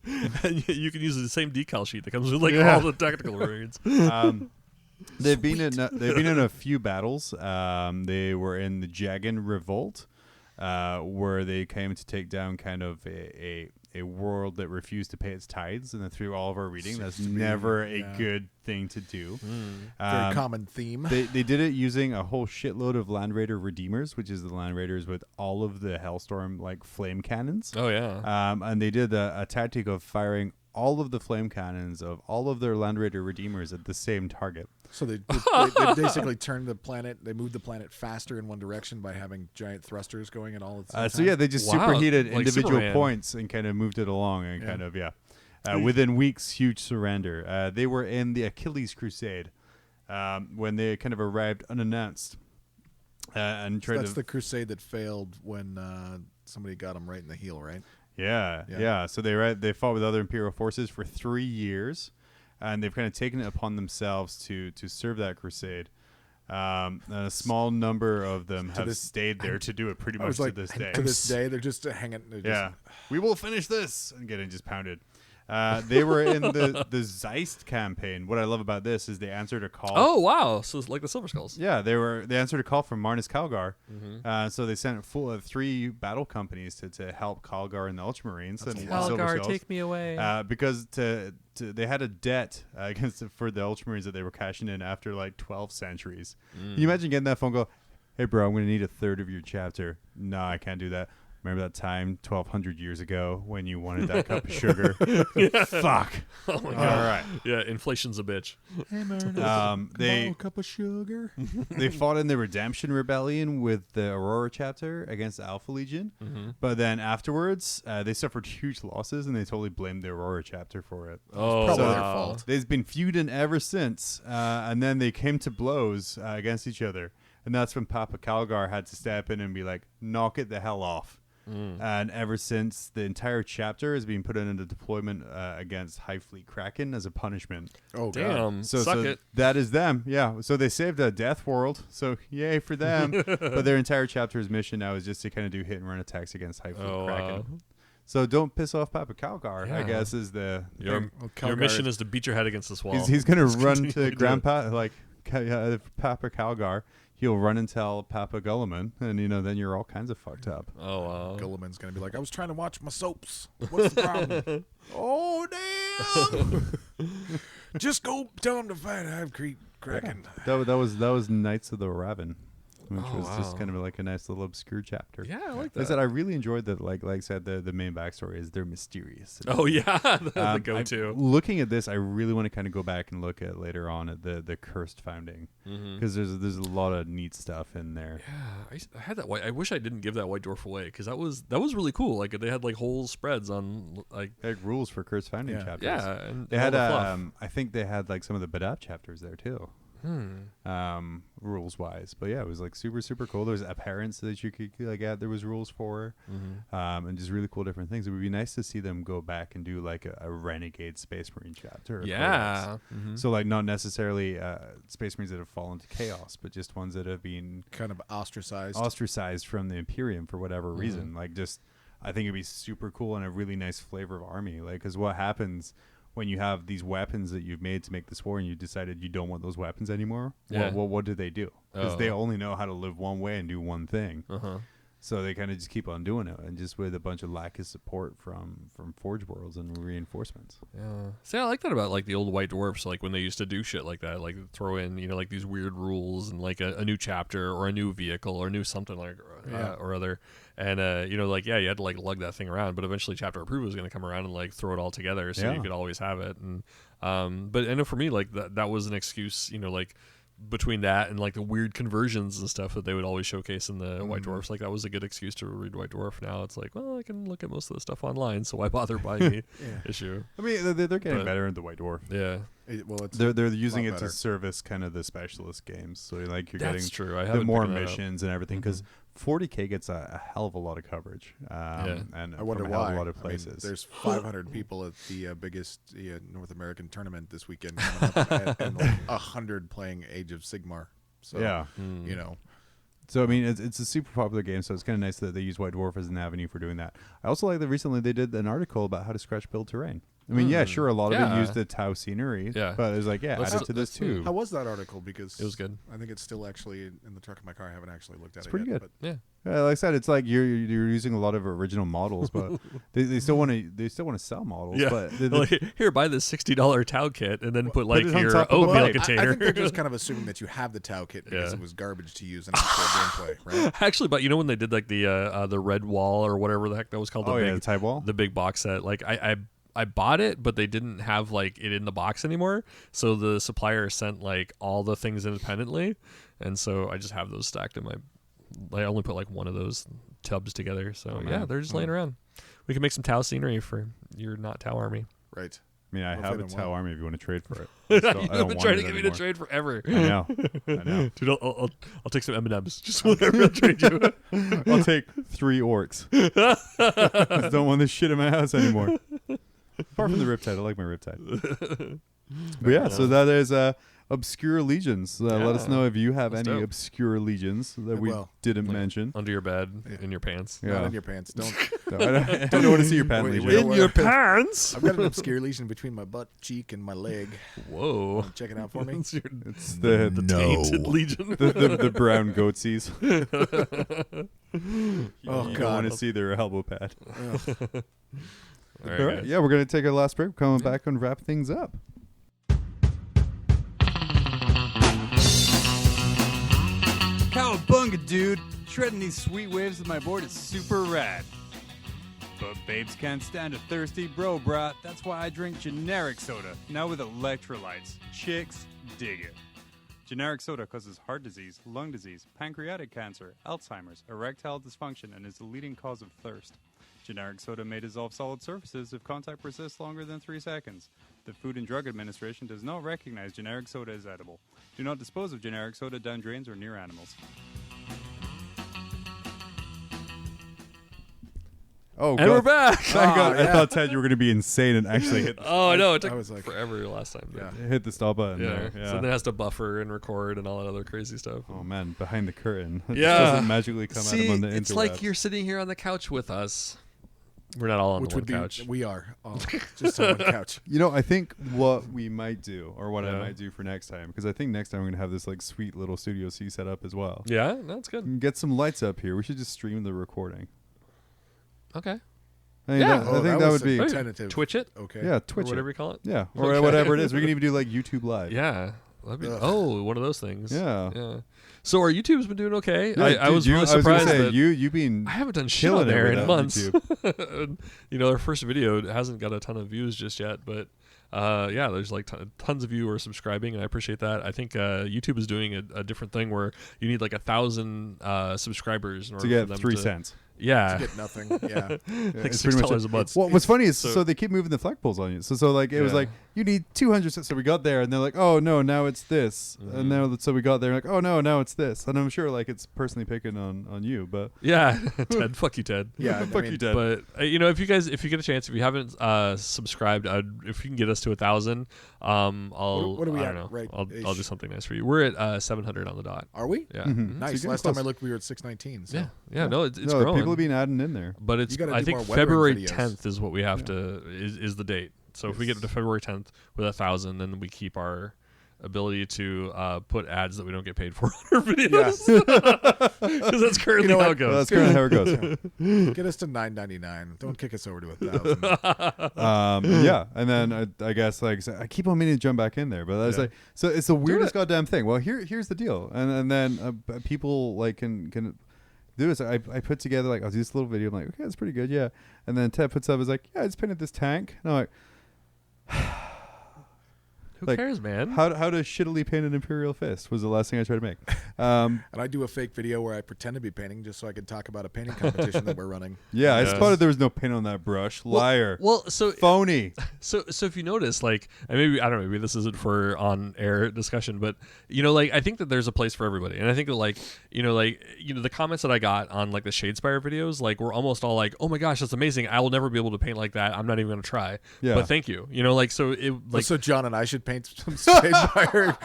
And you can use the same decal sheet that comes with like Yeah. all the technical words. They've been in a few battles. They were in the Jagan Revolt, where they came to take down kind of a world that refused to pay its tithes, and then through all of our reading, that's never a good thing to do. Very common theme. They did it using a whole shitload of Land Raider Redeemers, which is the Land Raiders with all of the Hellstorm like flame cannons. Oh yeah. And they did a tactic of firing all of the flame cannons of all of their Land Raider Redeemers at the same target. So they basically turned the planet. They moved the planet faster in one direction by having giant thrusters going in all at the same So time. yeah, they just Wow, superheated like individual Superman. points and kind of moved it along and kind of within weeks, huge surrender. They were in the Achilles Crusade when they kind of arrived unannounced and tried That's to. the crusade that failed when somebody got them right in the heel, right? Yeah. So they fought with other Imperial forces for 3 years, and they've kind of taken it upon themselves to serve that crusade. And a small number of them have stayed there to do it pretty I much was like, to this day. to this day, they're just hanging. They're just, We will finish this and getting just pounded. They were in the Zeist campaign. What I love about this is they answered a call. Oh wow! So it's like the Silver Skulls. Yeah, they answered a call from Marnus Calgar. So they sent 3 battle companies to help Calgar and the Ultramarines and the Silver Skulls. me away. Because they had a debt for the Ultramarines that they were cashing in after like 12 centuries. Can you imagine getting that phone call? Hey bro, I'm gonna need a third of your chapter. No, I can't do that. Remember that time 1,200 years ago when you wanted that cup of sugar? Fuck. Oh my god. All right. Yeah, inflation's a bitch. Hey, man, They cup of sugar. they fought in the Redemption Rebellion with the Aurora chapter against the Alpha Legion, but then afterwards they suffered huge losses and they totally blamed the Aurora chapter for it. Oh, Probably wow. their fault. They've been feuding ever since, and then they came to blows against each other, and that's when Papa Calgar had to step in and be like, knock it the hell off. And ever since, the entire chapter has been put into deployment against High Fleet Kraken as a punishment. Oh, God. Damn. So Suck it. that is them, yeah. So they saved a Death World, so yay for them. But their entire chapter's mission now is just to kind of do hit and run attacks against High Fleet Kraken. So don't piss off Papa Calgar, I guess, is the Your Calgar mission is to beat your head against this wall. He's going to run continue to to Grandpa, like Papa Calgar. He'll run and tell Papa Gulliman, and then you're all kinds of fucked up. Oh, wow. Gulliman's going to be like, I was trying to watch my soaps. What's the problem? Oh, damn. Just go tell him to fight Hive Creek Kraken. That was Knights of the Raven, which Oh, was wow. just kind of like a nice little obscure chapter. Yeah, I like Like I that. said, I really enjoyed that. Like I said, the main backstory is they're mysterious. Oh, yeah. The go-to. Looking at this, I really want to kind of go back and look at later on at the cursed founding, because there's a lot of neat stuff in there. Yeah, I had that white. I wish I didn't give that white dwarf away because that was really cool. Like they had like whole spreads on like They had rules for cursed founding chapters. yeah, and They all had the fluff. I think they had like some of the Badab chapters there too. Rules wise, but yeah, it was like super cool. There was apparents that you could like add. There was rules for, and just really cool different things. It would be nice to see them go back and do like a renegade Space Marine chapter. Yeah. So like not necessarily Space Marines that have fallen to chaos, but just ones that have been Kind of ostracized. from the Imperium for whatever reason. Like just, I think it'd be super cool and a really nice flavor of army. Like, because what happens when you have these weapons that you've made to make this war and you decided you don't want those weapons anymore? Yeah. What do they do? Because they Oh. only know how to live one way and do one thing. So they kind of just keep on doing it, and just with a bunch of lack of support from Forge Worlds and reinforcements. Yeah. See, I like that about like the old white dwarfs, like when they used to do shit like that, like throw in, like these weird rules and like a new chapter or a new vehicle or a new something like or other. And like you had to like lug that thing around, but eventually chapter approval was going to come around and like throw it all together so you could always have it. And but I know for me like that was an excuse, like between that and like the weird conversions and stuff that they would always showcase in the White Dwarfs, like that was a good excuse to read White Dwarf. Now it's like, well, I can look at most of the stuff online, so why bother buying the issue? I mean, they're getting But- better at the White Dwarf. Yeah, It's They're using lot it better. to service kind of the specialist games. So like you're that's getting true. I the haven't more picked that up. missions and everything, because 40K gets a hell of a lot of coverage. And I wonder from a hell why. of a lot of I mean, places. there's 500 people at the biggest North American tournament this weekend, coming up, and like 100 playing Age of Sigmar. So yeah. So I mean, it's a super popular game, so it's kind of nice that they use White Dwarf as an avenue for doing that. I also like that recently they did an article about how to scratch build terrain. I mean, yeah, sure, a lot of it Yeah. used the Tau scenery, Yeah. but it was like, Let's- add it to this let's- too. How was that article? Because It was good. I think it's still actually in the truck of my car. I haven't actually looked at it pretty yet. good. Yeah. Like I said, it's like you're using a lot of original models, but they still want to sell models. Yeah. But Like, here, buy this $60 Tau kit and then put like it on your top of a oatmeal bike. container. I think they're just kind of assuming that you have the Tau kit because Yeah. it was garbage to use in actual gameplay, right? Actually, but when they did like the red wall or whatever the heck that was called, the type wall. the big box set, like I bought it, but they didn't have like it in the box anymore. So the supplier sent like all the things independently, and so I just have those stacked in my. I only put like one of those tubs together. So yeah, they're just laying around. We can make some Tau scenery for your not Tau army. Right. I mean, I Well, if have they a don't Tau want army if you want to trade for it. You've I don't been want trying to it get me to anymore. trade forever. I know. Dude, I'll take some M&Ms. Just whatever. I'll trade you. I'll take 3 orcs. Just don't want this shit in my house anymore. Apart from the Riptide, I like my Riptide. But yeah, so that is obscure legions. Let us Yeah. know if you have That's any dope. obscure legions that we Well, didn't mention. Under your bed, in your pants. Not Yeah. in your pants. Don't. I don't want to see your pan Wait, legion. wait, In your pants. I've got an obscure lesion between my butt cheek and my leg. Whoa. Check it out for me. It's your It's the tainted legion. the brown goatsies. Oh You don't God. want to see their elbow pad. All All right, yeah, we're gonna take a last break. Coming back and wrap things up. Cowabunga! Bunga, dude. Shredding these sweet waves with my board is super rad. But babes can't stand a thirsty bro brat. That's why I drink generic soda, now with electrolytes. Chicks dig it. Generic soda causes heart disease, lung disease, pancreatic cancer, Alzheimer's, erectile dysfunction, and is the leading cause of thirst. Generic soda may dissolve solid surfaces if contact persists longer than 3 seconds. The Food and Drug Administration does not recognize generic soda as edible. Do not dispose of generic soda down drains or near animals. Oh, And God. we're back. Thank God. I thought, Ted, you were going to be insane and actually hit Oh, I know. It took I was like- forever last time. but- hit the stop button Yeah. there. Yeah. So then it has to buffer and record and all that other crazy stuff. Oh man, behind the curtain. It just Yeah. doesn't magically come See, out on the it's interwebs. like you're sitting here on the couch with us. We're not all on Which the one would be couch. we are just on one couch. You know, I think what we might do, or what I Yeah. might do for next time, because I think next time we're gonna have this like sweet little Studio C set up as well. Yeah, that's good. Get some lights up here. We should just stream the recording. Okay. I mean, Yeah. I think that would be. tentative. Twitch it. Okay. Yeah, Or Twitch it. whatever you call it. Yeah, or Okay. whatever it is. We can even do like YouTube Live. Yeah. That'd be, Ugh. one of those things. Yeah. Yeah. So our YouTube's been doing okay. Yeah, I dude, was you- really I was gonna surprised say, that you been I haven't done shit killing on it there with in that months. You know, our first video hasn't got a ton of views just yet, but yeah, there's like tons of you are subscribing, and I appreciate that. I think YouTube is doing a different thing where you need like 1,000 subscribers in order to get for them 3 to, cents. Yeah, Get nothing. Yeah. like It's pretty much $6 a it. month. Well, what's funny is So- so they keep moving the flagpoles on you. So like it was Yeah. like you need 200 cents. So we got there and they're like, oh no, now it's this. Mm-hmm. And now so we got there like, oh no, now it's this. And I'm sure like it's personally picking on you, but Yeah, Ted, fuck you, Ted. Yeah. I fuck mean, you, Ted. But you know, if you get a chance, if you haven't subscribed, if you can get us to 1,000, I'll What are we I at don't know. right I'll do ish? something nice for you. We're at 700 on the dot. Are we? Yeah. Mhm. Mhm. Nice. So you're Last getting time I close. looked, we were at 619. So. Yeah. No, it's no, growing. people have been adding in there. But it's You gotta I do think more weathering February videos. 10th is what we have to is the date. So if we get to February 10th with 1,000, then we keep our ability to put ads that we don't get paid for on our videos. Because that's currently how it Well, goes. that's kind of how it goes. Get us to $9.99. Don't kick us over to 1,000. Yeah, and then I guess like I keep on meaning to jump back in there, but that's Yeah. like so it's the weirdest it. goddamn thing. Well, here's the deal, and then people like can do this. I put together like I'll do this little video. I'm like, okay, that's pretty good, yeah. And then Ted puts up is like, yeah, I just painted this tank. And I'm like, Who like, cares, man? how to shittily paint an imperial fist was the last thing I tried to make. And I do a fake video where I pretend to be painting just so I can talk about a painting competition that we're running. Yeah, I Yes. spotted there was no paint on that brush. Liar. Well, so Phony. So if you notice, like, and maybe I don't know, maybe this isn't for on air discussion, but you know, like, I think that there's a place for everybody, and I think that like, the comments that I got on like the Shadespire videos, like, were almost all like, oh my gosh, that's amazing. I will never be able to paint like that. I'm not even gonna try. Yeah. But thank you. You know, like, so it like So John and I should paint some stage fire.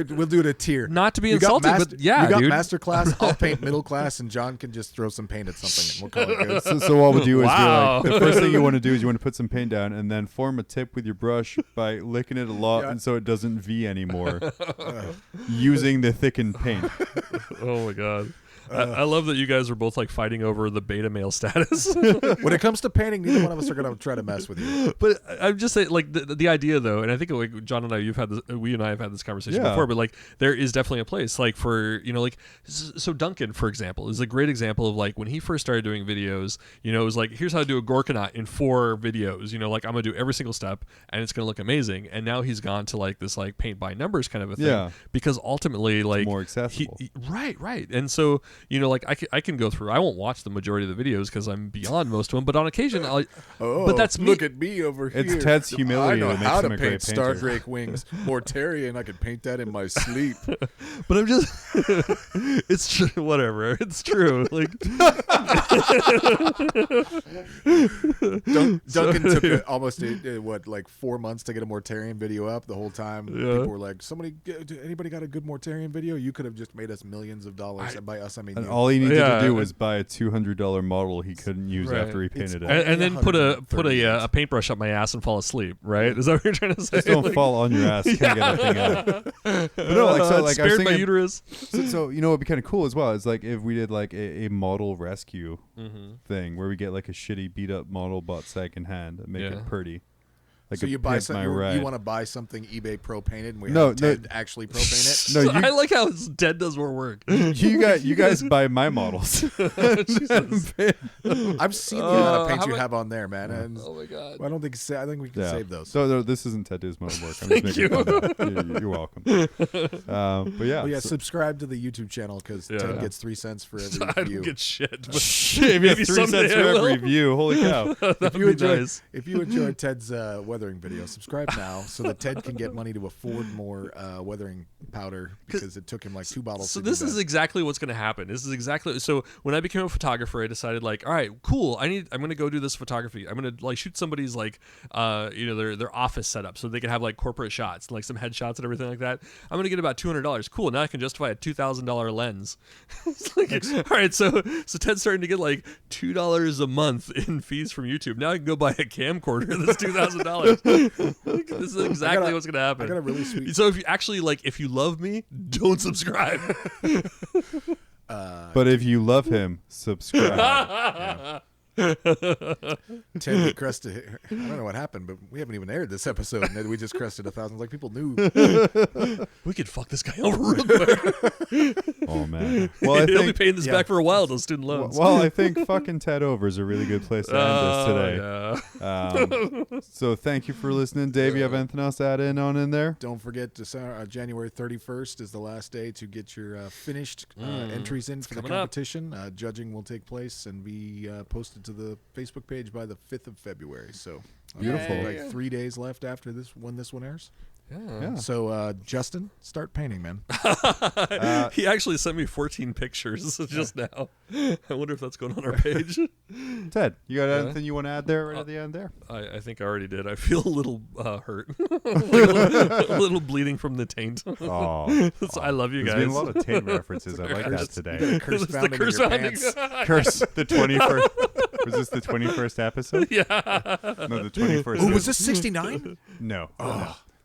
We'll do it a tier. not to be You got insulting, master- but yeah, you got dude. master class. I'll paint middle class, and John can just throw some paint at something, and we'll call it good. So what we'll do is Wow. be like, the first thing you want to do is you want to put some paint down and then form a tip with your brush by licking it a lot Yeah. and so it doesn't V anymore using the thickened paint. Oh my god. I love that you guys are both like fighting over the beta male status. When it comes to painting, neither one of us are going to try to mess with you. But I'm just saying, like, the idea though, and I think like John and I, we and I have had this conversation Yeah. before. But like, there is definitely a place, like, for like, so Duncan, for example, is a great example of like when he first started doing videos. You know, it was like, here's how to do a Gorkanaut in 4 videos. You know, like, I'm gonna do every single step, and it's gonna look amazing. And now he's gone to like this like paint by numbers kind of a thing. Yeah. Because ultimately, like, more accessible. right. And so, you know, like, I can go through. I won't watch the majority of the videos because I'm beyond most of them. But on occasion, but that's me. Look at me over here. It's Ted's humility I know that makes how him to a great paint Star painter. Drake wings. Mortarian, I could paint that in my sleep. But I'm just, it's true. Whatever. It's true. Like, Duncan took almost like 4 months to get a Mortarian video up. The whole time, people were like, anybody got a good Mortarian video? You could have just made us millions of dollars. And by us, I mean And you. all he needed Yeah. to do was buy a $200 model he couldn't use Right. after he painted it. and then put a 130 a paintbrush up my ass and fall asleep. Right? Is that what you're trying to say? Just don't Like, fall on your ass. Can't get that thing out. But no, like, so, like, I was spared my thinking, uterus. so you know what'd be kind of cool as well is like if we did like a model rescue Mm-hmm. thing where we get like a shitty beat up model bought second hand and make Yeah. it pretty. So you buy pimp my something. ride. You want to buy something eBay pro painted, and we No, have Ted actually pro paint it. No, I like how Ted does more work. you guys buy my models. I've seen the amount of paint how you about- have on there, man. And Oh my god. I don't think I think we can save those. So no, this isn't Ted does my work. I'm Thank just you. making fun of it. You're welcome. But yeah, Well, yeah, so- subscribe to the YouTube channel because Yeah. Ted gets 3 cents for every I view. don't get shit. But Shit, maybe 3 someday cents for I will. every view. Holy cow! That would be nice. If you enjoy Ted's weathering video, subscribe now so that Ted can get money to afford more weathering powder because it took him like 2 bottles. So to do this is that. exactly what's going to happen. This is exactly so. When I became a photographer, I decided like, all right, cool. I'm going to go do this photography. I'm going to like shoot somebody's like, their office setup so they can have like corporate shots, like some headshots and everything like that. I'm going to get about $200. Cool. Now I can justify a $2,000 lens. It's like, all right, so Ted's starting to get like $2 a month in fees from YouTube. Now I can go buy a camcorder that's $2,000. This is exactly what's going to happen. I got a really sweet. So if you actually like, if you love me, don't subscribe. But if you love him, subscribe. Ted crested. I don't know what happened, but we haven't even aired this episode, and we just crested 1,000. Like people knew. We could fuck this guy over real quick. Oh man. Well, I He'll be think. paying this back for a while, those student loans. Well, I think fucking Ted over is a really good place to end this today. Yeah. So thank you for listening, Dave. You have anything else to add in there? Don't forget, January 31st is the last day to get your finished entries in for the coming up. competition. Judging will take place and be posted to the Facebook page by the 5th of February. So Beautiful. like 3 days left after this when this one airs. Yeah. So Justin, start painting, man. He actually sent me 14 pictures just now. I wonder if that's going on our page. Ted, you got anything you want to add there right at the end there? I think I already did. I feel a little hurt. Like a little bleeding from the taint. Oh, So I love you there's guys. been a lot of taint references. I like that today. Curse It's the founding curse in your founding. pants. Curse the 21st. Was this the 21st episode? Yeah. No, the 21st. Oh, was this 69? No.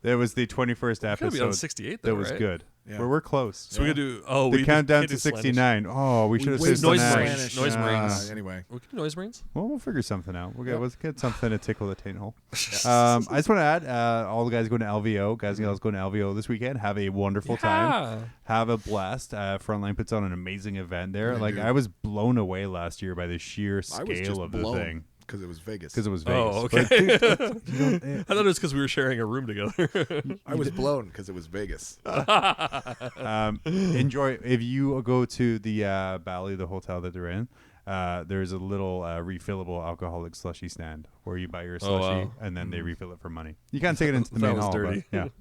It was the 21st Gotta be on episode. 68 That though, was right? good. Yeah. We're close. So we could do. The countdown to 69. Oh, we should have said Noise Slanesh. Marines. Noise Marines. Anyway. We can do Noise Marines. Well, we'll figure something out. We'll get something to tickle the taint hole. I just want to add, all the guys going to LVO, guys and girls going to LVO this weekend, have a wonderful time. Have a blast. Frontline puts on an amazing event there. Yeah, Like dude. I was blown away last year by the sheer I was just scale of the blown thing because it was Vegas. because it was Vegas. Oh, But, okay. dude, I thought it was because we were sharing a room together. I was blown because it was Vegas. enjoy if you go to the Bali, the hotel that they're in. There's a little refillable alcoholic slushy stand where you buy your slushy wow. and then they refill it for money. You can't take it into the That main was hall. dirty. But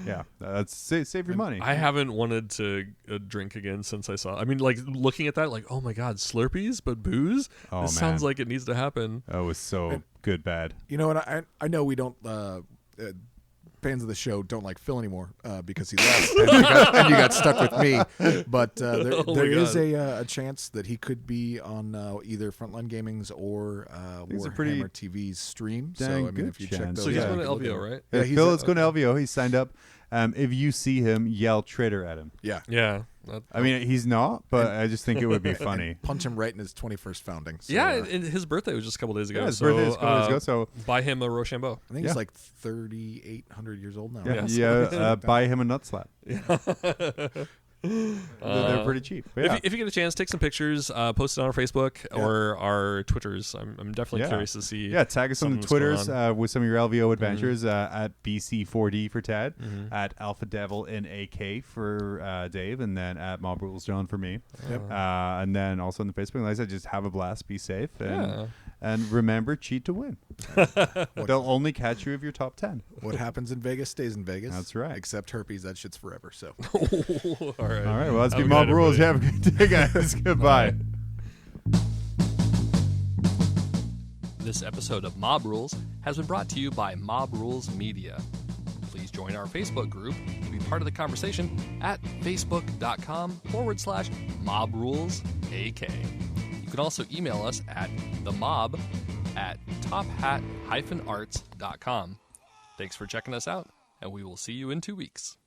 yeah, that's save your money. I haven't wanted to drink again since I saw. I mean, like looking at that, like, oh my god, Slurpees, but booze. Oh, This man. sounds like it needs to happen. Oh, it was so good, bad. You know, and I know we don't. Fans of the show don't like Phil anymore because he left and you got stuck with me. But there Oh my is God. a chance that he could be on either Frontline Gaming's or It's a pretty Warhammer TV's stream. So dang I mean, if you good check chance. those, So he's Yeah. going to you can look LVO, at it. right? Yeah, he's Phil a- is going to LVO. He's signed up. If you see him, yell Tritter at him. Yeah, Yeah. I mean, he's not, but I just think it would be funny. punch him right in his 21st founding. So, Yeah, and his birthday was just a couple days ago. Yeah, his so, birthday is a couple days ago, so buy him a Rochambeau. I think Yeah. he's like 3,800 years old now. yeah, buy him a nut slap. They're pretty cheap. But yeah. If you get a chance, take some pictures, post it on our Facebook or our Twitters. I'm definitely curious to see. Yeah, tag us on the something that's Twitters going with some of your LVO adventures at BC4D for Ted, Mm-hmm. at Alpha Devil in AK for Dave, and then at Mob Rules John for me. Yep. And then also on the Facebook, like I said, just have a blast, be safe, Yeah. and remember, cheat to win. They'll only catch you if you're top 10. What happens in Vegas stays in Vegas. That's right. Except herpes, that shit's forever. So All right. All right, well, that's Have a been Mob good Rules. night, You have a good day, guys. Goodbye. This episode of Mob Rules has been brought to you by Mob Rules Media. Please join our Facebook group to be part of the conversation at facebook.com/MobRulesAK. You can also email us at themob@tophat-arts.com. Thanks for checking us out, and we will see you in 2 weeks.